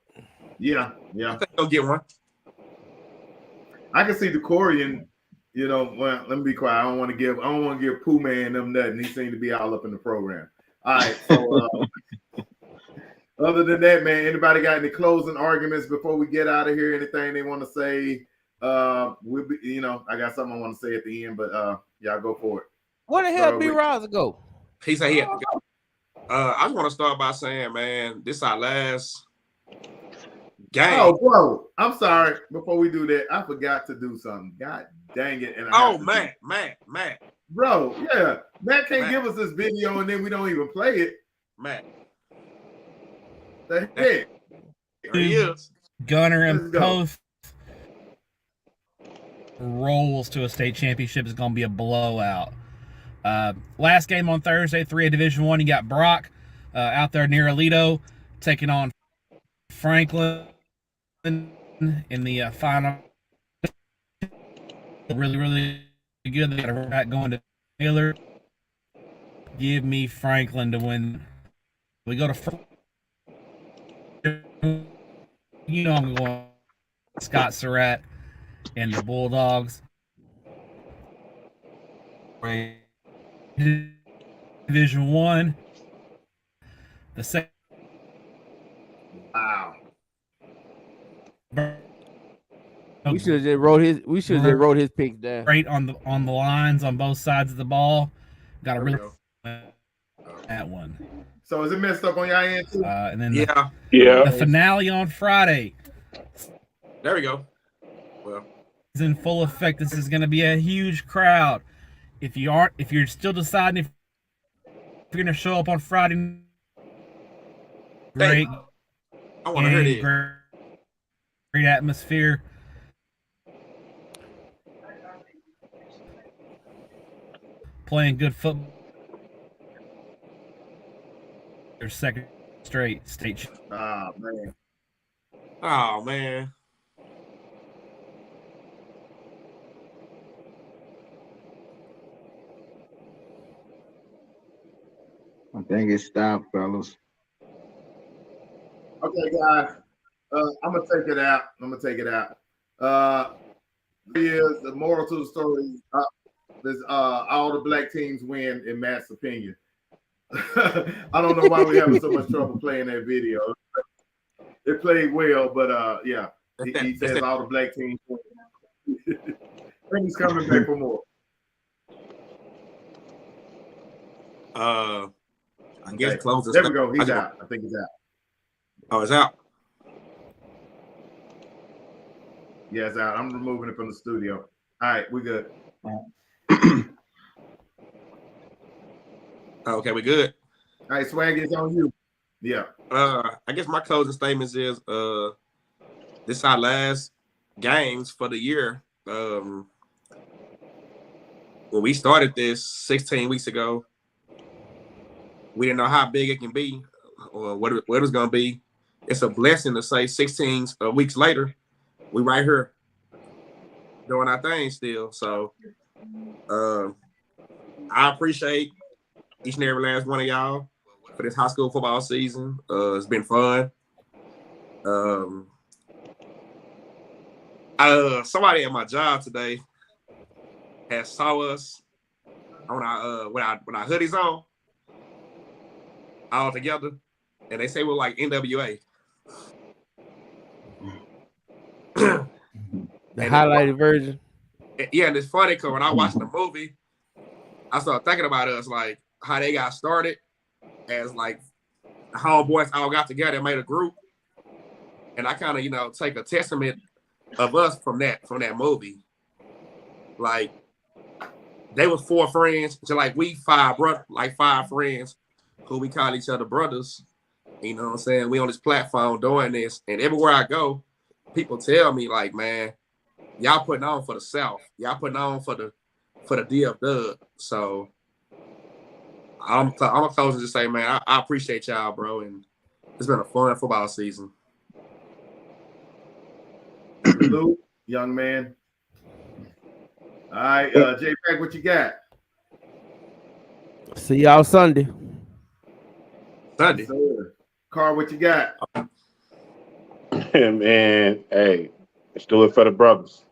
Yeah. I think they'll get one. I can see the Corian. Well, let me be quiet. I don't want to give Pooh Man them nothing. He seemed to be all up in the program. All right, so. Other than that, man, anybody got any closing arguments before we get out of here? Anything they want to say? I got something I want to say at the end, but y'all go for it. Where the hell B Rosa go? He said he had to go. I just want to start by saying, man, this is our last game. Oh, bro, I'm sorry. Before we do that, I forgot to do something. God dang it! Matt. Bro, yeah, Matt can't give us this video and then we don't even play it. Matt. The heck? He is. Gunner and Post rolls to a state championship is going to be a blowout. Last game on Thursday, 3A Division I, you got Brock out there near Alito taking on Franklin in the final. Really, really good. They got a back going to Taylor. Give me Franklin to win. We go to I'm going Scott Surratt and the Bulldogs. Division One. The second. Wow. We should have just wrote his. We should have just wrote his picks down. Great on the lines on both sides of the ball. Got a There we really go. that one. So is it messed up on your end too? And then Yeah. the finale on Friday There we go. Well, is in full effect. This is going to be a huge crowd. If you're still deciding if you're going to show up on Friday, great I want to hear this. great atmosphere. Playing good football. Their second straight state. Oh man. Oh man. I think it stopped, fellas. Okay, guys. I'm gonna take it out. Here's the moral to the story. All the black teams win in Matt's opinion. I don't know why we're having so much trouble playing that video. It played well, but yeah, he says all the black teams win. I think he's coming back for more. I guess close this. There we go. He's out. I think he's out. Oh, it's out. Yeah, it's out. I'm removing it from the studio. All right, we good. Okay, we good. All right, Swag, it's on you. Yeah. I guess my closing statements is this is our last games for the year. When we started this 16 weeks ago, we didn't know how big it can be or what it was going to be. It's a blessing to say 16 weeks later, we right here doing our thing still. So I appreciate each and every last one of y'all for this high school football season. It's been fun. Somebody at my job today has saw us on our with our hoodies on all together, and they say we're like NWA. The highlighted version. Yeah, and it's funny because when I watched the movie, I started thinking about us, like how they got started as like the homeboys all got together and made a group, and I kind of take a testament of us from that movie. Like they was 4 friends, just like we five friends who we call each other brothers. You know what I'm saying? We on this platform doing this, and everywhere I go, people tell me like, man, y'all putting on for the South. Y'all putting on for the DF Dub. So I'm gonna close and just say, man, I appreciate y'all, bro, and it's been a fun football season. Salute, young man. All right, J Pack, what you got? See y'all Sunday. Sunday. Carl, what you got? Man, hey, let's do it for the brothers.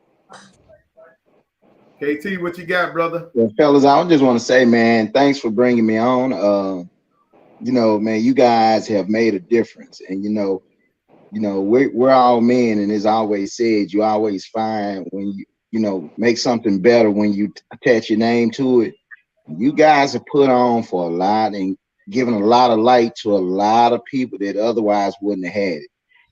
KT, what you got, brother? Well, fellas, I just want to say, man, thanks for bringing me on. Man, you guys have made a difference, and we're all men, and as I always said, you always find when you make something better when you attach your name to it. You guys have put on for a lot and given a lot of light to a lot of people that otherwise wouldn't have had it.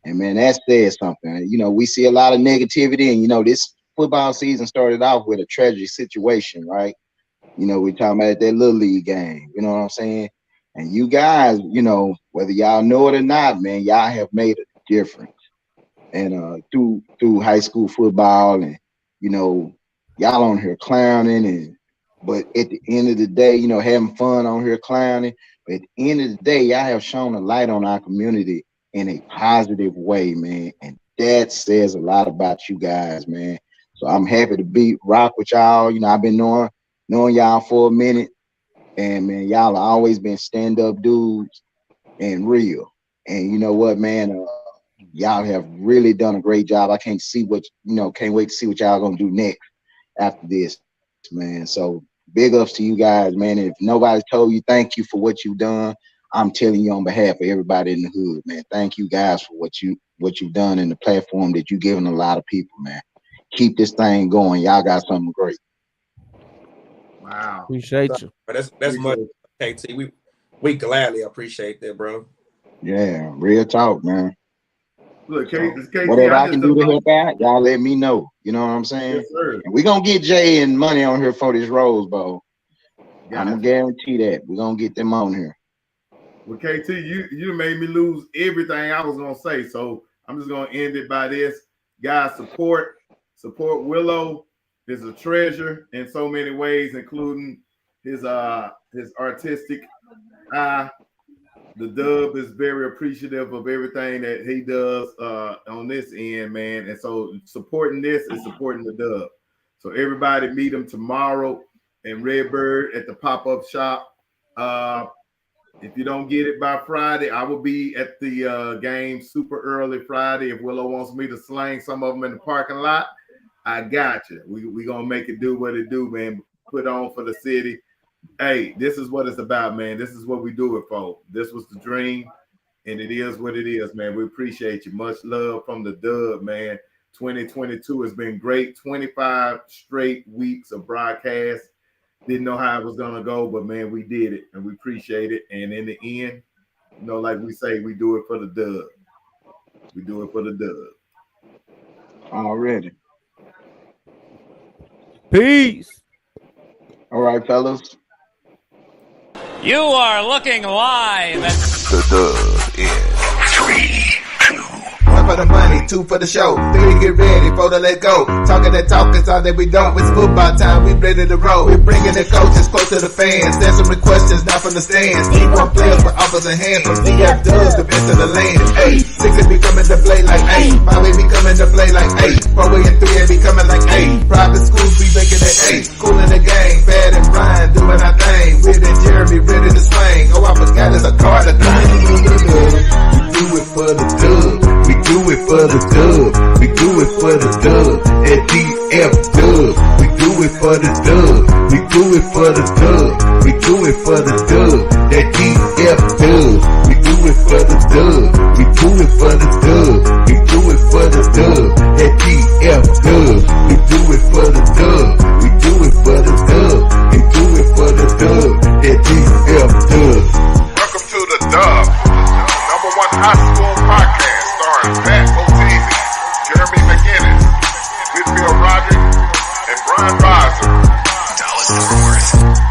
And man, that says something. We see a lot of negativity, and this football season started off with a tragic situation, right? We're talking about that little league game. You know what I'm saying? And you guys, whether y'all know it or not, man, y'all have made a difference. And through high school football, and y'all on here clowning, but at the end of the day, having fun on here clowning. But at the end of the day, y'all have shown a light on our community in a positive way, man. And that says a lot about you guys, man. So I'm happy to rock with y'all. I've been knowing y'all for a minute. And man, y'all have always been stand-up dudes and real. And you know what, man? Y'all have really done a great job. I can't wait to see what y'all gonna do next after this, man. So big ups to you guys, man. If nobody told you thank you for what you've done, I'm telling you on behalf of everybody in the hood, man. Thank you guys for what you've done in the platform that you've given a lot of people, man. Keep this thing going. Y'all got something great. Wow. Appreciate you. But that's much, KT. We gladly appreciate that, bro. Yeah, real talk, man. Look, So, KT, whatever I can do to help out, y'all let me know. You know what I'm saying? Yes, sir. And we're gonna get Jay and Money on here for this Rose Bowl. Gotcha. I'm gonna guarantee that. We're gonna get them on here. Well, KT, you made me lose everything I was gonna say, so I'm just gonna end it by this. Guys, support Willow. Is a treasure in so many ways, including his artistic eye. The Dub is very appreciative of everything that he does on this end, man. And so supporting this is supporting the Dub. So everybody meet him tomorrow in Redbird at the pop-up shop. If you don't get it by Friday, I will be at the game super early Friday. If Willow wants me to slang some of them in the parking lot, I got you. We gonna make it do what it do, man. Put on for the city. Hey, this is what it's about, man. This is what we do it for. This was the dream, and it is what it is, man. We appreciate you. Much love from the Dub, man. 2022 has been great. 25 straight weeks of broadcast. Didn't know how it was gonna go, but man, we did it, and we appreciate it. And in the end, you know, like we say, we do it for the Dub. We do it for the Dub. Already. Peace. All right, fellas. You are looking live at The Dub in 3, 2. One for the money, two for the show, three to get ready, four to let go. Talking that talk, it's all that we don't. It's football time, we ready to roll. We bringing the coaches close to the fans, answering questions not from the stands. D1 players with offers in hand, from DF Dubs, the best of the land. Hey, 6 be coming to play like 8, 5 be coming to play like 8, 4 and 3 be coming like 8. Private schools be making it 8, cool in the game, Bad and Brian doing our thing. Weird and Jeremy ready to swing. Oh, I forgot it's a card to come. We do it for the Dub. We do it for the Dub. We do it for the Dub. At DF Dub. We do it for the Dub. We do it for the Dub. We do it for the Dub. At DF Dub. We do it for the Dub. We do it for the Dub. We do it for the Dub. At DF Dub. We do it for the Dub. We do it for the Dub. We do it for the Dub. At DF Dub. Welcome to the Dub, #1 high school podcast starring Pat O'Teasy, Jeremy McGinnis, Whitfield Roderick, and Brian Riser. Dallas North.